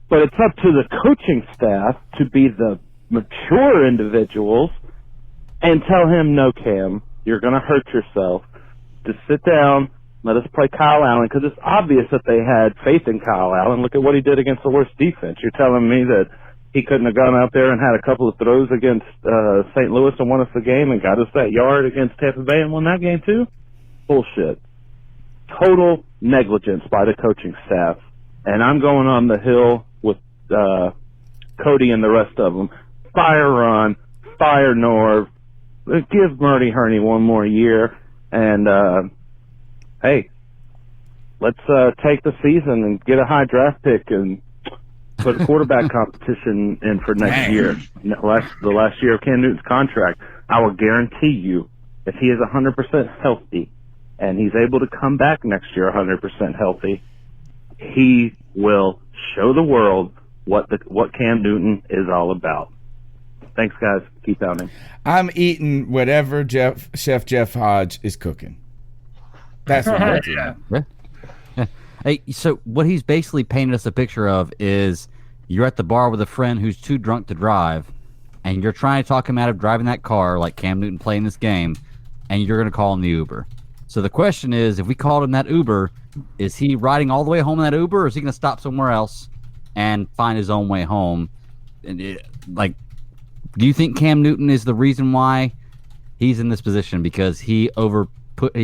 But it's up to the coaching staff to be the mature individuals and tell him, no, Cam, you're going to hurt yourself. Just sit down, let us play Kyle Allen, because it's obvious that they had faith in Kyle Allen. Look at what he did against the worst defense. You're telling me that he couldn't have gone out there and had a couple of throws against St. Louis and won us the game and got us that yard against Tampa Bay and won that game too? Bullshit. Total negligence by the coaching staff. And I'm going on the hill with Cody and the rest of them. Fire Ron, fire Norv, give Marty Herney one more year, and hey, let's take the season and get a high draft pick and put a quarterback competition in for next year. The last year of Cam Newton's contract. I will guarantee you, if he is 100% healthy and he's able to come back next year 100% healthy, he will show the world what Cam Newton is all about. Thanks, guys. Keep pounding. I'm eating whatever Chef Jeff Hodge is cooking. That's what I'm doing. Yeah. Hey, so what he's basically painted us a picture of is you're at the bar with a friend who's too drunk to drive, and you're trying to talk him out of driving that car like Cam Newton playing this game, and you're going to call him the Uber. So the question is, if we called him that Uber, is he riding all the way home in that Uber, or is he going to stop somewhere else and find his own way home? And do you think Cam Newton is the reason why he's in this position, because he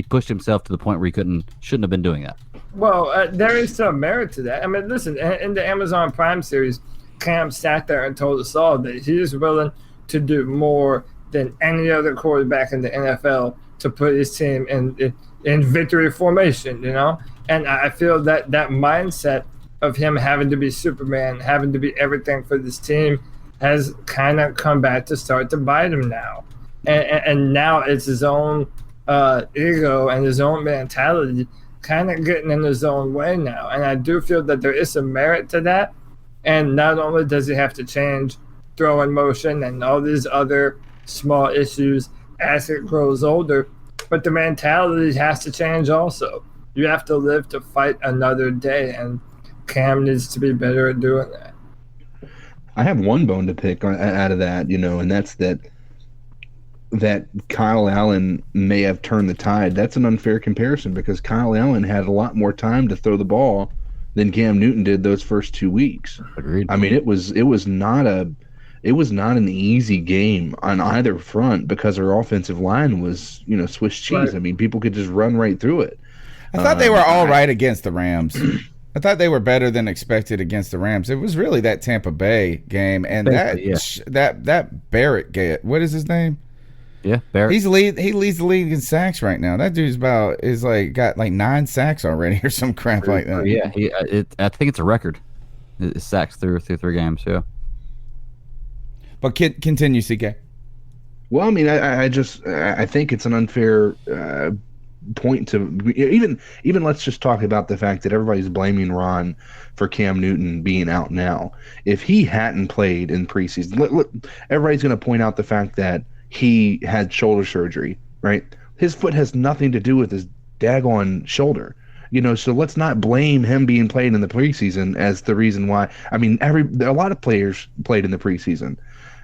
pushed himself to the point where he shouldn't have been doing that? Well, there is some merit to that. I mean, listen, in the Amazon Prime series, Cam sat there and told us all that he is willing to do more than any other quarterback in the NFL to put his team in victory formation, you know? And I feel that mindset of him having to be Superman, having to be everything for this team, has kind of come back to start to bite him now. And now it's his own ego and his own mentality kind of getting in his own way now. And I do feel that there is some merit to that. And not only does he have to change throwing motion and all these other small issues as it grows older, but the mentality has to change also. You have to live to fight another day, and Cam needs to be better at doing that. I have one bone to pick out of that, and that's that that Kyle Allen may have turned the tide, that's an unfair comparison because Kyle Allen had a lot more time to throw the ball than Cam Newton did those first 2 weeks. Agreed. I mean, it was not an easy game on either front because our offensive line was, Swiss cheese. Right. I mean, people could just run right through it. I thought they were all right against the Rams. I thought they were better than expected against the Rams. It was really that Tampa Bay game and that Barrett game. What is his name? Yeah, Barrett. He leads the league in sacks right now. That dude's got 9 sacks already or some crap like that. Yeah, I think it's a record. It's sacks through 3 games. Yeah. But continue, CK. Well, I mean, I think it's an unfair point to even let's just talk about the fact that everybody's blaming Ron for Cam Newton being out now. If he hadn't played in preseason, everybody's going to point out the fact that he had shoulder surgery, right? His foot has nothing to do with his daggone shoulder. So let's not blame him being played in the preseason as the reason why. I mean, a lot of players played in the preseason.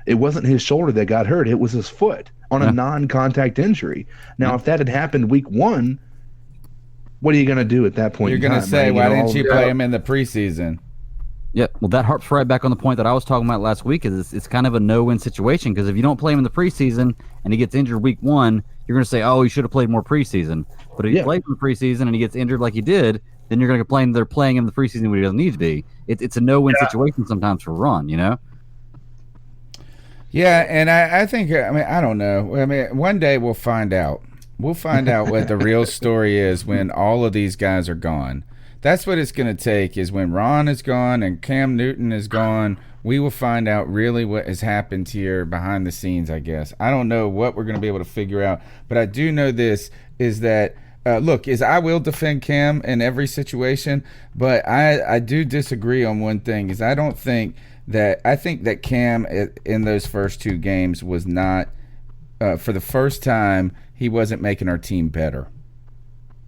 It wasn't his shoulder that got hurt. It was his foot on a non-contact injury. Now, if that had happened week 1, what are you going to do at that point? You're going to say, why didn't you play him in the preseason? Yeah, well, that harps right back on the point that I was talking about last week. Is it's kind of a no-win situation because if you don't play him in the preseason and he gets injured week 1, you're going to say, oh, he should have played more preseason. But if he played in the preseason and he gets injured like he did, then you're going to complain they're playing him in the preseason when he doesn't need to be. It's a no-win situation sometimes for Ron, Yeah, and I think, I don't know. I mean, one day we'll find out. We'll find out what the real story is when all of these guys are gone. That's what it's going to take is when Ron is gone and Cam Newton is gone, we will find out really what has happened here behind the scenes, I guess. I don't know what we're going to be able to figure out, but I do know this is that, I will defend Cam in every situation, but I do disagree on one thing is I think that Cam in those first 2 games was not, for the first time, he wasn't making our team better.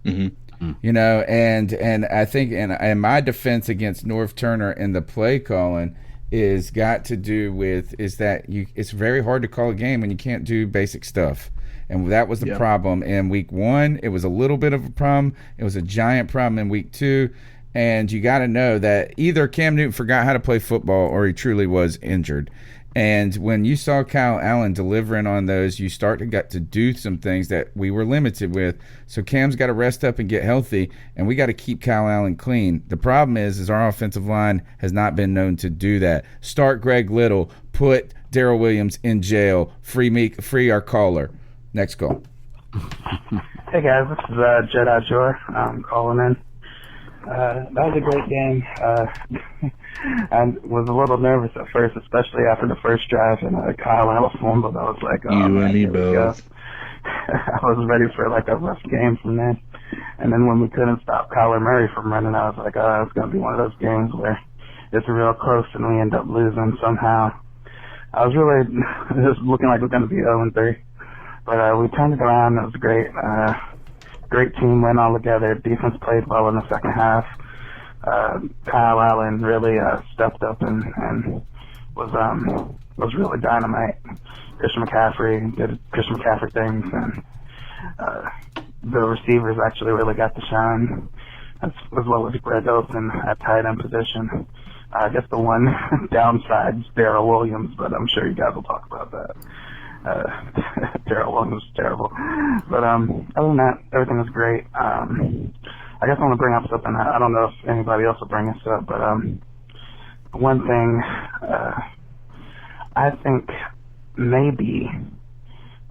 Mm-hmm. And I think, and my defense against Norv Turner in the play calling is got to do with is that it's very hard to call a game when you can't do basic stuff. And that was the problem in week 1. It was a little bit of a problem. It was a giant problem in week 2. And you got to know that either Cam Newton forgot how to play football or he truly was injured. And when you saw Kyle Allen delivering on those, you start to get to do some things that we were limited with. So Cam's got to rest up and get healthy, and we got to keep Kyle Allen clean. The problem is our offensive line has not been known to do that. Start Greg Little, put Darrell Williams in jail, free our caller. Next call. Hey guys, this is Jedi Joy. I'm calling in. That was a great game. I was a little nervous at first, especially after the first drive, and Kyle Allen fumbled. I was like, oh, you and me both. I was ready for a rough game from then. And then when we couldn't stop Kyler Murray from running, I was like, oh, it's going to be one of those games where it's real close and we end up losing somehow. I was really just looking like we're going to be 0-3. But we turned it around. It was great. Great team went all together. Defense played well in the second half. Kyle Allen really stepped up and was really dynamite. Christian McCaffrey did Christian McCaffrey things, and the receivers actually really got to shine, as well as Greg Olsen at tight end position. I guess the one downside is Darrell Williams, but I'm sure you guys will talk about that. Darrell Williams was terrible. But other than that, everything was great. I guess I want to bring up something. I don't know if anybody else will bring this up, but one thing I think maybe,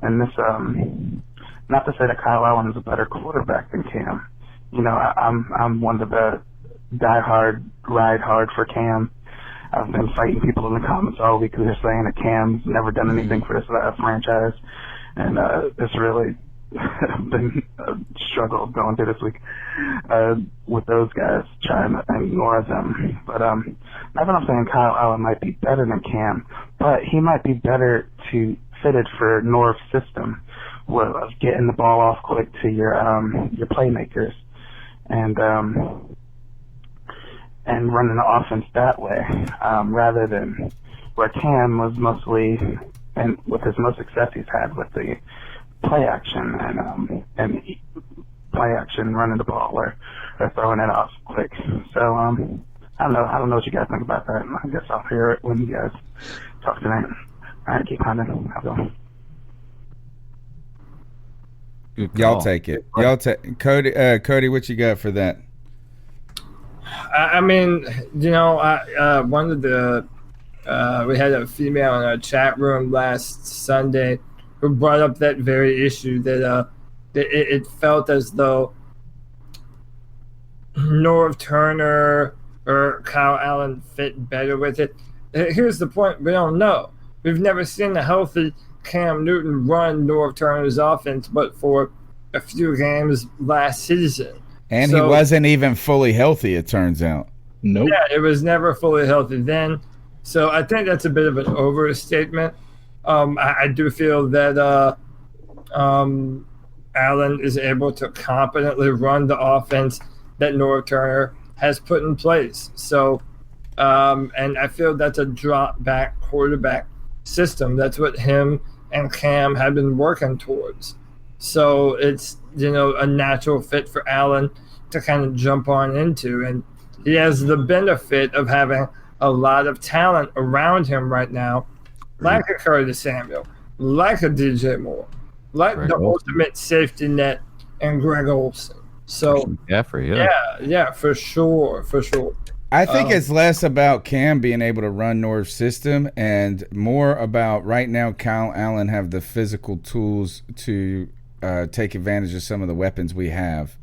and this, not to say that Kyle Allen is a better quarterback than Cam. I'm one of the ride hard for Cam. I've been fighting people in the comments all week who are saying that Cam's never done anything for this franchise, and it's really been a struggle going through this week with those guys trying to ignore them. But not that I'm saying Kyle Allen might be better than Cam, but he might be better fitted for Norv's system, of getting the ball off quick to your playmakers, and running the offense that way, rather than where Cam was mostly and with as much success he's had with the play action and play action running the ball or throwing it off quick. So I don't know what you guys think about that. I guess I'll hear it when you guys talk tonight. All right, keep hunting. Have a good one. Y'all take it. Y'all take Cody. What you got for that? I mean, one of the we had a female in our chat room last Sunday who brought up that very issue that it felt as though Norv Turner or Kyle Allen fit better with it. Here's the point: we don't know. We've never seen a healthy Cam Newton run Norv Turner's offense, but for a few games last season. And he wasn't even fully healthy, it turns out. Nope. Yeah, it was never fully healthy then. So I think that's a bit of an overstatement. I do feel that Allen is able to competently run the offense that Norv Turner has put in place. So, and I feel that's a drop-back quarterback system. That's what him and Cam have been working towards. So it's, a natural fit for Allen to kind of jump on into. And he has the benefit of having a lot of talent around him right now, like a Curtis Samuel, like a DJ Moore, like Greg the Olsen. Ultimate safety net and Greg Olsen. So, Jeffrey, yeah, for sure. I think it's less about Cam being able to run Norv's system and more about right now Kyle Allen have the physical tools to take advantage of some of the weapons we have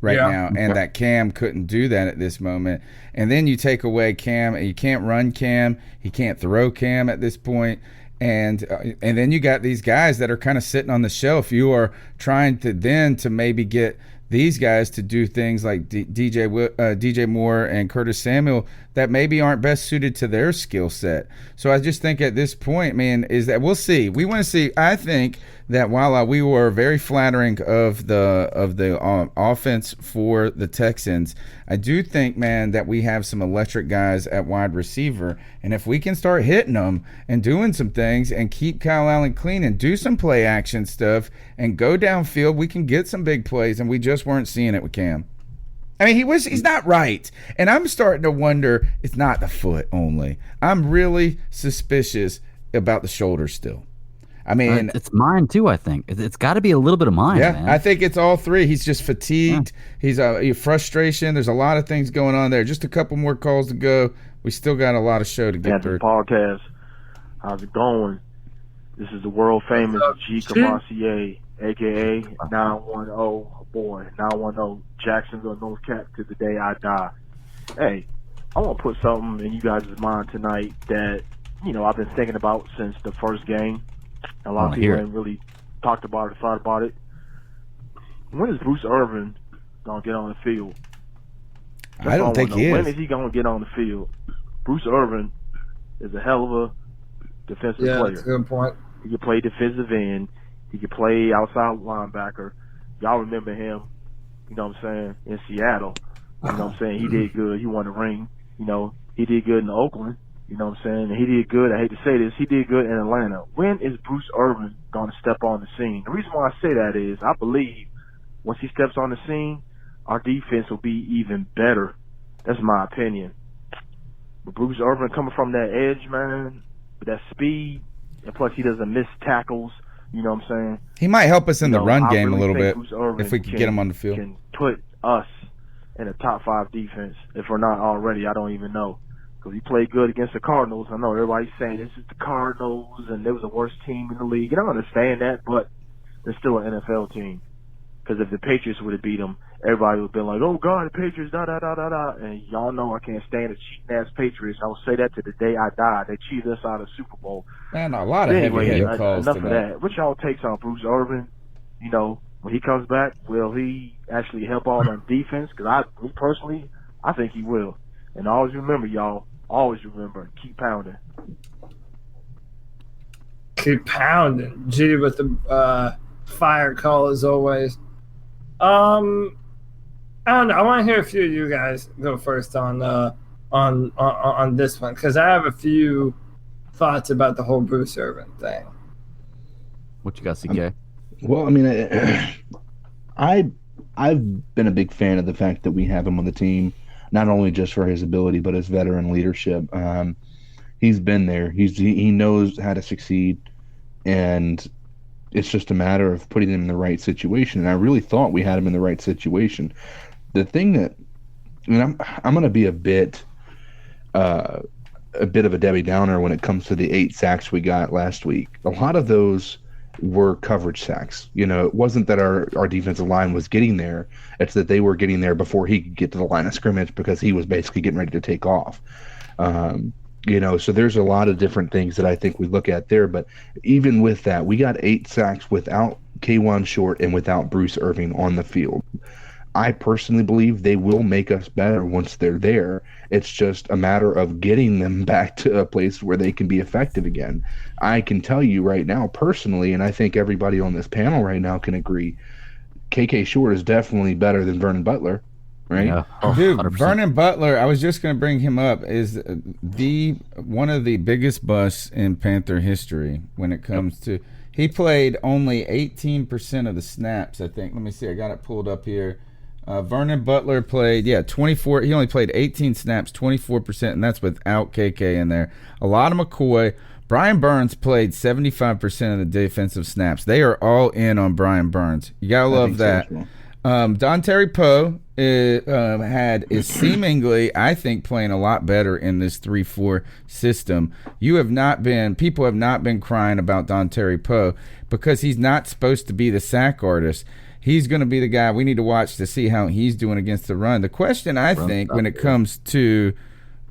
right now, and that Cam couldn't do that at this moment. And then you take away Cam, and you can't run Cam, he can't throw Cam at this point. And then you got these guys that are kind of sitting on the shelf. You are trying to maybe get these guys to do things like DJ Moore and Curtis Samuel that maybe aren't best suited to their skill set. So I just think at this point, man, is that we'll see. We want to see. I think that while we were very flattering of the offense for the Texans, I do think, man, that we have some electric guys at wide receiver, and if we can start hitting them and doing some things and keep Kyle Allen clean and do some play action stuff and go downfield, we can get some big plays, and we just weren't seeing it with Cam. I mean, he's not right. And I'm starting to wonder, it's not the foot only. I'm really suspicious about the shoulder still. I mean, it's mine too, I think. It's got to be a little bit of mine, man. I think it's all three. He's just fatigued. Yeah. He's frustration. There's a lot of things going on there. Just a couple more calls to go. We still got a lot of show to get through. Podcast. How's it going? This is the world famous G. Cavassier, a.k.a. 910. Boy, 910 Jacksonville, North Cap to the day I die. Hey, I want to put something in you guys' mind tonight that, I've been thinking about since the first game. A lot of people haven't really talked about it, thought about it. When is Bruce Irvin going to get on the field? I don't think he is. When is he going to get on the field? Bruce Irvin is a hell of a defensive player. Yeah, that's a good point. He can play defensive end. He can play outside linebacker. Y'all remember him, in Seattle. He did good. He won a ring. He did good in Oakland. And he did good. I hate to say this. He did good in Atlanta. When is Bruce Irvin going to step on the scene? The reason why I say that is I believe once he steps on the scene, our defense will be even better. That's my opinion. But Bruce Irvin coming from that edge, man, with that speed, and plus he doesn't miss tackles. You know what I'm saying? He might help us in the run game a little bit if we can get him on the field. Can put us in a top 5 defense if we're not already. I don't even know. Because he played good against the Cardinals. I know everybody's saying this is the Cardinals and they was the worst team in the league. And I understand that, but they're still an NFL team. Because if the Patriots would have beat them, everybody would have been like, oh, God, the Patriots, da-da-da-da-da. And y'all know I can't stand the cheating-ass Patriots. I will say that to the day I die. They cheated us out of the Super Bowl. Man, a lot of heavy-handed calls enough of that. What y'all takes on Bruce Irvin? When he comes back, will he actually help all on defense? Because me personally, I think he will. And always remember, y'all, keep pounding. Keep pounding. G with the fire call as always. I don't know. I want to hear a few of you guys go first on this one because I have a few thoughts about the whole Bruce Irvin thing. What you got, CK? Well, I mean, I've been a big fan of the fact that we have him on the team, not only just for his ability, but his veteran leadership. He's been there. He knows how to succeed, and it's just a matter of putting him in the right situation. And I really thought we had him in the right situation. The thing that, I mean, I'm going to be a bit of a Debbie Downer when it comes to the 8 sacks we got last week. A lot of those were coverage sacks. It wasn't that our defensive line was getting there. It's that they were getting there before he could get to the line of scrimmage because he was basically getting ready to take off. So there's a lot of different things that I think we look at there. But even with that, we got 8 sacks without K1 Short and without Bruce Irvin on the field. I personally believe they will make us better once they're there. It's just a matter of getting them back to a place where they can be effective again. I can tell you right now, personally, and I think everybody on this panel right now can agree, KK Short is definitely better than Vernon Butler, right? Yeah. Dude, 100%. Vernon Butler, I was just going to bring him up, is one of the biggest busts in Panther history when it comes to – he played only 18% of the snaps, I think. Let me see. I got it pulled up here. Vernon Butler played, 24. He only played 18 snaps, 24%, and that's without KK in there. A lot of McCoy. Brian Burns played 75% of the defensive snaps. They are all in on Brian Burns. You got to love that. So Don Terry Poe is seemingly, I think, playing a lot better in this 3-4 system. People have not been crying about Don Terry Poe because he's not supposed to be the sack artist. He's going to be the guy we need to watch to see how he's doing against the run. The question, I think, when it comes to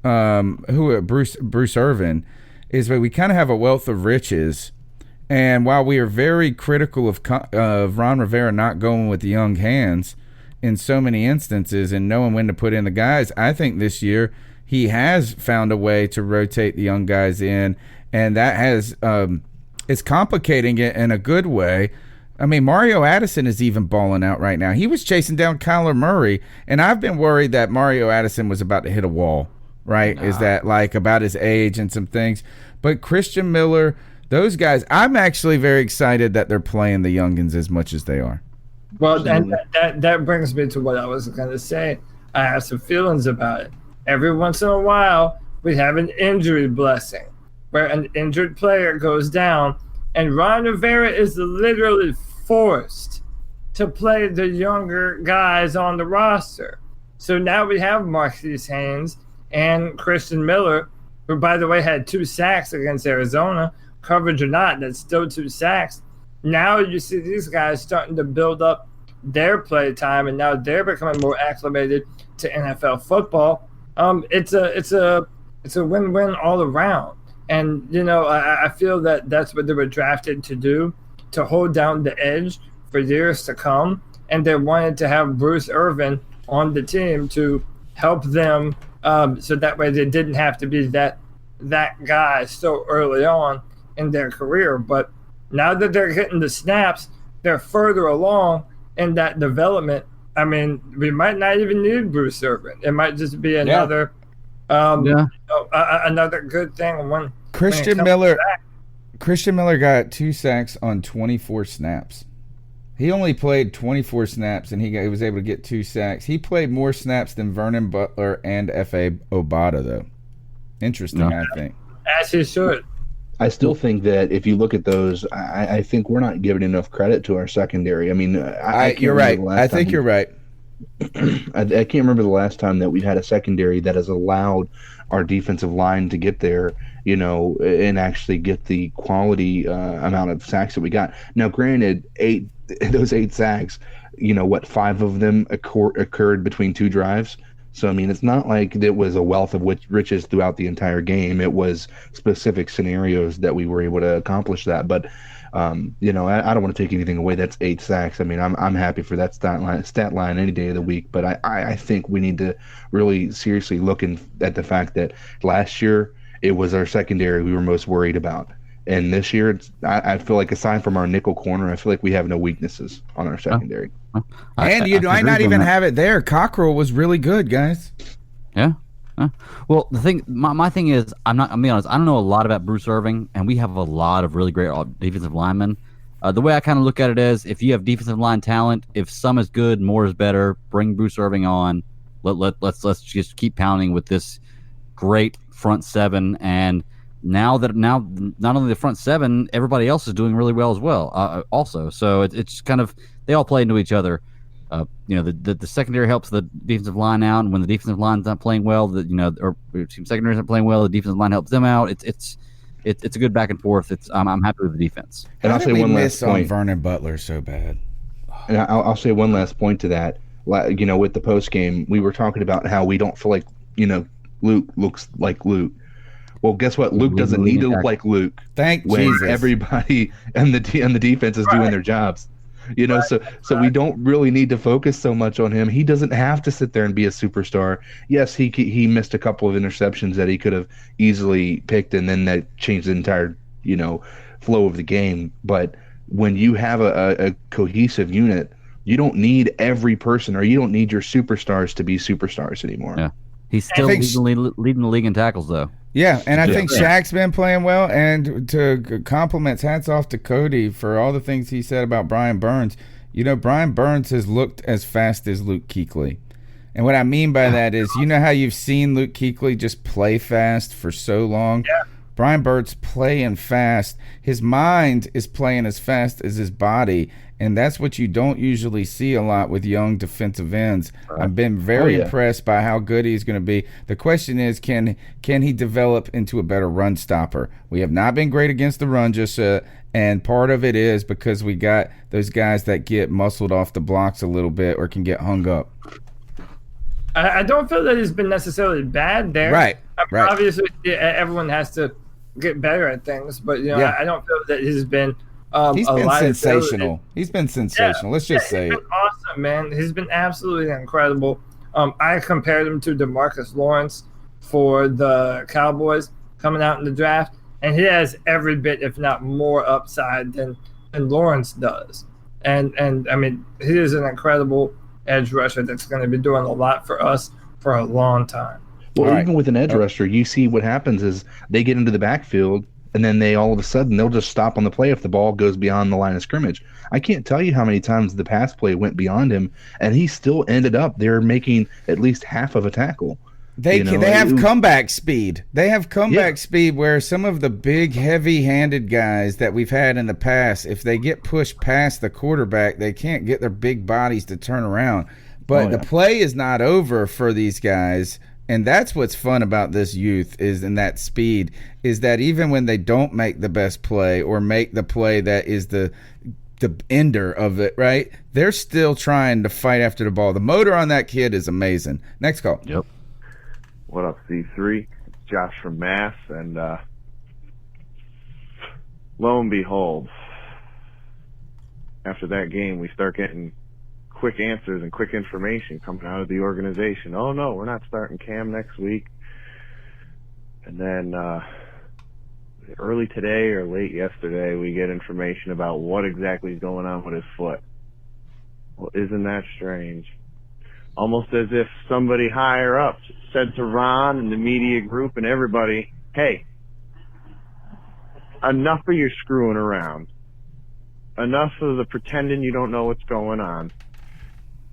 Bruce Irvin, is that we kind of have a wealth of riches. And while we are very critical of Ron Rivera not going with the young hands in so many instances and knowing when to put in the guys, I think this year he has found a way to rotate the young guys in, and that has it's complicating it in a good way. I mean, Mario Addison is even balling out right now. He was chasing down Kyler Murray, and I've been worried that Mario Addison was about to hit a wall, right? Is that like about his age and some things? But Christian Miller, those guys, I'm actually very excited that they're playing the youngins as much as they are. Well, and that brings me to what I was going to say. I have some feelings about it. Every once in a while, we have an injury blessing where an injured player goes down, and Ron Rivera is literally forced to play the younger guys on the roster. So now we have Marquise Haynes and Christian Miller, who, by the way, had 2 sacks against Arizona. Coverage or not, that's still 2 sacks. Now you see these guys starting to build up their play time, and now they're becoming more acclimated to NFL football. It's a win-win all around. And, I feel that that's what they were drafted to do, to hold down the edge for years to come. And they wanted to have Bruce Irvin on the team to help them so that way they didn't have to be that guy so early on in their career. But now that they're getting the snaps, they're further along in that development. I mean, we might not even need Bruce Irvin. It might just be another another good thing when Christian Miller got 2 sacks on 24 snaps. He only played 24 snaps, and he was able to get 2 sacks. He played more snaps than Vernon Butler and F.A. Obata, though. Interesting, I think. As he should. I still think that if you look at those, I think we're not giving enough credit to our secondary. I mean, you're right. I think you're right. I can't remember the last time that we've had a secondary that has allowed our defensive line to get there, and actually get the quality amount of sacks that we got. Now, granted, those 8 sacks, 5 of them occurred between 2 drives. So, I mean, it's not like it was a wealth of riches throughout the entire game. It was specific scenarios that we were able to accomplish that. But, I don't want to take anything away. That's 8 sacks. I mean, I'm happy for that stat line any day of the week. But I think we need to really seriously look at the fact that last year it was our secondary we were most worried about. And this year, I feel like aside from our nickel corner, I feel like we have no weaknesses on our secondary. And you might not even have it there. Cockrell was really good, guys. Yeah. Well, the thing, my thing is, I'm gonna be honest. I don't know a lot about Bruce Irvin, and we have a lot of really great defensive linemen. The way I kind of look at it is, if you have defensive line talent, if some is good, more is better. Bring Bruce Irving on. Let's just keep pounding with this great front seven. And now not only the front seven, everybody else is doing really well as well. Also, so it's kind of, they all play into each other. The secondary helps the defensive line out, and when the defensive line's not playing well, or team secondary's not playing well, the defensive line helps them out. It's a good back and forth. I'm happy with the defense. And I'll say one last point. Vernon Butler so bad. And I'll say one last point to that. With the post game, we were talking about how we don't feel like Luke looks like Luke. Well, guess what? Luke doesn't need to look like Luke. Thank when Jesus. Everybody and the defense is doing their jobs. So we don't really need to focus so much on him. He doesn't have to sit there and be a superstar. Yes, he missed a couple of interceptions that he could have easily picked, and then that changed the entire flow of the game. But when you have a cohesive unit, you don't need every person, or you don't need your superstars to be superstars anymore. Yeah, he's still leading the league in tackles, though. Yeah, and I think Shaq's been playing well, and to compliments, hats off to Cody for all the things he said about Brian Burns. Brian Burns has looked as fast as Luke Kuechly. And what I mean by that is, how you've seen Luke Kuechly just play fast for so long? Yeah. Brian Burns playing fast. His mind is playing as fast as his body, and that's what you don't usually see a lot with young defensive ends. Right. I've been very impressed by how good he's going to be. The question is, can he develop into a better run stopper? We have not been great against the run just and part of it is because we got those guys that get muscled off the blocks a little bit or can get hung up. I don't feel that he's been necessarily bad there. Right. Obviously, everyone has to get better at things, but I don't feel that he's been. He's been sensational. He's been sensational. Let's just say he's been awesome, man. He's been absolutely incredible. I compared him to DeMarcus Lawrence for the Cowboys coming out in the draft, and he has every bit, if not more, upside than Lawrence does. And I mean, he is an incredible edge rusher that's going to be doing a lot for us for a long time. Well, even with an edge rusher, you see what happens is they get into the backfield, and then they all of a sudden they'll just stop on the play if the ball goes beyond the line of scrimmage. I can't tell you how many times the pass play went beyond him, and he still ended up there making at least half of a tackle. They have comeback speed. They have comeback speed where some of the big, heavy-handed guys that we've had in the past, if they get pushed past the quarterback, they can't get their big bodies to turn around. But the play is not over for these guys. And that's what's fun about this youth is in that speed is that even when they don't make the best play or make the play that is the ender of it, right? They're still trying to fight after the ball. The motor on that kid is amazing. Next call. Yep. What up, C3? It's Josh from Mass, and lo and behold, after that game, we start getting quick answers and quick information coming out of the organization. Oh no, we're not starting Cam next week. And then early today or late yesterday, we get information about what exactly is going on with his foot. Well, isn't that strange? Almost as if somebody higher up said to Ron and the media group and everybody, hey, enough of your screwing around. Enough of the pretending you don't know what's going on.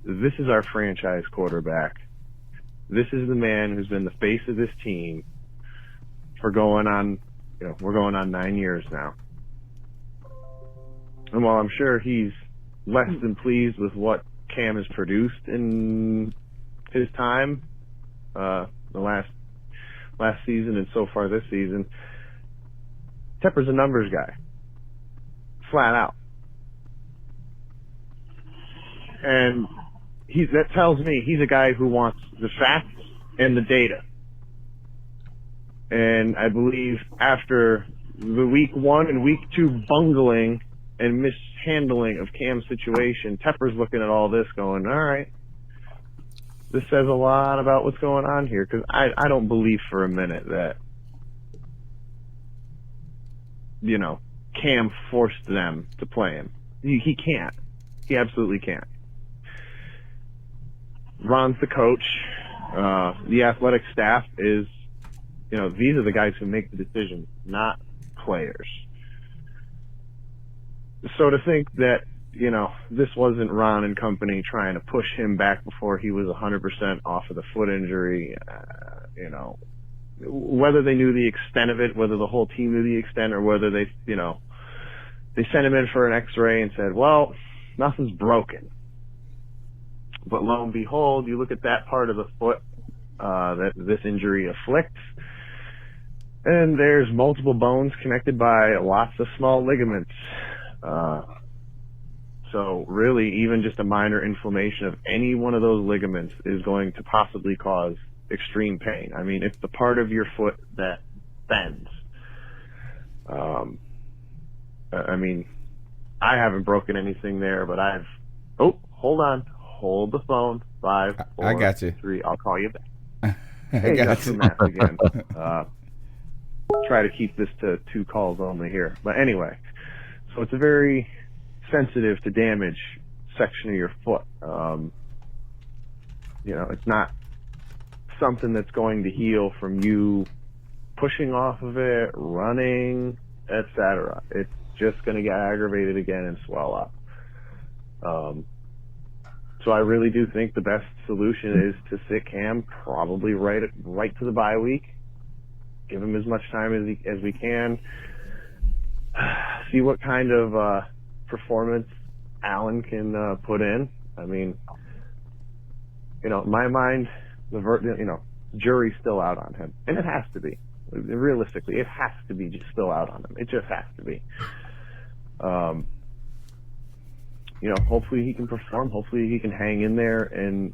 This is our franchise quarterback. This is the man who's been the face of this team for going on, we're going on 9 years now. And while I'm sure he's less than pleased with what Cam has produced in his time, the last season and so far this season, Tepper's a numbers guy. Flat out. And that tells me he's a guy who wants the facts and the data. And I believe after the week 1 and week 2 bungling and mishandling of Cam's situation, Tepper's looking at all this going, all right, this says a lot about what's going on here, because I don't believe for a minute that, Cam forced them to play him. He can't. He absolutely can't. Ron's the coach. The athletic staff is, these are the guys who make the decision, not players. So to think that, this wasn't Ron and company trying to push him back before he was 100% off of the foot injury, whether they knew the extent of it, whether the whole team knew the extent, or whether they sent him in for an x-ray and said, well, nothing's broken. But lo and behold, you look at that part of the foot that this injury afflicts, and there's multiple bones connected by lots of small ligaments. So really, even just a minor inflammation of any one of those ligaments is going to possibly cause extreme pain. I mean, it's the part of your foot that bends. I mean, I haven't broken anything there, but hold on. Hold the phone. 5, 4, I got you. 3. I'll call you back. I got you. Matt again. Try to keep this to 2 calls only here. But anyway, so it's a very sensitive to damage section of your foot. It's not something that's going to heal from you pushing off of it, running, etc. It's just going to get aggravated again and swell up. So I really do think the best solution is to sit Cam probably right to the bye week. Give him as much time as we can. See what kind of performance Allen can put in. I mean, in my mind, the jury's still out on him, and it has to be. Realistically, it has to be just still out on him. It just has to be. Hopefully he can perform. Hopefully he can hang in there, and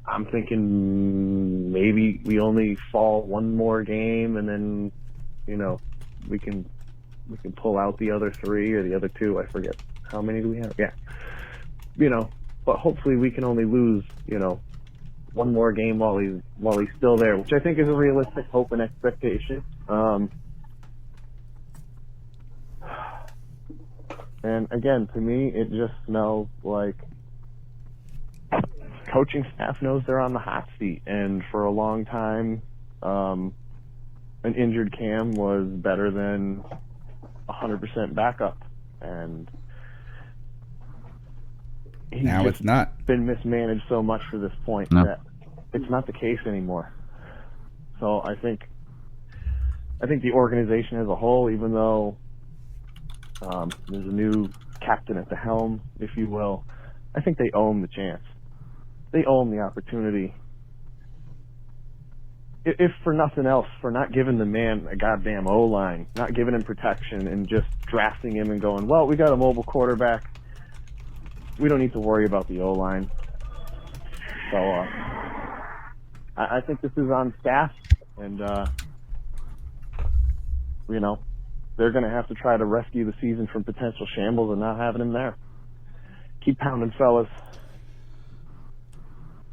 I'm thinking maybe we only fall one more game, and then we can pull out the other 3 or the other 2. I forget how many do we have. Yeah, but hopefully we can only lose one more game while he's still there, which I think is a realistic hope and expectation. And again, to me, it just smells like coaching staff knows they're on the hot seat, and for a long time, an injured Cam was better than 100% backup, and now it's not. Been mismanaged so much to this point that it's not the case anymore. So I think the organization as a whole, even though there's a new captain at the helm, if you will, I think they owe him the chance. They owe him the opportunity. If for nothing else, for not giving the man a goddamn O-line, not giving him protection, and just drafting him and going, well, we got a mobile quarterback. We don't need to worry about the O-line. So I think this is on staff, and they're going to have to try to rescue the season from potential shambles and not having him there. Keep pounding, fellas.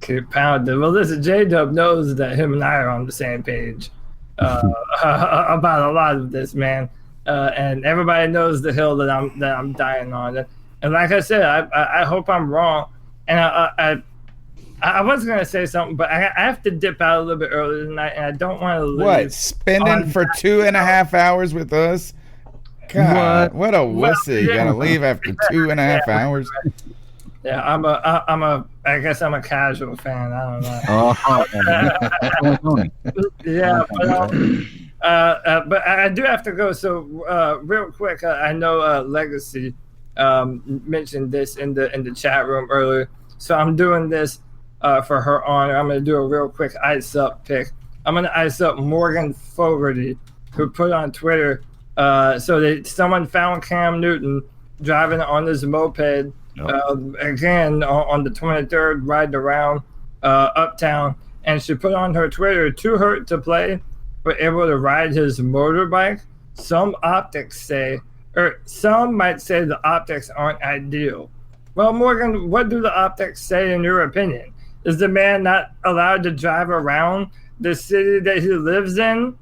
Keep pounding. Well, listen, J-Dub knows that him and I are on the same page about a lot of this, man. And everybody knows the hill that I'm dying on. And like I said, I hope I'm wrong. And I was going to say something, but I have to dip out a little bit earlier tonight, and I don't want to leave. What, spending for 2.5 hours with us? God, what a wussy. You got to leave after 2.5 hours? Yeah, I guess I'm a casual fan. I don't know. Yeah, but I do have to go. So real quick, I know Legacy mentioned this in the chat room earlier. So I'm doing this for her honor. I'm going to do a real quick ice up pick. I'm going to ice up Morgan Fogarty, who put on Twitter. Someone found Cam Newton driving on his moped again on the 23rd, riding around uptown, and she put on her Twitter, too hurt to play, but able to ride his motorbike. Some might say the optics aren't ideal. Well, Morgan, what do the optics say in your opinion? Is the man not allowed to drive around the city that he lives in?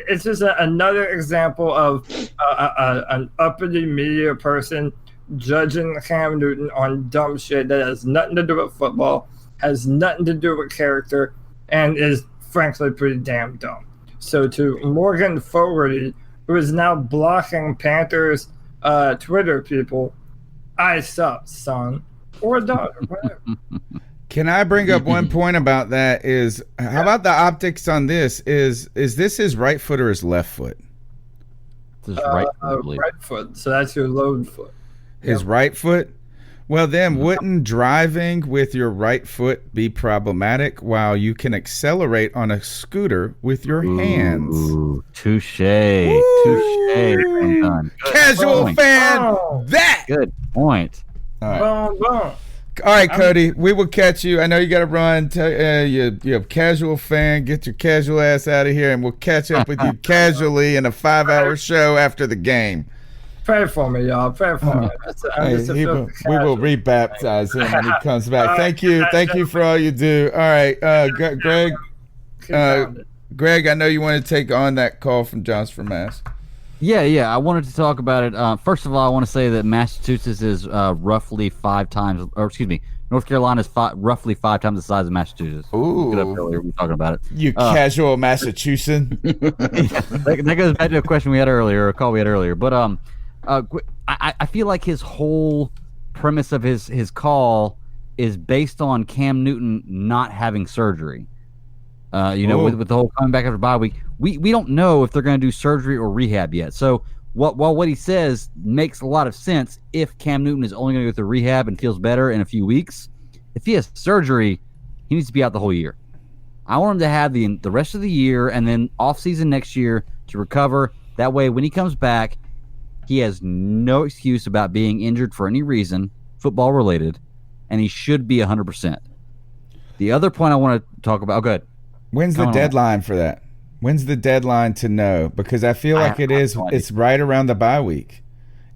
It's just another example of an uppity media person judging Cam Newton on dumb shit that has nothing to do with football, has nothing to do with character, and is frankly pretty damn dumb. So to Morgan Fogarty, who is now blocking Panthers Twitter people. I suck, son. Or daughter, whatever. Can I bring up one point about that? Is how about the optics on this? Is this his right foot or his left foot? His right foot. So that's your load foot. His right foot? Well, then wouldn't driving with your right foot be problematic while you can accelerate on a scooter with your hands? Ooh, touche. Touche. Casual fan. Oh. That. Good point. All right. Boom, boom. All right, Cody, we will catch you. I know you got to run. You're a casual fan. Get your casual ass out of here, and we'll catch up with you casually in a 5-hour show after the game. Pray for me, y'all. Pray for me. We will rebaptize him when he comes back. Thank you. Thank you for all you do. All right, Greg. Greg, I know you want to take on that call from Josh from Mass. Yeah. I wanted to talk about it. First of all, I want to say that Massachusetts is roughly 5 times, or excuse me, North Carolina is roughly 5 times the size of Massachusetts. Ooh. Get up earlier. We were talking about it. You casual Massachusetts. That goes back to a question we had earlier, a call we had earlier. But I feel like his whole premise of his call is based on Cam Newton not having surgery. With the whole coming back after bye week, we don't know if they're going to do surgery or rehab yet. So what he says makes a lot of sense if Cam Newton is only going to go through rehab and feels better in a few weeks. If he has surgery, he needs to be out the whole year. I want him to have the rest of the year and then off season next year to recover. That way, when he comes back, he has no excuse about being injured for any reason, football related, and he should be 100%. The other point I want to talk about. Oh, good. When's the deadline for that? When's the deadline to know? Because I feel like it's right around the bye week.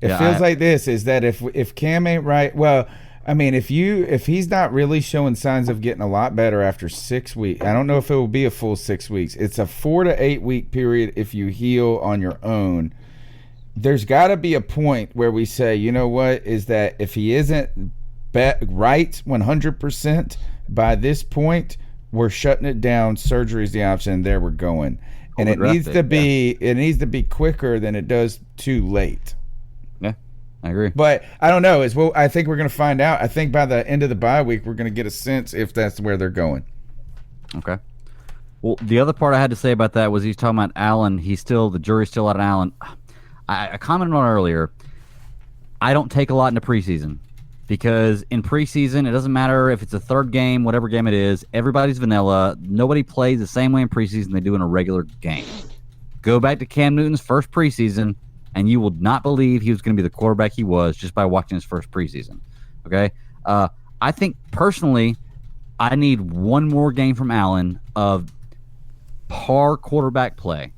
It feels like this is that if Cam ain't right, well, I mean, if he's not really showing signs of getting a lot better after 6 weeks, I don't know if it will be a full 6 weeks. It's a 4 to 8 week period if you heal on your own. There's got to be a point where we say, you know what, is that if he isn't right 100% by this point, we're shutting it down. Surgery is the option. There we're going, and it needs to be quicker than it does too late. Yeah, I agree. But I don't know. I think we're going to find out. I think by the end of the bye week, we're going to get a sense if that's where they're going. Okay. Well, the other part I had to say about that was he's talking about Allen. The jury's still out on Allen. I commented on earlier. I don't take a lot into preseason. Because in preseason, it doesn't matter if it's a third game, whatever game it is, everybody's vanilla. Nobody plays the same way in preseason they do in a regular game. Go back to Cam Newton's first preseason, and you will not believe he was going to be the quarterback he was just by watching his first preseason. Okay? I think, personally, I need one more game from Allen of par quarterback play.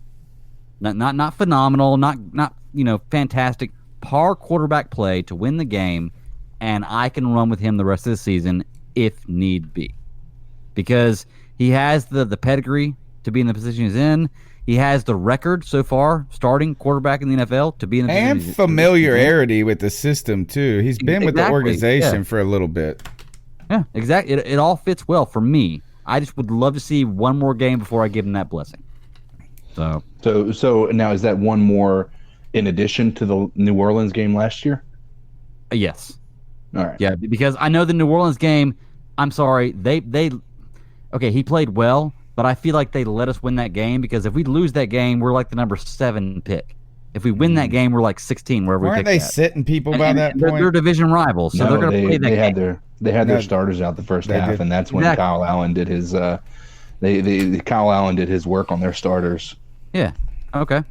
Not phenomenal, not fantastic. Par quarterback play to win the game. And I can run with him the rest of the season if need be. Because he has the pedigree to be in the position he's in. He has the record so far, starting quarterback in the NFL, to be in the position and familiarity with the system, too. He's been with the organization for a little bit. Yeah, exactly. It all fits well for me. I just would love to see one more game before I give him that blessing. So now is that one more in addition to the New Orleans game last year? Yes. All right. Yeah, because I know the New Orleans game, I'm sorry, he played well, but I feel like they let us win that game because if we lose that game, we're like the number 7 pick. If we win that game, we're like 16 wherever we pick. Weren't they sitting people by that point? They're division rivals, so they're going to play that game. They had their starters out the first half, and that's when Kyle Allen did his Kyle Allen did his work on their starters. Yeah. Okay.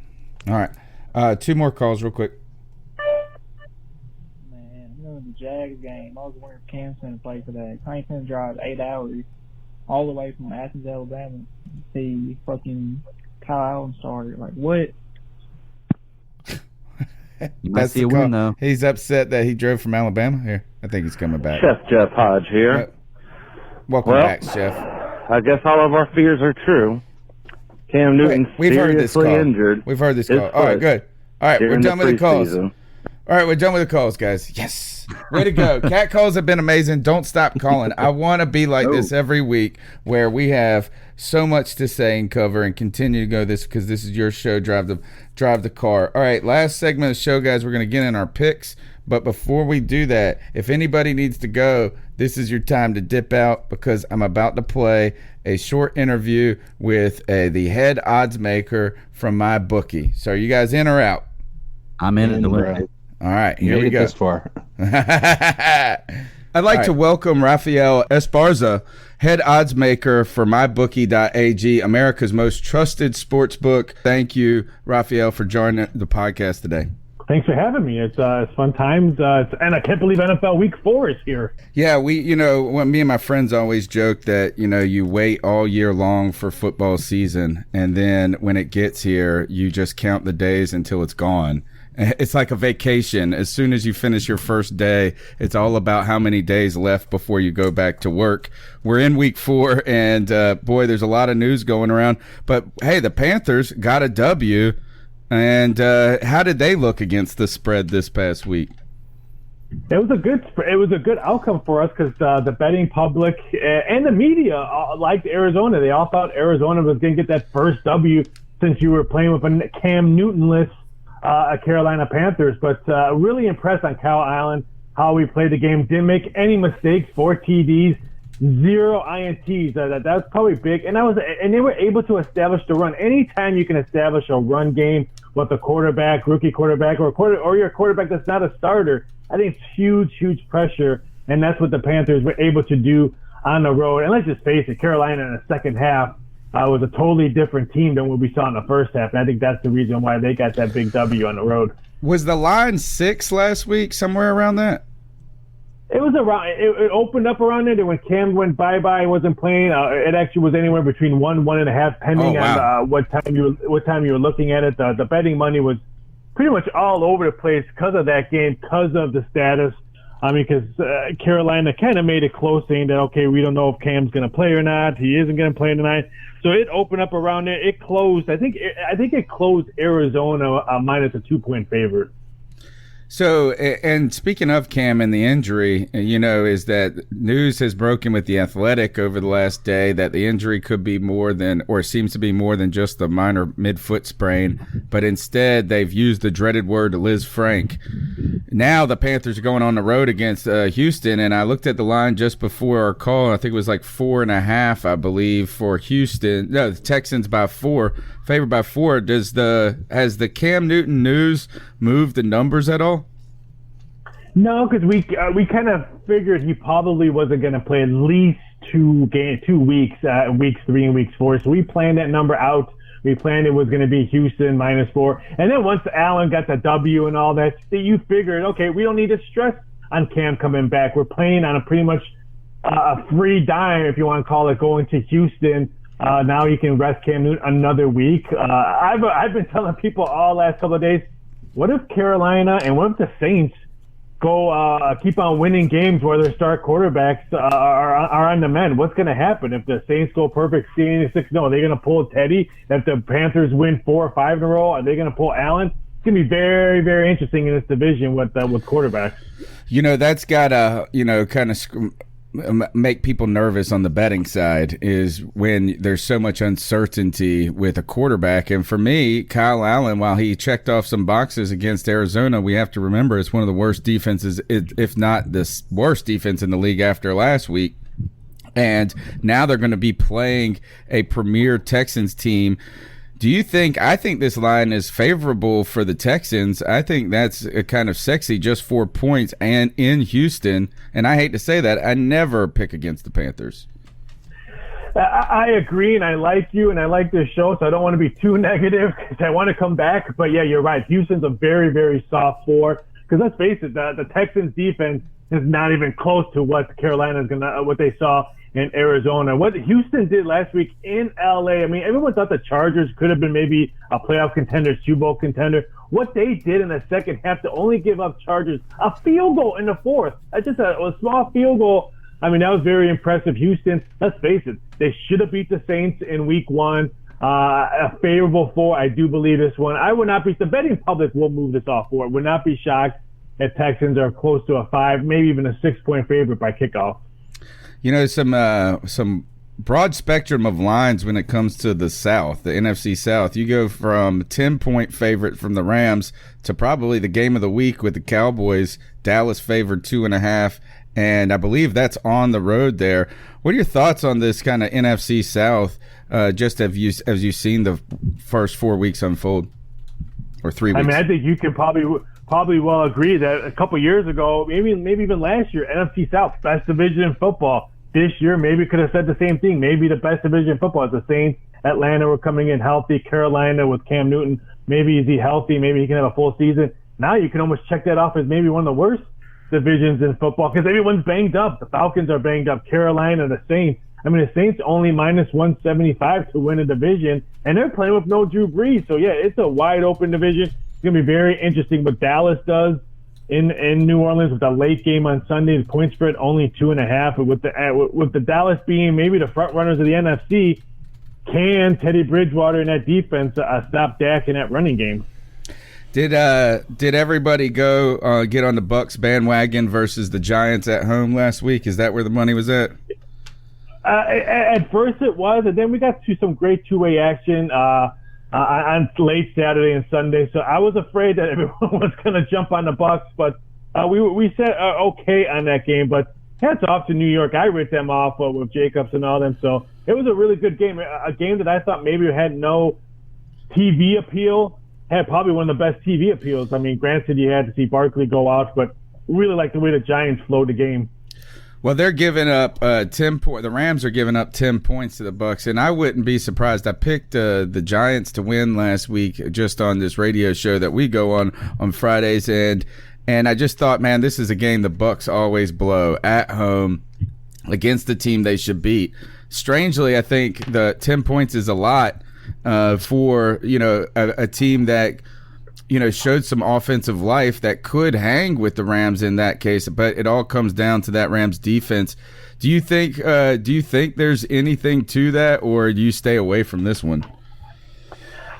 All right. 2 more calls real quick. The Jags game, I was wondering if Cam's going to play today. He's going to drive 8 hours all the way from Athens, Alabama to see fucking Kyle Allen started. Like, what? You might see a win, though. He's upset that he drove from Alabama. Here, I think he's coming back. Chef Jeff Hodge here. Welcome back, Chef. I guess all of our fears are true. Cam Newton's we've heard this call. injured. We've heard this call. All right, good. All right, we're done with the calls. All right, we're done with the calls, guys. Yes. Way to go. Cat calls have been amazing. Don't stop calling. I want to be like this every week where we have so much to say and cover and continue to go this because this is your show, Drive the Car. All right, last segment of the show, guys. We're going to get in our picks. But before we do that, if anybody needs to go, this is your time to dip out because I'm about to play a short interview with the head odds maker from MyBookie. So are you guys in or out? I'm in it. All right, here we go. This far. I'd like to welcome Raphael Esparza, head odds maker for MyBookie.ag, America's most trusted sportsbook. Thank you, Raphael, for joining the podcast today. Thanks for having me. It's fun times, and I can't believe NFL Week 4 is here. Yeah, me and my friends always joke that, you wait all year long for football season, and then when it gets here, you just count the days until it's gone. It's like a vacation. As soon as you finish your first day, it's all about how many days left before you go back to work. We're in week 4, and boy, there's a lot of news going around. But hey, the Panthers got a W, and how did they look against the spread this past week? It was a good outcome for us because the betting public and the media liked Arizona. They all thought Arizona was going to get that first W since you were playing with a Cam Newton-less Carolina Panthers, but really impressed on Kyle Allen, how we played the game. Didn't make any mistakes, 4 TDs, 0 INTs. That's probably big. And they were able to establish the run. Anytime you can establish a run game with a quarterback, rookie quarterback, or your quarterback that's not a starter, I think it's huge pressure. And that's what the Panthers were able to do on the road. And let's just face it, Carolina in the second half was a totally different team than what we saw in the first half. And I think that's the reason why they got that big W on the road. Was the line 6 last week, somewhere around that? It was around. It opened up around there. Then when Cam went bye-bye, wasn't playing. It actually was anywhere between 1.5, depending on what time you were looking at it. The betting money was pretty much all over the place because of that game, because of the status. I mean, because Carolina kind of made it close, saying that, okay, we don't know if Cam's going to play or not. He isn't going to play tonight. So it opened up around there. It closed. I think it closed Arizona minus a 2-point favorite. So, and speaking of Cam and the injury, is that news has broken with The Athletic over the last day that the injury could be more than, or seems to be more than just a minor mid-foot sprain, but instead they've used the dreaded word Lisfranc. Now the Panthers are going on the road against Houston, and I looked at the line just before our call, and I think it was like 4.5, I believe, for Houston. No, the Texans by 4, favored by 4. Has the Cam Newton news moved the numbers at all? No, because we kind of figured he probably wasn't going to play at least 2 weeks, weeks 3 and weeks 4. So we planned that number out. We planned it was going to be Houston minus 4. And then once Allen got the W and all that, you figured, okay, we don't need to stress on Cam coming back. We're playing on a pretty much a free dime, if you want to call it, going to Houston. Now you can rest Cam Newton another week. I've been telling people all last couple of days, what if Carolina and what if the Saints go keep on winning games where their star quarterbacks are on the mend? What's going to happen if the Saints go perfect 6-0? Are they going to pull Teddy? If the Panthers win 4 or 5 in a row, are they going to pull Allen? It's going to be very, very interesting in this division with quarterbacks. That's got to kind of make people nervous on the betting side is when there's so much uncertainty with a quarterback. And for me, Kyle Allen, while he checked off some boxes against Arizona, we have to remember it's one of the worst defenses, if not the worst defense in the league after last week. And now they're going to be playing a premier Texans team. I think this line is favorable for the Texans. I think that's kind of sexy, just 4 points and in Houston. And I hate to say that, I never pick against the Panthers. I agree, and I like you, and I like this show, so I don't want to be too negative because I want to come back. But yeah, you're right. Houston's a very, very soft 4. Because let's face it, the Texans defense is not even close to what what they saw in Arizona. What Houston did last week in LA, I mean, everyone thought the Chargers could have been maybe a playoff contender, Super Bowl contender. What they did in the second half to only give up Chargers a field goal in the 4th, just a small field goal. I mean, that was very impressive. Houston, let's face it, they should have beat the Saints in week 1. A favorable 4. I do believe this one. I would not be, the betting public will move this off 4. Would not be shocked the Texans are close to a 5, maybe even a 6-point favorite by kickoff. You know, some broad spectrum of lines when it comes to the South, the NFC South. You go from 10-point favorite from the Rams to probably the game of the week with the Cowboys. Dallas favored 2.5, and I believe that's on the road there. What are your thoughts on this kind of NFC South? Just as you've seen the first 4 weeks unfold, or 3 weeks. I mean, I think you can probably well agree that a couple years ago, maybe even last year, NFC South, best division in football. This year, maybe could have said the same thing. Maybe the best division in football is the Saints. Atlanta were coming in healthy. Carolina with Cam Newton, maybe is he healthy? Maybe he can have a full season. Now you can almost check that off as maybe one of the worst divisions in football because everyone's banged up. The Falcons are banged up. Carolina, the Saints. I mean, the Saints only minus 175 to win a division, and they're playing with no Drew Brees. So, yeah, it's a wide-open division. It's going to be very interesting what Dallas does in New Orleans with the late game on Sunday. The point spread only 2.5. With the Dallas being maybe the front runners of the NFC, can Teddy Bridgewater and that defense stop Dak in that running game? Did everybody go get on the Bucks bandwagon versus the Giants at home last week? Is that where the money was at? At first it was, and then we got to some great two-way action on late Saturday and Sunday. So I was afraid that everyone was going to jump on the Bucks, but we said okay on that game. But hats off to New York. I ripped them off with Jacobs and all them. So it was a really good game, a game that I thought maybe had no TV appeal. Had probably one of the best TV appeals. I mean, granted, you had to see Barkley go out, but really like the way the Giants flowed the game. Well, they're giving up 10 points. The Rams are giving up 10 points to the Bucks, and I wouldn't be surprised. I picked the Giants to win last week just on this radio show that we go on Fridays, and I just thought, man, this is a game the Bucks always blow at home against the team they should beat. Strangely, I think the 10 points is a lot for a team that showed some offensive life that could hang with the Rams in that case, but it all comes down to that Rams defense. Do you think there's anything to that, or do you stay away from this one?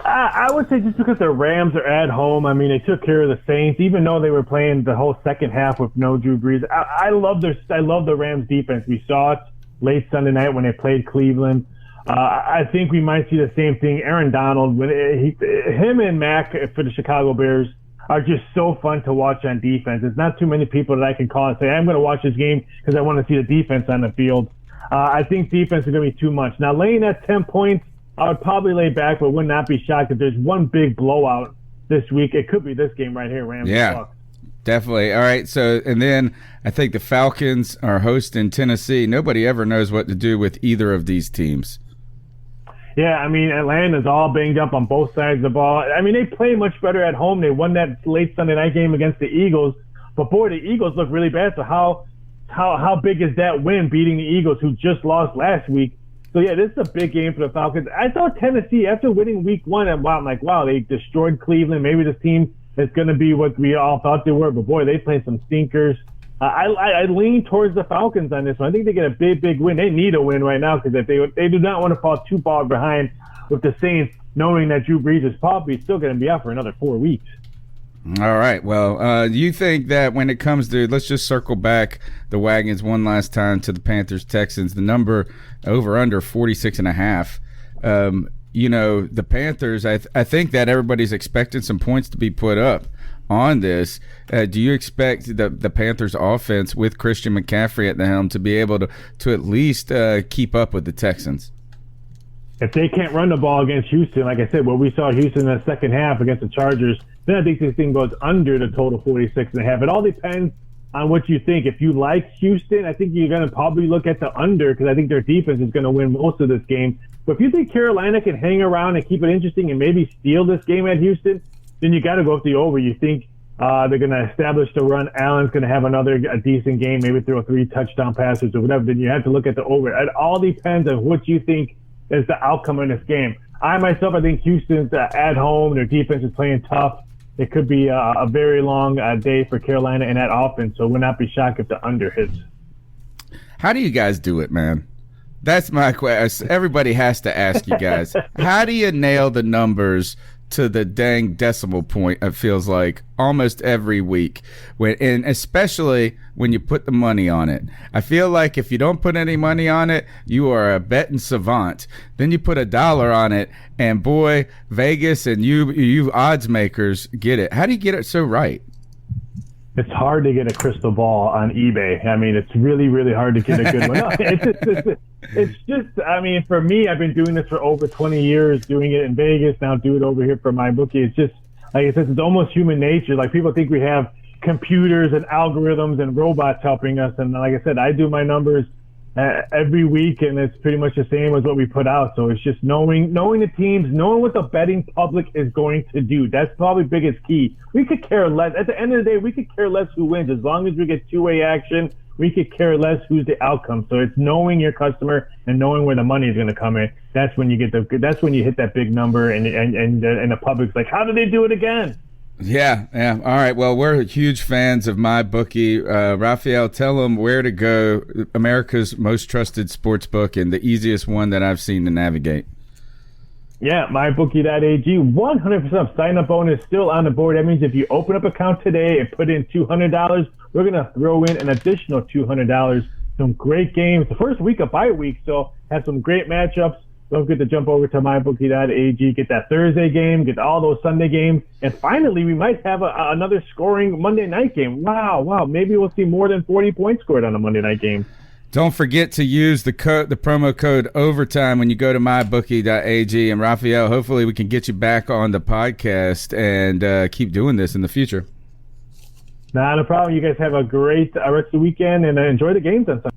I would say just because the Rams are at home. I mean, they took care of the Saints, even though they were playing the whole second half with no Drew Brees. I love the Rams defense. We saw it late Sunday night when they played Cleveland. I think we might see the same thing. Aaron Donald, him and Mac for the Chicago Bears are just so fun to watch on defense. There's not too many people that I can call and say, I'm going to watch this game because I want to see the defense on the field. I think defense is going to be too much. Now, laying at 10 points, I would probably lay back, but would not be shocked if there's one big blowout this week. It could be this game right here, Rams. Yeah, definitely. All right, so, and then I think the Falcons are hosting Tennessee. Nobody ever knows what to do with either of these teams. Yeah, I mean, Atlanta's all banged up on both sides of the ball. I mean, they play much better at home. They won that late Sunday night game against the Eagles. But, boy, the Eagles look really bad. So how big is that win, beating the Eagles, who just lost last week? So, yeah, this is a big game for the Falcons. I thought Tennessee, after winning week one, I'm like, wow, they destroyed Cleveland. Maybe this team is going to be what we all thought they were. But, boy, they played some stinkers. I lean towards the Falcons on this one. I think they get a big win. They need a win right now because if they do not want to fall too far behind with the Saints, knowing that Drew Brees is probably still going to be out for another 4 weeks. All right. Well, you think that when it comes to, let's just circle back the wagons one last time to the Panthers Texans, the number over under 46.5. The Panthers, I think that everybody's expecting some points to be put up on this. Do you expect the Panthers offense with Christian McCaffrey at the helm to be able to at least keep up with the Texans? If they can't run the ball against Houston, like I said, what we saw Houston in the second half against the Chargers, then I think this thing goes under the total 46.5. It all depends on what you think. If you like Houston, I think you're going to probably look at the under because I think their defense is going to win most of this game. But if you think Carolina can hang around and keep it interesting and maybe steal this game at Houston, then you got to go with the over. You think they're going to establish the run. Allen's going to have a decent game, maybe throw 3 touchdown passes or whatever. Then you have to look at the over. It all depends on what you think is the outcome in this game. I think Houston's at home. Their defense is playing tough. It could be a very long day for Carolina in that offense, so would not be shocked if the under hits. How do you guys do it, man? That's my question. Everybody has to ask you guys. How do you nail the numbers to the dang decimal point, it feels like, almost every week, and especially when you put the money on it. I feel like if you don't put any money on it, you are a betting savant. Then you put $1 on it, and boy, Vegas and you odds makers get it. How do you get it so right? It's hard to get a crystal ball on eBay. I mean, it's really, really hard to get a good one. No, it's just, I mean, for me, I've been doing this for over 20 years, doing it in Vegas, now do it over here for MyBookie. It's just, like I said, it's almost human nature. Like, people think we have computers and algorithms and robots helping us. And like I said, I do my numbers every week, and it's pretty much the same as what we put out. So it's just knowing the teams, knowing what the betting public is going to do. That's probably the biggest key. We could care less. At the end of the day, we could care less who wins. As long as we get two-way action, we could care less who's the outcome. So it's knowing your customer and knowing where the money is going to come in. That's when you that's when you hit that big number, and the public's like, how did they do it again? Yeah. All right. Well, we're huge fans of MyBookie. Raphael, tell them where to go. America's most trusted sports book and the easiest one that I've seen to navigate. Yeah, MyBookie.ag, 100% sign-up bonus still on the board. That means if you open up an account today and put in $200, we're going to throw in an additional $200. Some great games. The first week of bye week, so have some great matchups. Don't forget to jump over to MyBookie.ag, get that Thursday game, get all those Sunday games, and finally we might have another scoring Monday night game. Wow, maybe we'll see more than 40 points scored on a Monday night game. Don't forget to use the promo code OVERTIME when you go to MyBookie.ag. And Raphael, hopefully we can get you back on the podcast and keep doing this in the future. Not a problem. You guys have a great rest of the weekend, and enjoy the games on Sunday.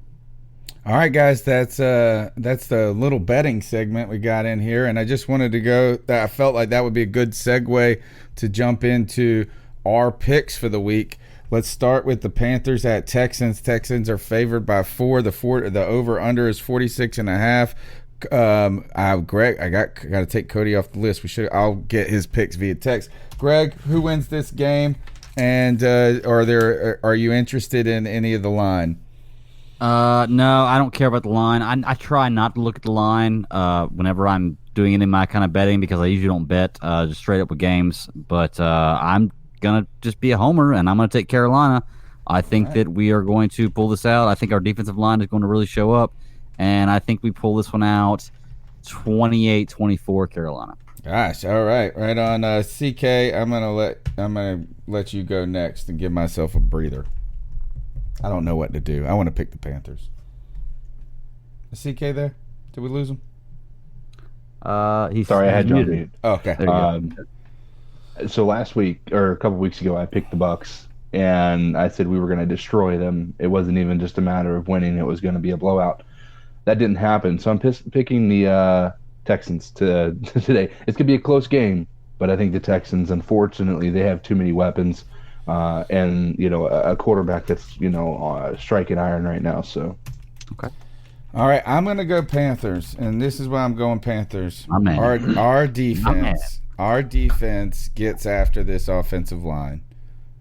All right, guys, that's the little betting segment we got in here, and I just wanted to go. I felt like that would be a good segue to jump into our picks for the week. Let's start with the Panthers at Texans. Texans are favored by 4. The over/under is 46.5. Greg, I got to take Cody off the list. I'll get his picks via text. Greg, who wins this game? And are you interested in any of the line? No, I don't care about the line. I try not to look at the line whenever I'm doing any of my kind of betting, because I usually don't bet just straight up with games. But I'm going to just be a homer, and I'm going to take Carolina. I think that we are going to pull this out. I think our defensive line is going to really show up, and I think we pull this one out 28-24 Carolina. Gosh, all right. Right on. CK, I'm gonna let you go next and give myself a breather. I don't know what to do. I want to pick the Panthers. Is CK there? Did we lose him? Sorry, I had you on mute. Oh, okay. So last week, or a couple weeks ago, I picked the Bucks, and I said we were going to destroy them. It wasn't even just a matter of winning. It was going to be a blowout. That didn't happen. So I'm picking the Texans today. It's going to be a close game, but I think the Texans, unfortunately, they have too many weapons. And a quarterback that's striking iron right now. So, okay, all right, I'm gonna go Panthers, and this is why I'm going Panthers. Our defense gets after this offensive line.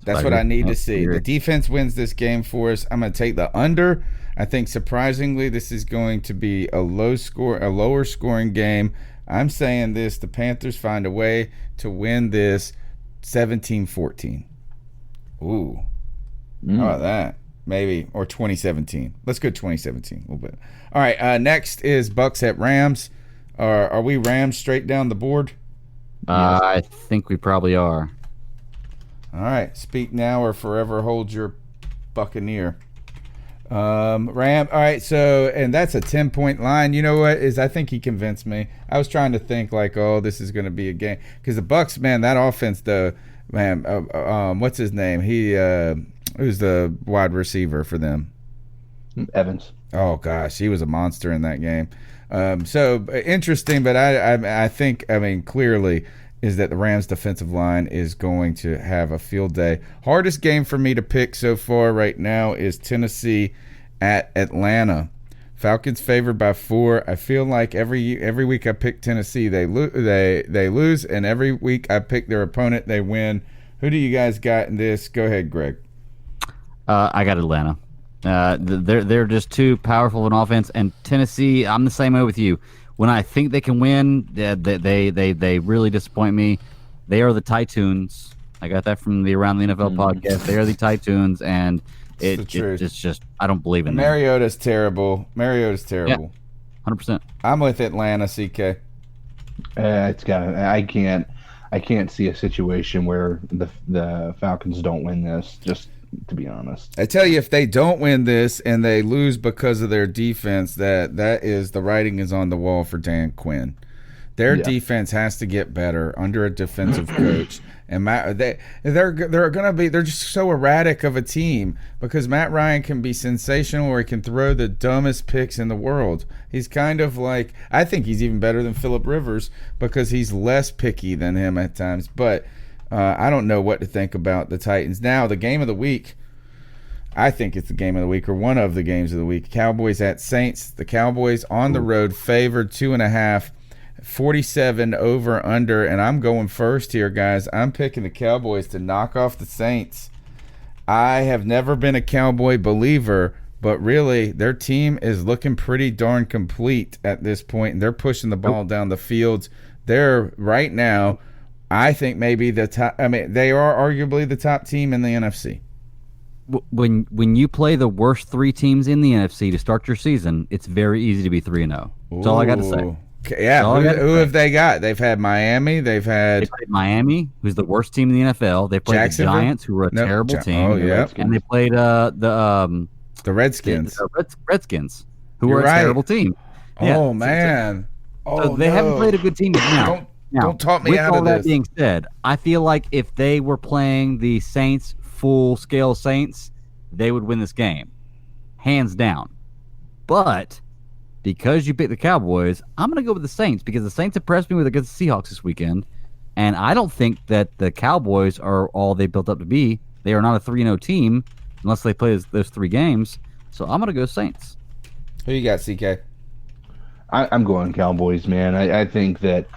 That's what I need to see. The defense wins this game for us. I'm gonna take the under. I think surprisingly, this is going to be a lower scoring game. I'm saying this: the Panthers find a way to win this 17-14. Ooh. How about that? Maybe. Or 2017. Let's go 2017 a little bit. All right. Next is Bucks at Rams. Are we Rams straight down the board? I think we probably are. All right. Speak now or forever hold your Buccaneer. All right. So, and that's a 10-point line. You know what I think he convinced me. I was trying to think like, this is going to be a game. Because the Bucks, man, that offense, though, man, what's his name? Who's the wide receiver for them? Evans. Oh gosh, he was a monster in that game. So interesting, but I think clearly is that the Rams defensive line is going to have a field day. Hardest game for me to pick so far right now is Tennessee at Atlanta. Falcons favored by 4. I feel like every week I pick Tennessee, they lose, and every week I pick their opponent, they win. Who do you guys got in this? Go ahead, Greg. I got Atlanta. They're just too powerful of an offense, and Tennessee, I'm the same way with you. When I think they can win, they really disappoint me. They are the Titans. I got that from the Around the NFL podcast. They are the Titans, and it's just I don't believe in them. Mariota's terrible. Yeah, 100%. I'm with Atlanta, CK. It's got. I can't see a situation where the Falcons don't win this. Just to be honest, I tell you, if they don't win this and they lose because of their defense, that is the writing is on the wall for Dan Quinn. Their defense has to get better under a defensive coach, and they're just so erratic of a team because Matt Ryan can be sensational or he can throw the dumbest picks in the world. He's kind of like, I think he's even better than Phillip Rivers because he's less picky than him at times. But I don't know what to think about the Titans. Now, the game of the week, I think it's the game of the week or one of the games of the week. Cowboys at Saints. The Cowboys on the road favored 2.5. 47 over under, and I'm going first here, guys. I'm picking the Cowboys to knock off the Saints. I have never been a Cowboy believer, but really their team is looking pretty darn complete at this point, and they're pushing the ball down the field. They're right now, I think maybe the top. I mean, they are arguably the top team in the NFC. When you play the worst three teams in the NFC to start your season, it's very easy to be 3-0. That's all I got to say. Yeah, who have they got? They've had Miami. They played Miami, who's the worst team in the NFL. They played the Giants, who were a terrible team. Oh, yeah. And they played the Redskins. The Redskins, who were a terrible team. Oh, man. So they haven't played a good team now. Don't talk me out of this. With all that being said, I feel like if they were playing the Saints, full-scale Saints, they would win this game. Hands down. But because you picked the Cowboys, I'm going to go with the Saints because the Saints impressed me against the Seahawks this weekend, and I don't think that the Cowboys are all they built up to be. They are not a 3-0 team unless they play those three games, so I'm going to go Saints. Who you got, CK? I'm going Cowboys, man. I think that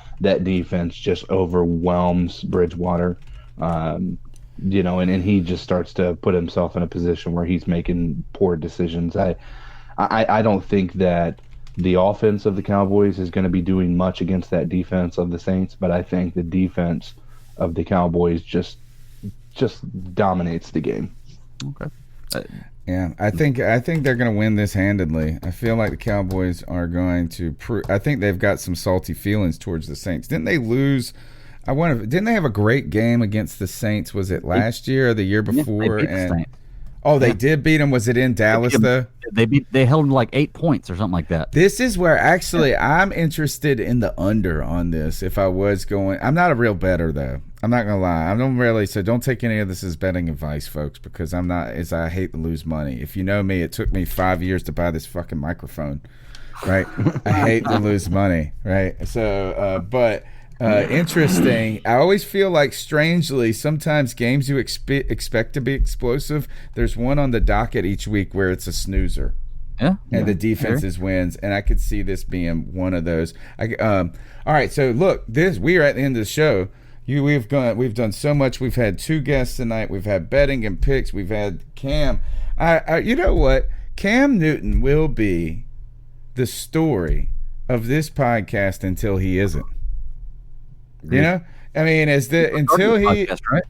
defense just overwhelms Bridgewater, and he just starts to put himself in a position where he's making poor decisions. I don't think that the offense of the Cowboys is going to be doing much against that defense of the Saints, but I think the defense of the Cowboys just dominates the game. Okay. Yeah, I think they're going to win this handedly. I feel like the Cowboys are going to I think they've got some salty feelings towards the Saints. Didn't they lose? Didn't they have a great game against the Saints? Was it last year or the year before? They beat the Saints. Oh, they did beat them. Was it in Dallas though? They held them like 8 points or something like that. This is where actually I'm interested in the under on this. If I was going, I'm not a real bettor though. I'm not gonna lie. I don't really. So don't take any of this as betting advice, folks, because I'm not. As I hate to lose money. If you know me, it took me 5 years to buy this fucking microphone. Right? I hate to lose money. Right? So, but. Interesting. I always feel like, strangely, sometimes games you expect to be explosive, there's one on the docket each week where it's a snoozer. Yeah. And the defenses wins, and I could see this being one of those. All right, so look, we are at the end of the show. We've done so much. We've had 2 guests tonight. We've had betting and picks. We've had Cam. You know what? Cam Newton will be the story of this podcast until he isn't. You know, I mean, until he podcast, right?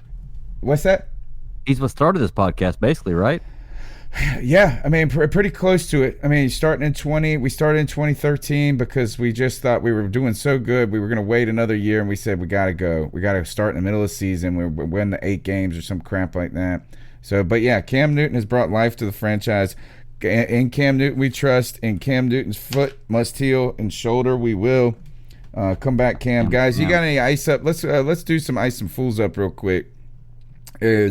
What's that? He's what started this podcast, basically, right? Yeah, I mean, pretty close to it. I mean, we started in 2013 because we just thought we were doing so good, we were going to wait another year, and we said we got to go. We got to start in the middle of the season. We win the 8 games or some crap like that. So, but yeah, Cam Newton has brought life to the franchise. In Cam Newton we trust. In Cam Newton's foot must heal, and shoulder we will. Come back, Cam. Guys, you got any ice up? Let's do some ice and fools up real quick. Do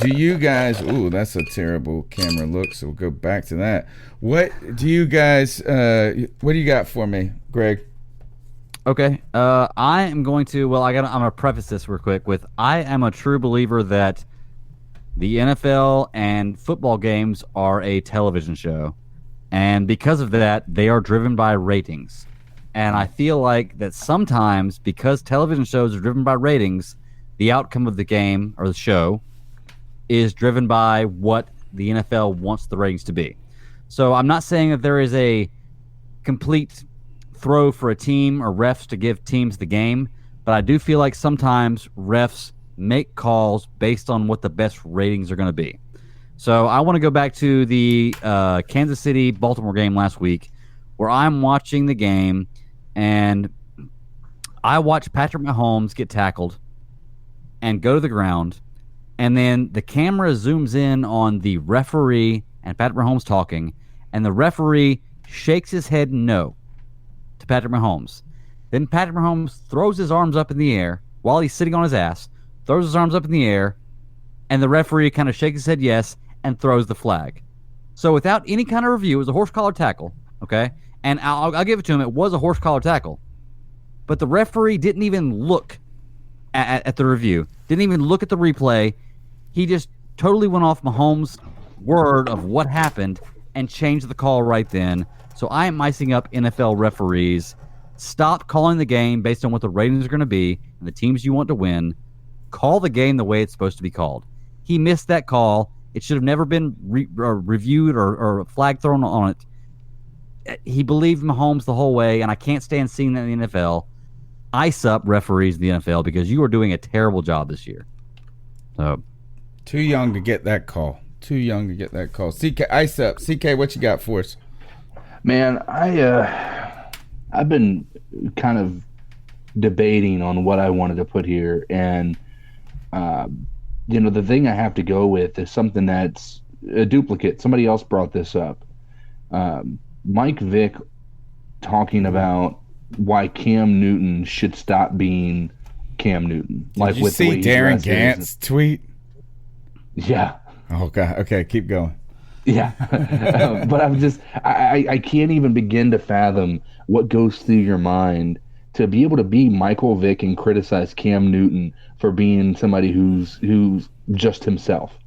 you guys? Ooh, that's a terrible camera look. So we'll go back to that. What do you guys? What do you got for me, Greg? Okay. I am going to. Well, I'm gonna preface this real quick with I am a true believer that the NFL and football games are a television show, and because of that, they are driven by ratings. And I feel like that sometimes, because television shows are driven by ratings, the outcome of the game or the show is driven by what the NFL wants the ratings to be. So I'm not saying that there is a complete throw for a team or refs to give teams the game, but I do feel like sometimes refs make calls based on what the best ratings are going to be. So I want to go back to the Kansas City-Baltimore game last week, where I'm watching the game, and I watch Patrick Mahomes get tackled and go to the ground, and then the camera zooms in on the referee and Patrick Mahomes talking, and the referee shakes his head no to Patrick Mahomes. Then Patrick Mahomes throws his arms up in the air while he's sitting on his ass, throws his arms up in the air, and the referee kind of shakes his head yes and throws the flag. So without any kind of review, it was a horse collar tackle, okay? And I'll give it to him. It was a horse collar tackle. But the referee didn't even look at the review, didn't even look at the replay. He just totally went off Mahomes' word of what happened and changed the call right then. So I am icing up NFL referees. Stop calling the game based on what the ratings are going to be and the teams you want to win. Call the game the way it's supposed to be called. He missed that call. It should have never been reviewed or a flag thrown on it. He believed Mahomes the whole way, and I can't stand seeing that in the NFL. Ice up referees in the NFL because you are doing a terrible job this year. So, too young to get that call. Too young to get that call. CK, ice up. CK, what you got for us? Man, I've been kind of debating on what I wanted to put here, and the thing I have to go with is something that's a duplicate. Somebody else brought this up. Mike Vick talking about why Cam Newton should stop being Cam Newton. Did you see Darren Gant's tweet? Yeah. Oh God. Okay, keep going. Yeah. But I can't even begin to fathom what goes through your mind to be able to be Michael Vick and criticize Cam Newton for being somebody who's just himself.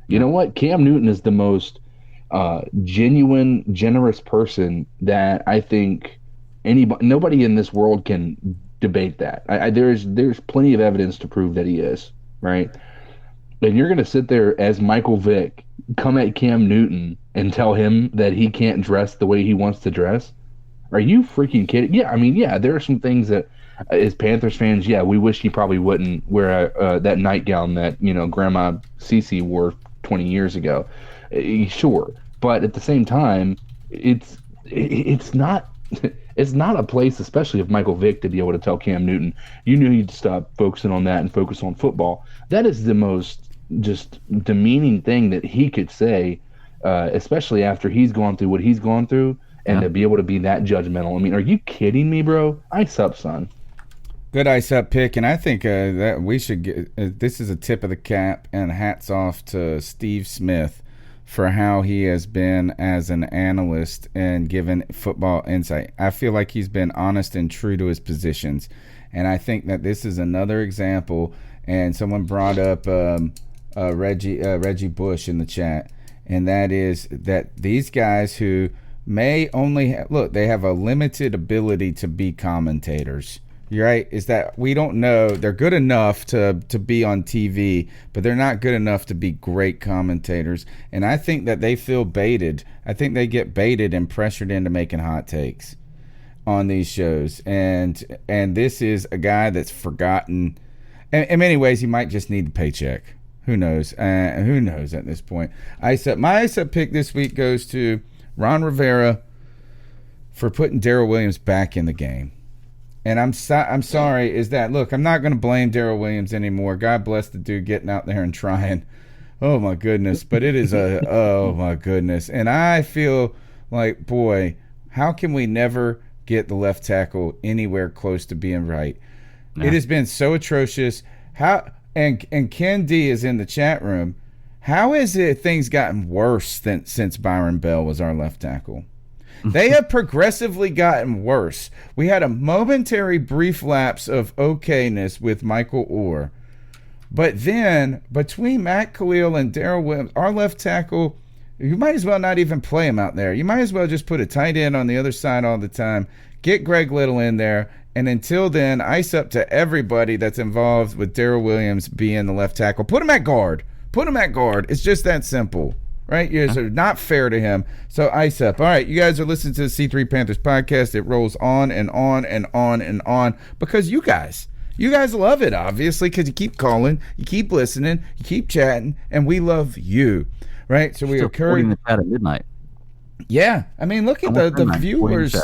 You know what? Cam Newton is the most genuine, generous person that I think nobody in this world can debate that. There's plenty of evidence to prove that he is, right? And you're going to sit there as Michael Vick, come at Cam Newton and tell him that he can't dress the way he wants to dress? Are you freaking kidding? Yeah, I mean, yeah, there are some things that, as Panthers fans, yeah, we wish he probably wouldn't wear that nightgown that, Grandma Cece wore 20 years ago. Sure. But at the same time, it's not a place, especially of Michael Vick, to be able to tell Cam Newton, you knew you'd stop focusing on that and focus on football. That is the most just demeaning thing that he could say, especially after he's gone through what he's gone through, and to be able to be that judgmental. I mean, are you kidding me, bro? Ice up, son. Good ice up pick, and I think that we should get this is a tip of the cap, and hats off to Steve Smith for how he has been as an analyst and given football insight. I feel like he's been honest and true to his positions, and I think that this is another example. And someone brought up Reggie Bush in the chat, and that is that these guys who may only they have a limited ability to be commentators. You're right, is that we don't know. They're good enough to be on TV, but they're not good enough to be great commentators. And I think that they feel baited. I think they get baited and pressured into making hot takes on these shows. And this is a guy that's forgotten. In many ways, he might just need the paycheck. Who knows? Who knows at this point? My ice up pick this week goes to Ron Rivera for putting Darrell Williams back in the game. And I'm sorry, is that, look, I'm not going to blame Darrell Williams anymore. God bless the dude getting out there and trying. Oh, my goodness. But it is oh, my goodness. And I feel like, boy, how can we never get the left tackle anywhere close to being right? It has been so atrocious. And Ken D is in the chat room. How is it things gotten worse since Byron Bell was our left tackle? They have progressively gotten worse. We had a momentary brief lapse of okayness with Michael Orr. But then, between Matt Khalil and Darrell Williams, our left tackle, you might as well not even play him out there. You might as well just put a tight end on the other side all the time. Get Greg Little in there. And until then, ice up to everybody that's involved with Darrell Williams being the left tackle. Put him at guard. Put him at guard. It's just that simple. Right? You're not fair to him. So ice up. All right, you guys are listening to the C3 Panthers podcast. It rolls on and on and on and on because you guys You guys love it, obviously, because you keep calling, you keep listening, you keep chatting, and we love you, right? So we Still encourage in the chat at midnight. Yeah, I mean, look at the viewers.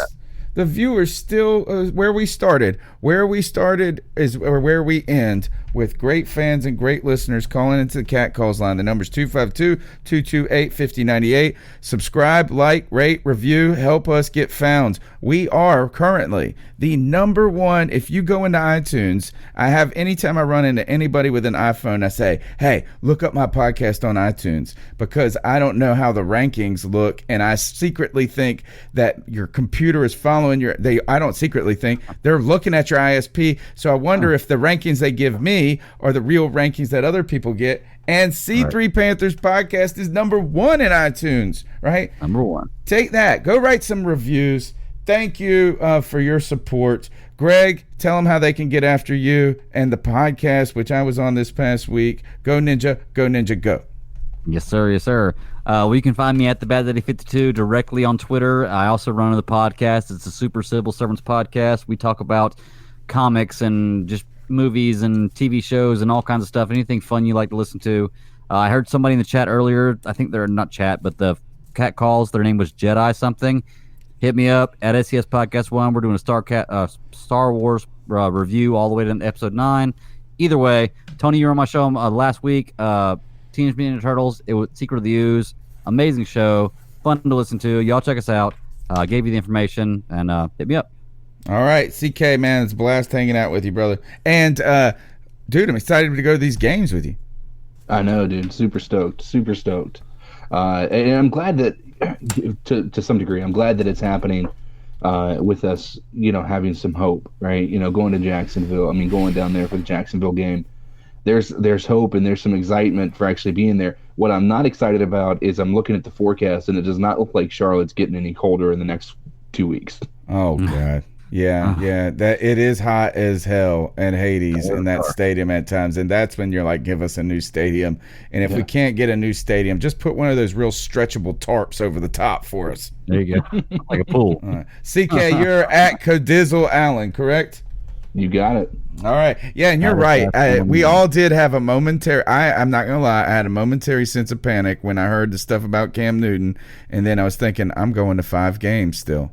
The viewers still where we started. Where we started is where we end, with great fans and great listeners calling into the Cat Calls line. The number's 252-228-5098. Subscribe, like, rate, review, help us get found. We are currently the number one. If you go into iTunes, anytime I run into anybody with an iPhone, I say, hey, look up my podcast on iTunes, because I don't know how the rankings look, and I secretly think that your computer is following I don't secretly think, they're looking at your ISP. So I wonder if the rankings they give me are the real rankings that other people get. And C3 Panthers podcast is number one in iTunes, right? Number one. Take that. Go write some reviews. Thank you for your support. Greg, tell them how they can get after you and the podcast, which I was on this past week. Go Ninja, go Ninja, go. Yes, sir. Yes, sir. Well, you can find me at the Bad Daddy 52 directly on Twitter. I also run the podcast. It's the Super Civil Servants podcast. We talk about comics and just movies and TV shows and all kinds of stuff. Anything fun you like to listen to. I heard somebody in the chat earlier. I think they're not chat, but the Cat Calls. Their name was Jedi something. Hit me up at SCS Podcast 1. We're doing a Star Wars review all the way to episode 9. Either way, Tony, you were on my show last week. Teenage Mutant Ninja Turtles. It was Secret of the Ooze. Amazing show. Fun to listen to. Y'all check us out. Gave you the information, and hit me up. All right. CK, man, it's a blast hanging out with you, brother. And, dude, I'm excited to go to these games with you. I know, dude. Super stoked. Super stoked. And I'm glad that, to some degree, I'm glad that it's happening with us, having some hope, right? Going to Jacksonville. I mean, going down there for the Jacksonville game. There's hope and there's some excitement for actually being there. What I'm not excited about is I'm looking at the forecast, and it does not look like Charlotte's getting any colder in the next 2 weeks. Oh, God. Yeah. That it is hot as hell and Hades in that stadium at times, and that's when you're like, give us a new stadium. And if we can't get a new stadium, just put one of those real stretchable tarps over the top for us. There you go, like a pool. All right. CK, you're at Codizzle Allen, correct? You got it. All right. Yeah, and you're right. We all did have a momentary, I'm not going to lie, I had a momentary sense of panic when I heard the stuff about Cam Newton, and then I was thinking, I'm going to 5 games still.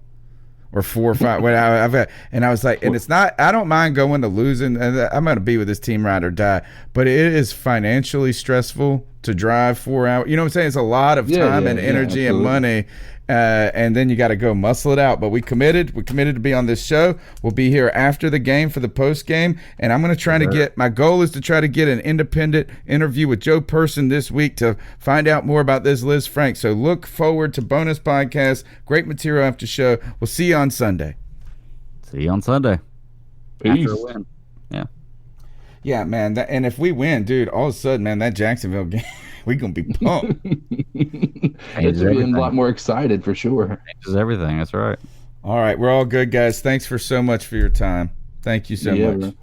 Or 4 or 5. And I was like, and it's not, I don't mind going to losing. I'm going to be with this team ride or die. But it is financially stressful to drive 4 hours. You know what I'm saying? It's a lot of time and energy and money. And then you got to go muscle it out. But we committed. We're committed to be on this show. We'll be here after the game for the post game. And I'm going to try to get, my goal is to try to get an independent interview with Joe Person this week to find out more about this Lisfranc. So look forward to bonus podcasts. Great material after show. We'll see you on Sunday. See you on Sunday. Peace. After a win. Yeah. Yeah, man. And if we win, dude, all of a sudden, man, that Jacksonville game, we're going to be pumped. It's a lot more excited for sure. Changes everything. That's right. All right. We're all good, guys. Thanks for so much for your time. Thank you so much. Man.